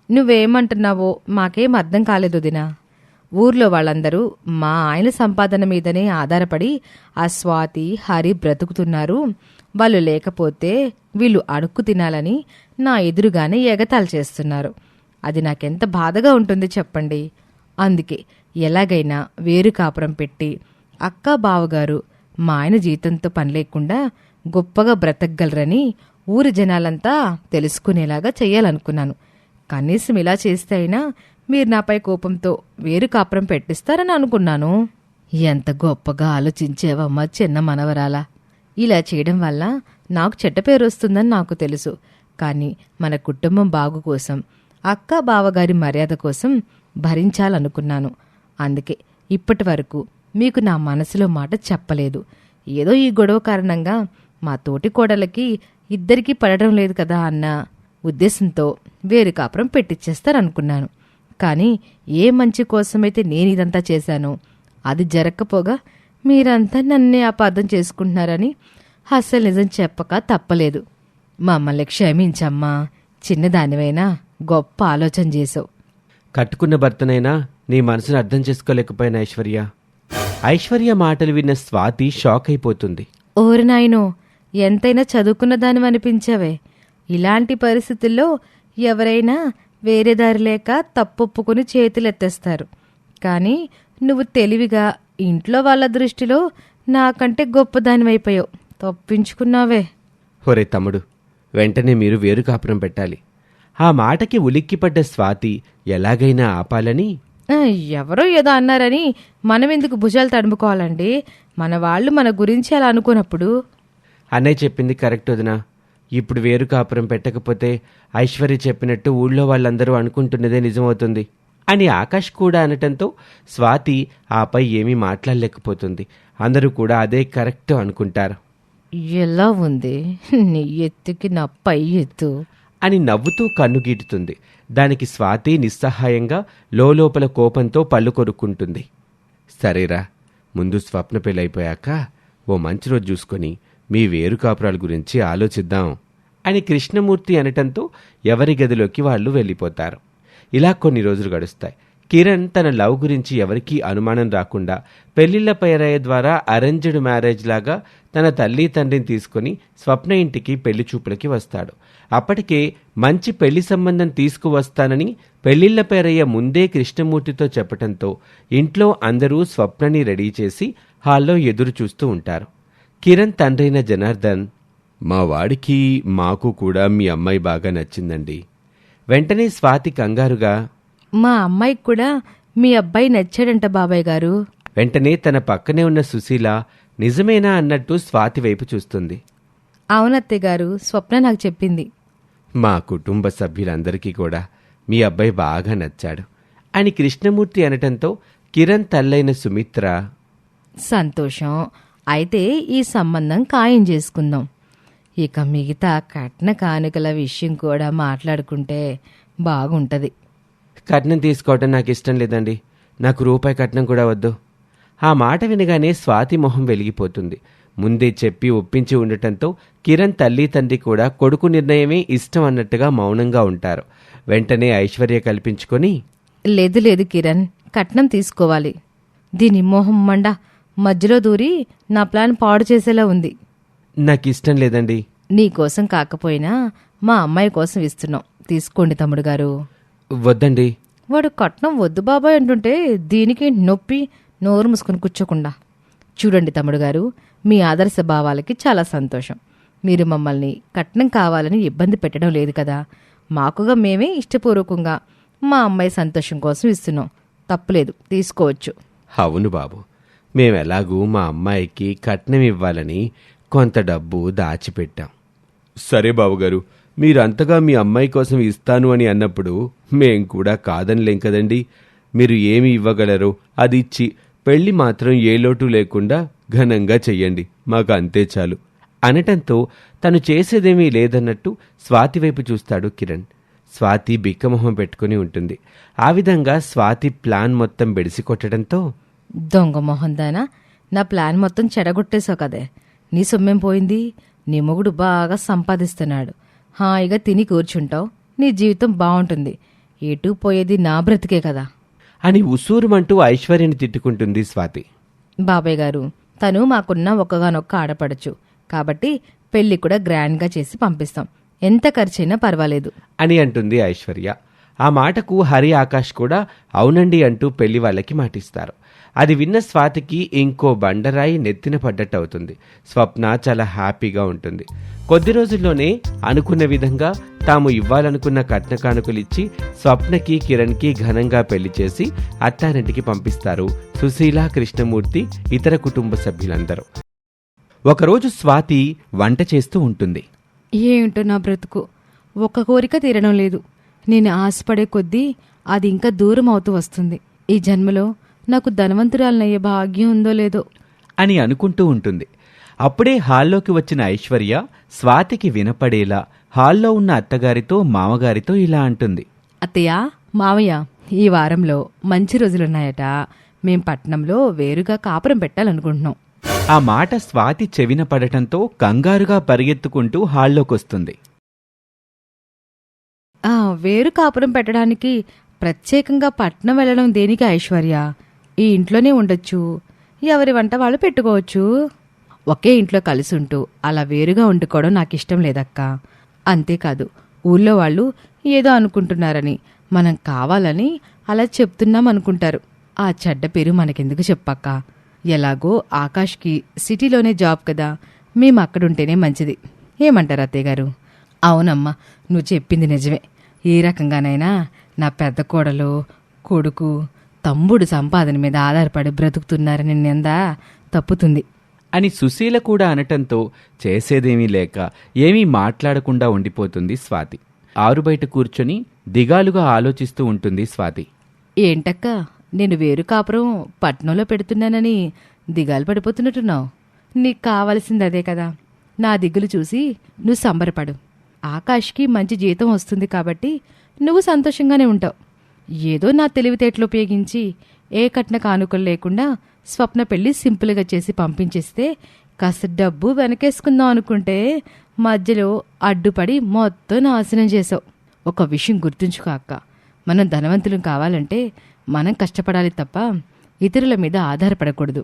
నువ్వేమంటున్నావో మాకేం అర్థం కాలేదు దినా. ఊర్లో వాళ్ళందరూ మా ఆయన సంపాదన మీదనే ఆధారపడి ఆ స్వాతి, హరి బ్రతుకుతున్నారు. వాళ్ళు లేకపోతే వీళ్ళు అడుక్కు తినాలని నా ఎదురుగానే ఎగతాళి చేస్తున్నారు. అది నాకెంత బాధగా ఉంటుంది చెప్పండి. అందుకే ఎలాగైనా వేరు కాపురం పెట్టి అక్క బావగారు మా ఆయన జీతంతో పని లేకుండా గొప్పగా బ్రతకగలరని ఊరి జనాలంతా తెలుసుకునేలాగా చెయ్యాలనుకున్నాను. కనీసం ఇలా చేస్తే అయినా మీరు నాపై కోపంతో వేరు కాపురం పెట్టిస్తారని అనుకున్నాను. ఎంత గొప్పగా ఆలోచించేవమ్మా చిన్న మనవరాలా. ఇలా చేయడం వల్ల నాకు చెడ్డ పేరు వస్తుందని నాకు తెలుసు. కానీ మన కుటుంబం బాగు కోసం, అక్క బావగారి మర్యాద కోసం భరించాలనుకున్నాను. అందుకే ఇప్పటి వరకు మీకు నా మనసులో మాట చెప్పలేదు. ఏదో ఈ గొడవ కారణంగా మా తోటి కోడలకి ఇద్దరికీ పడడం లేదు కదా అన్న ఉద్దేశంతో వేరు కాపురం పెట్టిచ్చేస్తారనుకున్నాను. కానీ ఏ మంచి కోసమైతే నేను ఇదంతా చేశానో అది జరగకపోగా మీరంతా నన్నే అపార్థం చేసుకుంటున్నారని అస్సలు నిజం చెప్పక తప్పలేదు. మమ్మల్ని క్షమించమ్మా. చిన్నదానివైనా గొప్ప ఆలోచన చేసావు. కట్టుకున్న భర్తనైనా నీ మనసును అర్థం చేసుకోలేకపోయిన ఐశ్వర్య మాటలు విన్న స్వాతి షాక్ అయిపోతుంది. ఓరి నాయనో, ఎంతైనా చదువుకున్న దానివనిపించావే. ఇలాంటి పరిస్థితుల్లో ఎవరైనా వేరే దారి లేక తప్పొప్పుకుని చేతులెత్తేస్తారు. కానీ నువ్వు తెలివిగా ఇంట్లో వాళ్ళ దృష్టిలో నాకంటే గొప్పదానివైపోయావు. తప్పించుకున్నావే. ఒరే తమ్ముడు, వెంటనే మీరు వేరు కాపురం పెట్టాలి. ఆ మాటకి ఉలిక్కిపడ్డ స్వాతి ఎలాగైనా ఆపాలని, ఎవరో ఏదో అన్నారని మనమెందుకు భుజాలు తడుముకోవాలండి? మన వాళ్ళు మన గురించి అలా అనుకున్నప్పుడు. అన్నయ్య చెప్పింది కరెక్ట్ వదినా. ఇప్పుడు వేరు కాపురం పెట్టకపోతే ఐశ్వర్య చెప్పినట్టు ఊళ్ళో వాళ్ళందరూ అనుకుంటున్నదే నిజమవుతుంది అని ఆకాష్ కూడా అనటంతో స్వాతి ఆపై ఏమీ మాట్లాడలేకపోతుంది. అందరూ కూడా అదే కరెక్ట్ అనుకుంటారు. ఎలా ఉంది నీ ఎత్తుకి నా పై ఎత్తు అని నవ్వుతూ కన్నుగీటుతుంది. దానికి స్వాతి నిస్సహాయంగా లోపల కోపంతో పళ్ళు కొరుక్కుంటుంది. సరేరా, ముందు స్వప్న పెళ్ళైపోయాక ఓ మంచి రోజు చూసుకొని మీ వేరు కాపురాల గురించి ఆలోచిద్దాం అని కృష్ణమూర్తి అనటంతో ఎవరి గదిలోకి వాళ్ళు వెళ్ళిపోతారు. ఇలా కొన్ని రోజులు గడుస్తాయి. కిరణ్ తన లవ్ గురించి ఎవరికీ అనుమానం రాకుండా పెళ్లిళ్ల పేరయ్య ద్వారా అరేంజ్డ్ మ్యారేజ్ లాగా తన తల్లి తండ్రిని తీసుకుని స్వప్న ఇంటికి పెళ్లి చూపులకి వస్తాడు. అప్పటికే మంచి పెళ్లి సంబంధం తీసుకువస్తానని పెళ్లిళ్ల పేరయ్య ముందే కృష్ణమూర్తితో చెప్పటంతో ఇంట్లో అందరూ స్వప్నని రెడీ చేసి హాల్లో ఎదురు చూస్తూ ఉంటారు. కిరణ్ తండ్రైన జనార్దన్, మా వాడికి మాకు కూడా మీ అమ్మాయి బాగా నచ్చిందండి. వెంటనే స్వాతి కంగారుగా, మా అమ్మాయికి కూడా మీ అబ్బాయి నచ్చాడంట బాబాయ్ గారు. వెంటనే తన పక్కనే ఉన్న సుశీల నిజమేనా అన్నట్టు స్వాతి వైపు చూస్తుంది. అవునత్తయ్య గారు, స్వప్న నాకు చెప్పింది. మా కుటుంబ సభ్యులందరికీ కూడా మీ అబ్బాయి బాగా నచ్చాడు అని కృష్ణమూర్తి అనటంతో కిరణ్ తల్లైన సుమిత్ర, సంతోషం. అయితే ఈ సంబంధం ఖాయం చేసుకుందాం. ఇక మిగతా కట్న కానుకల విషయం కూడా మాట్లాడుకుంటే బాగుంటది. కట్నం తీసుకోవటం నాకు ఇష్టం లేదండి. నాకు రూపాయి కట్నం కూడా వద్దు. ఆ మాట వినగానే స్వాతి మొహం వెలిగిపోతుంది. ముందే చెప్పి ఒప్పించి ఉండటంతో కిరణ్ తల్లి తండ్రి కూడా కొడుకు నిర్ణయమే ఇష్టం అన్నట్టుగా మౌనంగా ఉంటారు. వెంటనే ఐశ్వర్య కల్పించుకొని, లేదు లేదు కిరణ్, కట్నం తీసుకోవాలి. దీని మొహం మండ మధ్యలో దూరి నా ప్లాన్ పాడు చేసేలా ఉంది. నాకిష్టం లేదండి. నీకోసం కాకపోయినా మా అమ్మాయి కోసం ఇస్తున్నాం. తీసుకోండి తమ్ముడు గారు. వద్దండి. వాడు కట్నం వద్దు బాబాయ్ అంటుంటే దీనికి నొప్పి నోరు మూసుకొని కూర్చోకుండా. చూడండి తమ్ముడు గారు, మీ ఆదర్శ భావాలకి చాలా సంతోషం. మీరు మమ్మల్ని కట్నం కావాలని ఇబ్బంది పెట్టడం లేదు కదా. మాకుగా మేమే ఇష్టపూర్వకంగా మా అమ్మాయి సంతోషం కోసం ఇస్తున్నాం. తప్పులేదు, తీసుకోవచ్చు. అవును బాబు, మేమెలాగూ మా అమ్మాయికి కట్నం ఇవ్వాలని కొంత డబ్బు దాచిపెట్టాం. సరే బాబుగారు, మీరంతగా మీ అమ్మాయి కోసం ఇస్తాను అని అన్నప్పుడు మేం కూడా కాదనిలేం కదండి. మీరు ఏమి ఇవ్వగలరో అది ఇచ్చి పెళ్లి మాత్రం ఏ లోటు లేకుండా ఘనంగా చెయ్యండి, మాకు అంతే చాలు అనటంతో తను చేసేదేమీ లేదన్నట్టు స్వాతి వైపు చూస్తాడు కిరణ్. స్వాతి బిక్కమొహం పెట్టుకుని ఉంటుంది. ఆ విధంగా స్వాతి ప్లాన్ మొత్తం బెడిసి కొట్టడంతో, దొంగ మొహందానా, నా ప్లాన్ మొత్తం చెడగొట్టేశావు కదే. నీ సొమ్మేం పోయింది? నీ మొగుడు బాగా సంపాదిస్తున్నాడు. హాయిగా తిని కూర్చుంటావు. నీ జీవితం బాగుంటుంది. ఎటూ పోయేది నా బ్రతికే కదా అని ఉసూరుమంటూ ఐశ్వర్యని తిట్టుకుంటుంది స్వాతి. బాబాయ్ గారు, తను మాకున్న ఒక్కగానొక్క ఆడపడచ్చు కాబట్టి పెళ్లి కూడా గ్రాండ్గా చేసి పంపిస్తాం. ఎంత ఖర్చైనా పర్వాలేదు అని అంటుంది ఐశ్వర్య. ఆ మాటకు హరి ఆకాష్ కూడా అవునండి అంటూ పెళ్లి వాళ్ళకి మాటిస్తారు. అది విన్న స్వాతికి ఇంకో బండరాయి నెత్తిన పడ్డట్టు అవుతుంది. స్వప్న చాలా హ్యాపీగా ఉంటుంది. కొద్ది రోజుల్లోనే అనుకున్న విధంగా తాము ఇవ్వాలనుకున్న కట్న కానుకలిచ్చి స్వప్నకి కిరణ్కి ఘనంగా పెళ్లి చేసి అత్తారింటికి పంపిస్తారు సుశీల, కృష్ణమూర్తి, ఇతర కుటుంబ సభ్యులందరూ. ఒకరోజు స్వాతి వంట చేస్తూ ఉంటుంది. ఏంటో నా బ్రతుకు, ఒక్క కోరిక తీరడం లేదు. నేను ఆశపడే కొద్దీ అది ఇంకా దూరం అవుతూ వస్తుంది. ఈ జన్మలో నాకు ధనవంతురాలనయ్యే భాగ్యం ఉందో లేదో అని అనుకుంటూ ఉంటుంది. అప్పుడే హాల్లోకి వచ్చిన ఐశ్వర్య స్వాతికి వినపడేలా హాల్లో ఉన్న అత్తగారితో మామగారితో ఇలా అంటుంది. అత్తయ్య, మావయ్య, ఈ వారంలో మంచి రోజులున్నాయట. మేం పట్నంలో వేరుగా కాపురం పెట్టాలనుకుంటున్నాం. ఆ మాట స్వాతి చెవిన పడటంతో కంగారుగా పరిగెత్తుకుంటూ హాల్లోకొస్తుంది. వేరు కాపురం పెట్టడానికి ప్రత్యేకంగా పట్నం వెళ్ళడం దేనికి ఐశ్వర్య? ఈ ఇంట్లోనే ఉండొచ్చు, ఎవరి వంట వాళ్ళు పెట్టుకోవచ్చు. ఒకే ఇంట్లో కలిసి ఉంటూ అలా వేరుగా వండుకోవడం నాకు ఇష్టం లేదక్క. అంతేకాదు, ఊళ్ళో వాళ్ళు ఏదో అనుకుంటున్నారని, మనం కావాలని అలా చెప్తున్నాం అనుకుంటారు. ఆ చెడ్డ పేరు మనకెందుకు చెప్పక్క? ఎలాగో ఆకాష్కి సిటీలోనే జాబ్ కదా, మేము అక్కడుంటేనే మంచిది. ఏమంటారు అత్తయ్య గారు? అవునమ్మా, నువ్వు చెప్పింది నిజమే. ఏ రకంగానైనా నా పెద్ద కోడలు, కొడుకు, తమ్ముడు సంపాదన మీద ఆధారపడి బ్రతుకుతున్నారని నిందా తప్పుతుంది అని సుశీల కూడా అనటంతో చేసేదేమీ లేక ఏమీ మాట్లాడకుండా ఉండిపోతుంది స్వాతి. ఆరుబయట కూర్చొని దిగాలుగా ఆలోచిస్తూ ఉంటుంది స్వాతి. ఏంటక్క, నేను వేరు కాపురం పట్నంలో పెడుతున్నానని దిగాలు పడిపోతున్నట్టున్నావు? నీకు కావలసింది అదే కదా. నా దిగులు చూసి నువ్వు సంబరపడు. ఆకాష్కి మంచి జీతం వస్తుంది కాబట్టి నువ్వు సంతోషంగానే ఉంటావు. ఏదో నా తెలివితేటలు ఉపయోగించి ఏ కట్న కానుకలు లేకుండా స్వప్న పెళ్లి సింపుల్గా చేసి పంపించేస్తే కాస్త డబ్బు వెనకేసుకుందాం అనుకుంటే మధ్యలో అడ్డుపడి మొత్తం నాశనం చేసావు. ఒక విషయం గుర్తుంచుకో అక్క, మనం ధనవంతులం కావాలంటే మనం కష్టపడాలి తప్ప ఇతరుల మీద ఆధారపడకూడదు.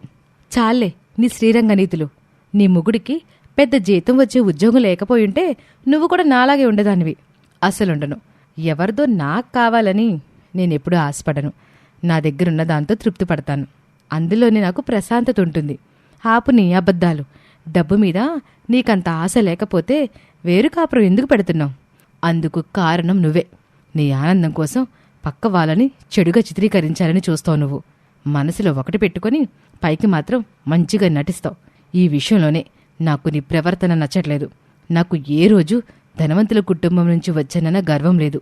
చాలే నీ శ్రీరంగ నీతులు. నీ మొగుడికి పెద్ద జీతం వచ్చే ఉద్యోగం లేకపోయుంటే నువ్వు కూడా నాలాగే ఉండేదానివి. అసలుండను. ఎవరిదో నాకు కావాలని నేనెప్పుడూ ఆశపడను. నా దగ్గరున్న దాంతో తృప్తి పడతాను. అందులోనే నాకు ప్రశాంతత ఉంటుంది. ఆపు నీ అబద్ధాలు. డబ్బు మీద నీకంత ఆశ లేకపోతే వేరు కాపురం ఎందుకు పెడుతున్నావు? అందుకు కారణం నువ్వే. నీ ఆనందం కోసం పక్క వాళ్ళని చెడుగా చిత్రీకరించాలని చూస్తావు నువ్వు. మనసులో ఒకటి పెట్టుకొని పైకి మాత్రం మంచిగా నటిస్తావు. ఈ విషయంలోనే నాకు నీ ప్రవర్తన నచ్చట్లేదు. నాకు ఏ రోజు ధనవంతుల కుటుంబం నుంచి వచ్చానన్న గర్వం లేదు.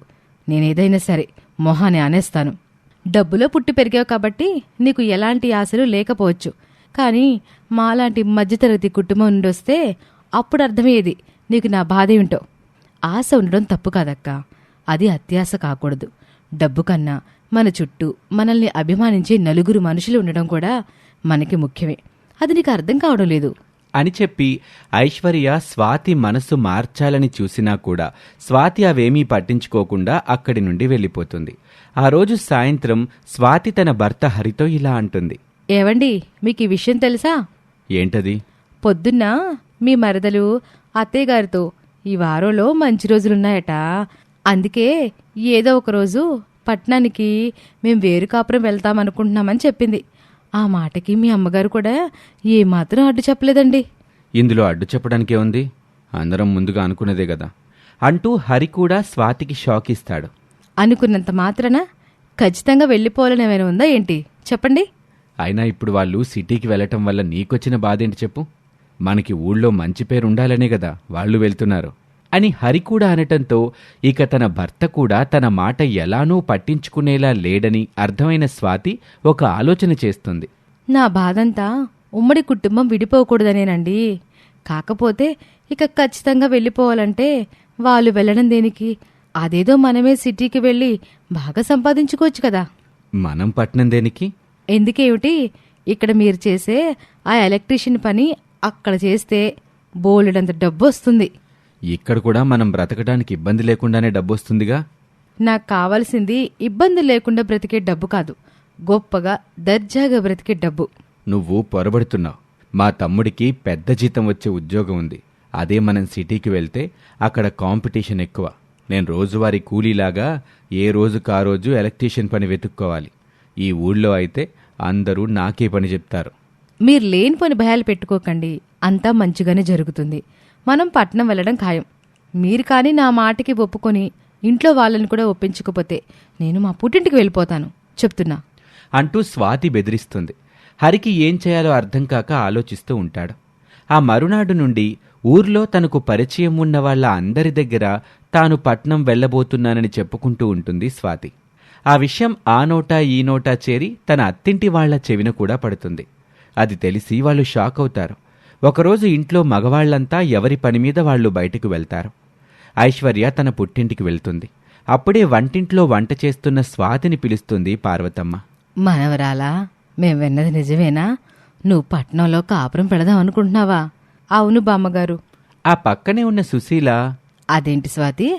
నేనేదైనా సరే మొహాన్ని అనేస్తాను. డబ్బులో పుట్టి పెరిగావు కాబట్టి నీకు ఎలాంటి ఆశలు లేకపోవచ్చు. కానీ మాలాంటి మధ్యతరగతి కుటుంబం నుండి వస్తే అప్పుడు అర్థమయ్యేది నీకు నా బాధ ఏమిటో. ఆశ ఉండడం తప్పు కాదక్క, అది అత్యాశ కాకూడదు. డబ్బు కన్నా మన చుట్టూ మనల్ని అభిమానించే నలుగురు మనుషులు ఉండడం కూడా మనకి ముఖ్యమే. అది నీకు అర్థం కావడం లేదు అని చెప్పి ఐశ్వర్య స్వాతి మనసు మార్చాలని చూసినా కూడా స్వాతి అవేమీ పట్టించుకోకుండా అక్కడి నుండి వెళ్ళిపోతుంది. ఆ రోజు సాయంత్రం స్వాతి తన భర్త హరితో ఇలా అంటుంది. ఏవండి, మీకు ఈ విషయం తెలుసా? ఏంటది? పొద్దున్న మీ మరదలు అత్తయ్య గారితో ఈ వారంలో మంచి రోజులున్నాయట, అందుకే ఏదో ఒకరోజు పట్నానికి మేం వేరు కాపురం వెళ్తామనుకుంటున్నామని చెప్పింది. ఆ మాటకి మీ అమ్మగారు కూడా ఏమాత్రం అడ్డు చెప్పలేదండి. ఇందులో అడ్డు చెప్పడానికే ఉంది, అందరం ముందుగా అనుకున్నదే కదా అంటూ హరి కూడా స్వాతికి షాక్ ఇస్తాడు. అనుకున్నంత మాత్రాన ఖచ్చితంగా వెళ్ళిపోవాలని ఏమైనా ఉందా ఏంటి? చెప్పండి. అయినా ఇప్పుడు వాళ్ళు సిటీకి వెళ్ళటం వల్ల నీకొచ్చిన బాధేంటి చెప్పు? మనకి ఊళ్ళో మంచి పేరు ఉండాలనే కదా వాళ్ళు వెళ్తున్నారు అని హరి కూడా అనటంతో ఇక తన భర్త కూడా తన మాట ఎలానూ పట్టించుకునేలా లేడని అర్థమైన స్వాతి ఒక ఆలోచన చేస్తుంది. నా బాధంతా ఉమ్మడి కుటుంబం విడిపోకూడదనేనండి. కాకపోతే ఇక ఖచ్చితంగా వెళ్ళిపోవాలంటే వాళ్ళు వెళ్ళడం దేనికి? అదేదో మనమే సిటీకి వెళ్ళి బాగా సంపాదించుకోవచ్చు కదా. మనం పట్నం దేనికి? ఎందుకేమిటి, ఇక్కడ మీరు చేసే ఆ ఎలక్ట్రీషియన్ పని అక్కడ చేస్తే బోలెడంత డబ్బు వస్తుంది. ఇక్కడ కూడా మనం బ్రతకడానికి ఇబ్బంది లేకుండానే డబ్బొస్తుందిగా. నాకు కావాల్సింది ఇబ్బంది లేకుండా బ్రతికే డబ్బు కాదు, గొప్పగా దర్జాగా బ్రతికే డబ్బు. నువ్వు పొరబడుతున్నావు. మా తమ్ముడికి పెద్ద జీతం వచ్చే ఉద్యోగం ఉంది. అదే మనం సిటీకి వెళ్తే అక్కడ కాంపిటీషన్ ఎక్కువ. నేను రోజువారీ కూలీలాగా ఏ రోజుకా రోజు ఎలక్ట్రీషియన్ పని వెతుక్కోవాలి. ఈ ఊళ్ళో అయితే అందరూ నాకే పని చెప్తారు. మీరు లేనిపోని భయాలు పెట్టుకోకండి, అంతా మంచిగానే జరుగుతుంది. మనం పట్నం వెళ్ళడం ఖాయం. మీరు కానీ నా మాటకి ఒప్పుకొని ఇంట్లో వాళ్ళని కూడా ఒప్పించకపోతే నేను మా పుట్టింటికి వెళ్ళిపోతాను చెప్తున్నా అంటూ స్వాతి బెదిరిస్తుంది. హరికి ఏం చేయాలో అర్థం కాక ఆలోచిస్తూ ఉంటాడు. ఆ మరునాడు నుండి ఊర్లో తనకు పరిచయం ఉన్న వాళ్ళ అందరి దగ్గర తాను పట్నం వెళ్ళబోతున్నానని చెప్పుకుంటూ ఉంటుంది స్వాతి. ఆ విషయం ఆ నోటా ఈ నోటా చేరి తన అత్తింటి వాళ్ల చెవిన కూడా పడుతుంది. అది తెలిసి వాళ్ళు షాక్ అవుతారు. ఒకరోజు ఇంట్లో మగవాళ్లంతా ఎవరి పనిమీద వాళ్ళు బయటకు వెళ్తారు. ఐశ్వర్య తన పుట్టింటికి వెళ్తుంది. అప్పుడే వంటింట్లో వంట చేస్తున్న స్వాతిని పిలుస్తుంది పార్వతమ్మ. మనవరాలా, మేం విన్నది నిజమేనా? నువ్వు పట్నంలో కాపురం పెడదాం అనుకుంటున్నావా? అవును బామ్మగారు. ఆ పక్కనే ఉన్న సుశీల, అదేంటి స్వాతి,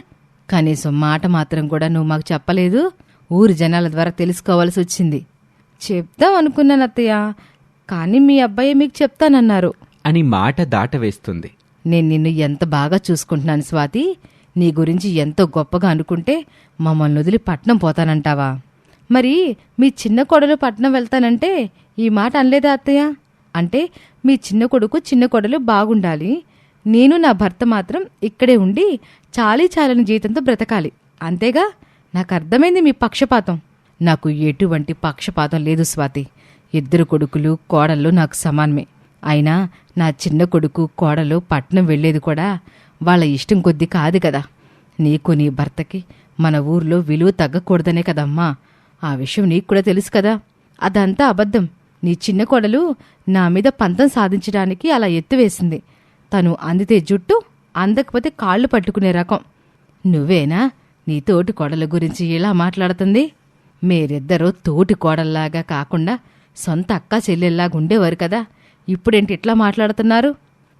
కనీసం మాట మాత్రం కూడా నువ్వు మాకు చెప్పలేదు. ఊరి జనాల ద్వారా తెలుసుకోవాల్సి వచ్చింది. చెప్దాం అనుకున్నాను అత్తయ్య, కానీ మీ అబ్బాయి మీకు చెప్తానన్నారు అని మాట దాటవేస్తుంది. నేను నిన్ను ఎంత బాగా చూసుకుంటున్నాను స్వాతి. నీ గురించి ఎంతో గొప్పగా అనుకుంటే మమ్మల్ని వదిలి పట్నం పోతానంటావా? మరి మీ చిన్న కొడలు పట్నం వెళ్తానంటే ఈ మాట అనలేదా అత్తయ్య? అంటే మీ చిన్న కొడుకు చిన్న కొడలు బాగుండాలి, నేను నా భర్త మాత్రం ఇక్కడే ఉండి చాలని జీతంతో బ్రతకాలి, అంతేగా? నాకు అర్థమైంది మీ పక్షపాతం. నాకు ఎటువంటి పక్షపాతం లేదు స్వాతి. ఇద్దరు కొడుకులు కోడళ్ళు నాకు సమానమే. అయినా నా చిన్న కొడుకు కోడలు పట్నం వెళ్లేది కూడా వాళ్ళ ఇష్టం కొద్దీ కాదు కదా. నీకు నీ భర్తకి మన ఊర్లో విలువ తగ్గకూడదనే కదమ్మా. ఆ విషయం నీకు కూడా తెలుసు కదా. అదంతా అబద్ధం. నీ చిన్న కోడలు నా మీద పంతం సాధించడానికి అలా ఎత్తువేసింది. తను అందితే జుట్టు, అందకపోతే కాళ్ళు పట్టుకునే రకం. నువ్వేనా నీ తోటి కోడల గురించి ఇలా మాట్లాడుతుంది? మీరిద్దరూ తోటి కోడల్లాగా కాకుండా సొంత అక్క చెల్లెల్లాగా ఉండేవారు కదా. ఇప్పుడేంటి ఇట్లా మాట్లాడుతున్నారు?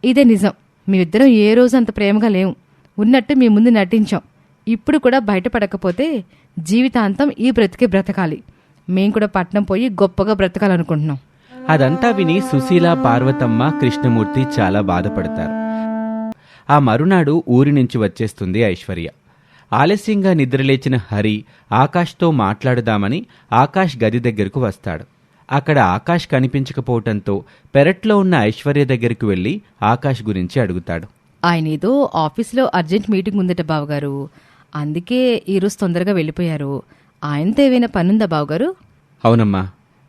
ఇదే నిజం. మేమిద్దరం ఏ రోజు అంత ప్రేమగా లేవు. ఉన్నట్టు మీ ముందు నటించాం. ఇప్పుడు కూడా బయటపడకపోతే జీవితాంతం ఈ బ్రతికే బ్రతకాలి. మేం కూడా పట్నం పోయి గొప్పగా బ్రతకాలనుకుంటున్నాం. అదంతా విని సుశీల, పార్వతమ్మ, కృష్ణమూర్తి చాలా బాధపడతారు. ఆ మరునాడు ఊరి నుంచి వచ్చేస్తుంది ఐశ్వర్య. ఆలస్యంగా నిద్రలేచిన హరి ఆకాష్తో మాట్లాడుదామని ఆకాష్ గది దగ్గరకు వస్తాడు. అక్కడ ఆకాష్ కనిపించకపోవటంతో పెరట్లో ఉన్న ఐశ్వర్య దగ్గరకు వెళ్లి ఆకాష్ గురించి అడుగుతాడు. ఆయనేదో ఆఫీసులో అర్జెంట్ మీటింగ్ ఉందట బావగారు, అందుకే ఈరోజు తొందరగా వెళ్ళిపోయారు. ఆయనతో ఏవైనా పనుందా బావగారు? అవునమ్మా,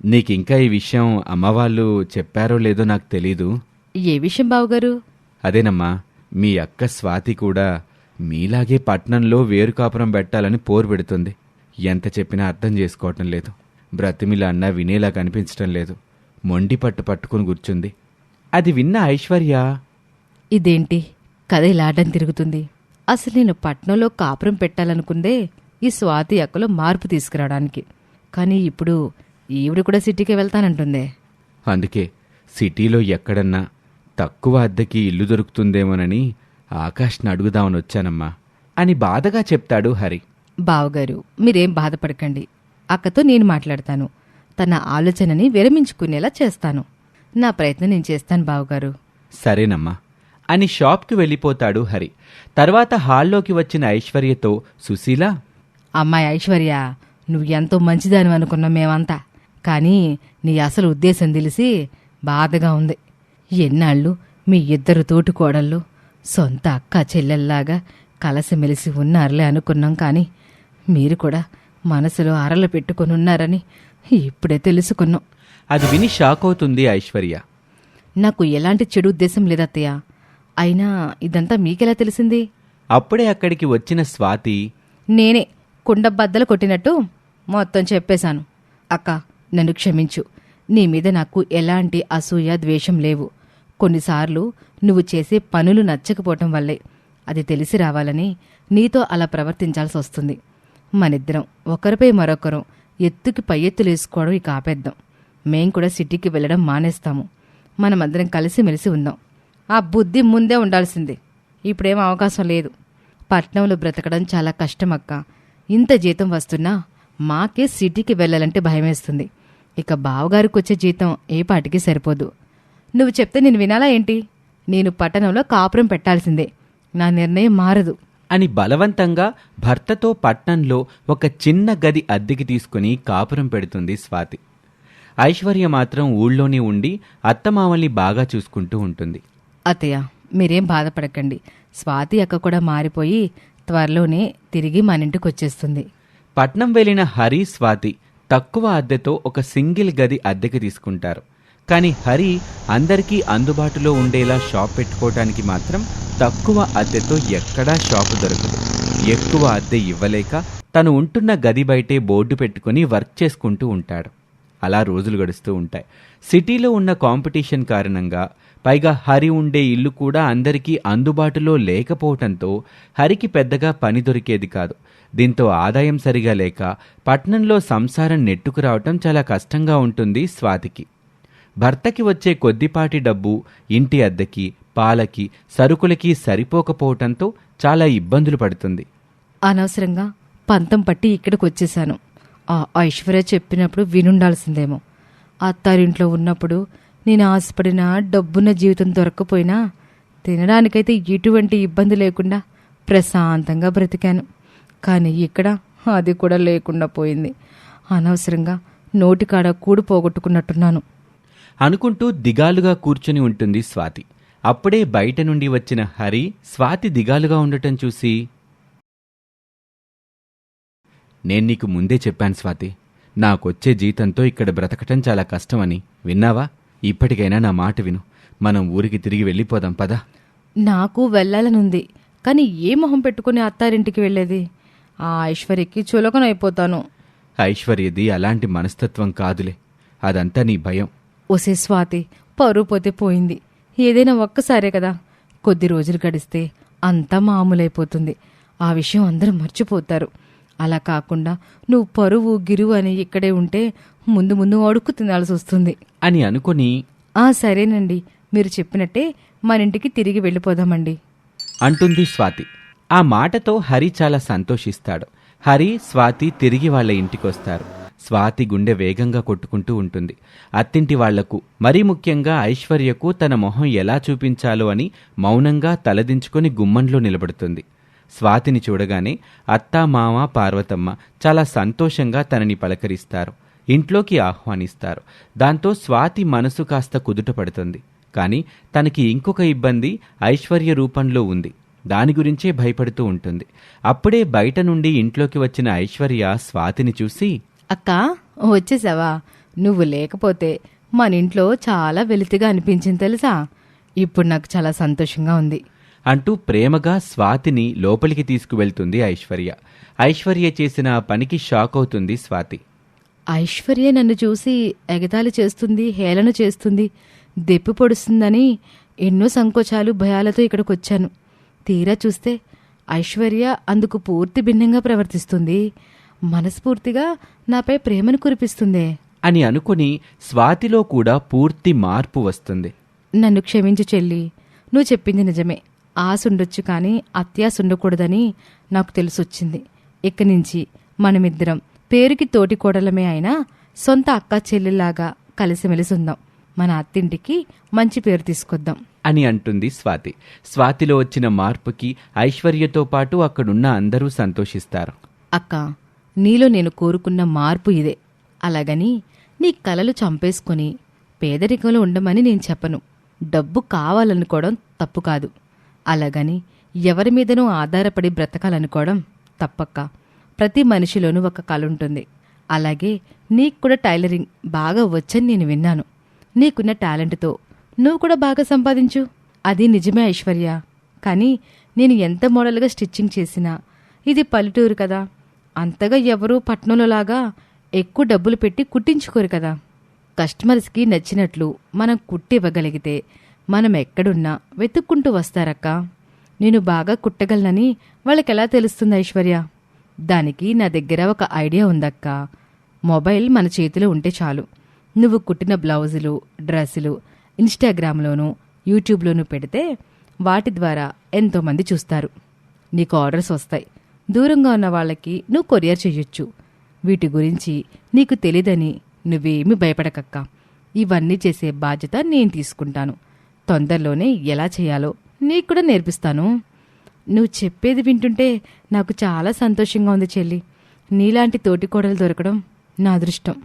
నీకింకా ఈ విషయం అమ్మవాళ్ళు చెప్పారో లేదో నాకు తెలీదు. ఏ విషయం బావగారు? అదేనమ్మా, మీ అక్క స్వాతి కూడా మీలాగే పట్నంలో వేరు కాపురం పెట్టాలని పోరు పెడుతుంది. ఎంత చెప్పినా అర్థం చేసుకోవటం లేదు. బ్రతిమిలా అన్నా వినేలా కనిపించటం లేదు. మొండి పట్టుకుని కూర్చుంది. అది విన్న ఐశ్వర్య, ఇదేంటి కథ ఇలాటం తిరుగుతుంది? అసలు నేను పట్నంలో కాపురం పెట్టాలనుకుందే ఈ స్వాతి అక్కలో మార్పు తీసుకురావడానికి. కానీ ఇప్పుడు ఈవిడ కూడా సిటీకి వెళ్తానంటుందే. అందుకే సిటీలో ఎక్కడన్నా తక్కువ అద్దెకి ఇల్లు దొరుకుతుందేమోనని ఆకాష్ని అడుగుదామని వచ్చానమ్మా అని బాధగా చెప్తాడు హరి. బావగారు, మీరేం బాధపడకండి. అక్కతో నేను మాట్లాడతాను. తన ఆలోచనని విరమించుకునేలా చేస్తాను. నా ప్రయత్నం నేను చేస్తాను బావగారు. సరేనమ్మా అని షాప్కి వెళ్ళిపోతాడు హరి. తర్వాత హాల్లోకి వచ్చిన ఐశ్వర్యతో సుశీల, అమ్మాయి ఐశ్వర్య, నువ్వు ఎంతో మంచిదాని అనుకున్నాం మేమంతా. కానీ నీ అసలు ఉద్దేశం తెలిసి బాధగా ఉంది. ఎన్నాళ్ళు మీ ఇద్దరు తోటి కోడళ్ళు సొంత అక్క చెల్లెల్లాగా కలసిమెలిసి ఉన్నారులే అనుకున్నాం. కానీ మీరు కూడా మనసులో అరలు పెట్టుకుని ఉన్నారని ఇప్పుడే తెలుసుకున్నాం. అది విని షాక్ అవుతుంది ఐశ్వర్య. నాకు ఎలాంటి చెడు ఉద్దేశం లేదత్తయ్య. అయినా ఇదంతా మీకెలా తెలిసింది? అప్పుడే అక్కడికి వచ్చిన స్వాతి, నేనే కుండ బద్దలు కొట్టినట్టు మొత్తం చెప్పేశాను. అక్క, నన్ను క్షమించు. నీ మీద నాకు ఎలాంటి అసూయ, ద్వేషం లేవు. కొన్నిసార్లు నువ్వు చేసే పనులు నచ్చకపోవటం వల్లే అది తెలిసి రావాలని నీతో అలా ప్రవర్తించాల్సి వస్తుంది. మనిద్దరం ఒకరిపై మరొకరం ఎత్తుకి పై ఎత్తులేసుకోవడం ఇక ఆపేద్దాం. మేం కూడా సిటీకి వెళ్ళడం మానేస్తాము. మనమందరం కలిసిమెలిసి ఉందాం. ఆ బుద్ధి ముందే ఉండాల్సింది. ఇప్పుడేం అవకాశం లేదు. పట్నంలో బ్రతకడం చాలా కష్టం అక్క. ఇంత జీతం వస్తున్నా మాకే సిటీకి వెళ్ళాలంటే భయమేస్తుంది. ఇక బావగారికి వచ్చే జీతం ఏ పాటికి సరిపోదు. నువ్వు చెప్తే నేను వినాలా ఏంటి? నేను పట్టణంలో కాపురం పెట్టాల్సిందే. నా నిర్ణయం మారదు అని బలవంతంగా భర్తతో పట్నంలో ఒక చిన్న గది అద్దెకి తీసుకుని కాపురం పెడుతుంది స్వాతి. ఐశ్వర్య మాత్రం ఊళ్ళోనే ఉండి అత్తమామల్ని బాగా చూసుకుంటూ ఉంటుంది. అత్తయ్య, మీరేం బాధపడకండి. స్వాతి అక్క కూడా మారిపోయి త్వరలోనే తిరిగి మన ఇంటికి వచ్చేస్తుంది. పట్నం వెళ్లిన హరి, స్వాతి తక్కువ అద్దెతో ఒక సింగిల్ గది అద్దెకి తీసుకుంటారు. కానీ హరి అందరికీ అందుబాటులో ఉండేలా షాప్ పెట్టుకోవటానికి మాత్రం తక్కువ అద్దెతో ఎక్కడా షాపు దొరకదు. ఎక్కువ అద్దె ఇవ్వలేక తను ఉంటున్న గది బయటే బోర్డు పెట్టుకుని వర్క్ చేసుకుంటూ ఉంటాడు. అలా రోజులు గడుస్తూ ఉంటాయి. సిటీలో ఉన్న కాంపిటీషన్ కారణంగా, పైగా హరి ఉండే ఇల్లు కూడా అందరికీ అందుబాటులో లేకపోవటంతో హరికి పెద్దగా పని దొరికేది కాదు. దీంతో ఆదాయం సరిగా లేక పట్నంలో సంసారం నెట్టుకురావటం చాలా కష్టంగా ఉంటుంది స్వాతికి. భర్తకి వచ్చే కొద్దిపాటి డబ్బు ఇంటి అద్దెకి, పాలకి, సరుకులకి సరిపోకపోవటంతో చాలా ఇబ్బందులు పడుతుంది. అనవసరంగా పంతం పట్టి ఇక్కడికి వచ్చేశాను. ఆ ఐశ్వర్య చెప్పినప్పుడు వినుండాల్సిందేమో. అత్తారింట్లో ఉన్నప్పుడు నేను ఆశపడిన డబ్బున్న జీవితం దొరక్కపోయినా తినడానికైతే ఎటువంటి ఇబ్బంది లేకుండా ప్రశాంతంగా బ్రతికాను. కానీ ఇక్కడ అది కూడా లేకుండా పోయింది. అనవసరంగా నోటికాడ కూడు పోగొట్టుకున్నట్టున్నాను అనుకుంటూ దిగాలుగా కూర్చుని ఉంటుంది స్వాతి. అప్పుడే బయట నుండి వచ్చిన హరి స్వాతి దిగాలుగా ఉండటం చూసి, నేను నీకు ముందే చెప్పాను స్వాతి, నాకొచ్చే జీతంతో ఇక్కడ బ్రతకటం చాలా కష్టమని. విన్నావా? ఇప్పటికైనా నా మాట విను. మనం ఊరికి తిరిగి వెళ్ళిపోదాం పదా. నాకు వెళ్ళాలనుంది, కానీ ఏ మొహం పెట్టుకుని అత్తారింటికి వెళ్ళేది? ఆ ఐశ్వర్యకి చులకనైపోతాను. ఐశ్వర్యది అలాంటి మనస్తత్వం కాదులే, అదంతా నీ భయం. ఒసే స్వాతి, పరువు పోతే పోయింది. ఏదైనా ఒక్కసారే కదా. కొద్ది రోజులు గడిస్తే అంతా మామూలైపోతుంది. ఆ విషయం అందరూ మర్చిపోతారు. అలా కాకుండా నువ్వు పరువు గిరువు అని ఇక్కడే ఉంటే ముందు ముందు అడుక్కు తినాల్సి వస్తుంది అని అనుకుని, సరేనండి, మీరు చెప్పినట్టే మన ఇంటికి తిరిగి వెళ్ళిపోదామండి అంటుంది స్వాతి. ఆ మాటతో హరి చాలా సంతోషిస్తాడు. హరి, స్వాతి తిరిగి వాళ్ళ ఇంటికొస్తారు. స్వాతి గుండె వేగంగా కొట్టుకుంటూ ఉంటుంది. అత్తింటి వాళ్లకు, మరీ ముఖ్యంగా ఐశ్వర్యకు తన మొహం ఎలా చూపించాలో అని మౌనంగా తలదించుకొని గుమ్మంలో నిలబడుతుంది. స్వాతిని చూడగానే అత్తా, మామ, పార్వతమ్మ చాలా సంతోషంగా తనని పలకరిస్తారు, ఇంట్లోకి ఆహ్వానిస్తారు. దాంతో స్వాతి మనసు కాస్త కుదుట పడుతుంది. కానీ తనకి ఇంకొక ఇబ్బంది ఐశ్వర్య రూపంలో ఉంది. దాని గురించే భయపడుతూ ఉంటుంది. అప్పుడే బయట నుండి ఇంట్లోకి వచ్చిన ఐశ్వర్య స్వాతిని చూసి, అక్కా, వచ్చేసావా? నువ్వు లేకపోతే మన ఇంట్లో చాలా వెలితిగా అనిపించింది తెలుసా. ఇప్పుడు నాకు చాలా సంతోషంగా ఉంది అంటూ ప్రేమగా స్వాతిని లోపలికి తీసుకువెళ్తుంది ఐశ్వర్య. ఐశ్వర్య చేసిన ఆ పనికి షాక్ అవుతుంది స్వాతి. ఐశ్వర్య నన్ను చూసి ఎగతాళి చేస్తుంది, హేళన చేస్తుంది, దెప్పి పొడుస్తుందని ఎన్నో సంకోచాలు, భయాలతో ఇక్కడికి వచ్చాను. తీరా చూస్తే ఐశ్వర్య అందుకు పూర్తి భిన్నంగా ప్రవర్తిస్తుంది. మనస్ఫూర్తిగా నాపై ప్రేమను కురిపిస్తుందే అని అనుకుని స్వాతిలో కూడా పూర్తి మార్పు వస్తుంది. నన్ను క్షమించు చెల్లి, నువ్వు చెప్పింది నిజమే. ఆశుండొచ్చు కానీ అత్యాశ ఉండకూడదని నాకు తెలిసొచ్చింది. ఇక నుంచి మనమిద్దరం పేరుకి తోటి కోడలమే అయినా సొంత అక్క చెల్లిలాగా కలిసిమెలిసి ఉందాం. మన అత్తింటికి మంచి పేరు తీసుకొద్దాం అని అంటుంది స్వాతి. స్వాతిలో వచ్చిన మార్పుకి ఐశ్వర్యతో పాటు అక్కడున్న అందరూ సంతోషిస్తారు. అక్క, నీలో నేను కోరుకున్న మార్పు ఇదే. అలాగని నీ కలలు చంపేసుకుని పేదరికంలో ఉండమని నేను చెప్పను. డబ్బు కావాలనుకోవడం తప్పు కాదు. అలాగని ఎవరి మీదనూ ఆధారపడి బ్రతకాలనుకోవడం తప్పక్క. ప్రతి మనిషిలోనూ ఒక కళ ఉంటుంది. అలాగే నీకు కూడా టైలరింగ్ బాగా వచ్చని నేను విన్నాను. నీకున్న టాలెంట్తో నువ్వు కూడా బాగా సంపాదించు. అది నిజమే ఐశ్వర్య. కానీ నేను ఎంత మోడల్గా స్టిచ్చింగ్ చేసినా ఇది పల్లెటూరు కదా, అంతగా ఎవరూ పట్నంలోలాగా ఎక్కువ డబ్బులు పెట్టి కుట్టించుకోరు కదా. కస్టమర్స్కి నచ్చినట్లు మనం కుట్టివ్వగలిగితే మనం ఎక్కడున్నా వెతుక్కుంటూ వస్తారక్క. నేను బాగా కుట్టగలనని వాళ్ళకెలా తెలుస్తుంది ఐశ్వర్య? దానికి నా దగ్గర ఒక ఐడియా ఉందక్క. మొబైల్ మన చేతిలో ఉంటే చాలు. నువ్వు కుట్టిన బ్లౌజులు, డ్రెస్సులు ఇన్స్టాగ్రామ్లోనూ యూట్యూబ్లోనూ పెడితే వాటి ద్వారా ఎంతోమంది చూస్తారు. నీకు ఆర్డర్స్ వస్తాయి. దూరంగా ఉన్న వాళ్ళకి నువ్వు కొరియర్ చెయ్యొచ్చు. వీటి గురించి నీకు తెలీదని నువ్వేమీ భయపడకక్క. ఇవన్నీ చేసే బాధ్యత నేను తీసుకుంటాను. తొందరలోనే ఎలా చేయాలో నీకు కూడా నేర్పిస్తాను. నువ్వు చెప్పేది వింటుంటే నాకు చాలా సంతోషంగా ఉంది చెల్లి. నీలాంటి తోటికోడలు దొరకడం నా అదృష్టం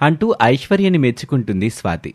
అంటూ ఐశ్వర్యని మెచ్చుకుంటుంది స్వాతి.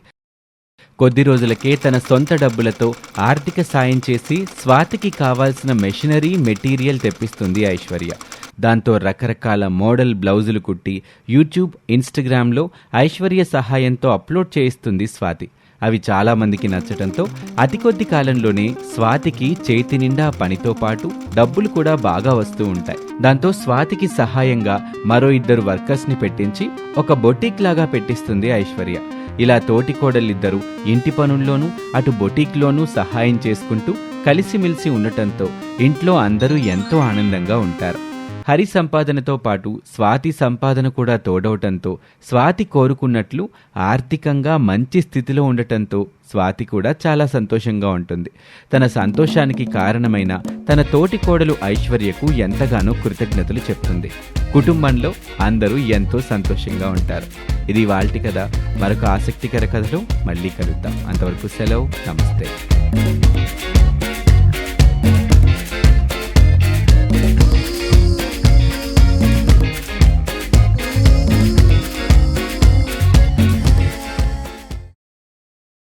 కొద్ది రోజులకే తన సొంత డబ్బులతో ఆర్థిక సాయం చేసి స్వాతికి కావాల్సిన మెషినరీ, మెటీరియల్ తెప్పిస్తుంది ఐశ్వర్య. దాంతో రకరకాల మోడల్ బ్లౌజులు కుట్టి యూట్యూబ్, ఇన్స్టాగ్రామ్లో ఐశ్వర్య సహాయంతో అప్లోడ్ చేయిస్తుంది స్వాతి. అవి చాలా మందికి నచ్చటంతో అతి కొద్ది కాలంలోనే స్వాతికి చేతి నిండా పనితో పాటు డబ్బులు కూడా బాగా వస్తూ ఉంటాయి. దాంతో స్వాతికి సహాయంగా మరో 2 వర్కర్స్ని పెట్టించి ఒక బొటీక్ లాగా పెట్టిస్తుంది ఐశ్వర్య. ఇలా తోటి కోడలిద్దరూ ఇంటి పనుల్లోనూ అటు బొటీక్లోనూ సహాయం చేసుకుంటూ కలిసిమెలిసి ఉండటంతో ఇంట్లో అందరూ ఎంతో ఆనందంగా ఉంటారు. హరి సంపాదనతో పాటు స్వాతి సంపాదన కూడా తోడవటంతో స్వాతి కోరుకున్నట్లు ఆర్థికంగా మంచి స్థితిలో ఉండటంతో స్వాతి కూడా చాలా సంతోషంగా ఉంటుంది. తన సంతోషానికి కారణమైన తన తోటి కోడలు ఐశ్వర్యకు ఎంతగానో కృతజ్ఞతలు చెప్తుంది. కుటుంబంలో అందరూ ఎంతో సంతోషంగా ఉంటారు. ఇది వాల్టి కథ. మరొక ఆసక్తికర కథలో మళ్ళీ కలుద్దాం. అంతవరకు సెలవు. నమస్తే.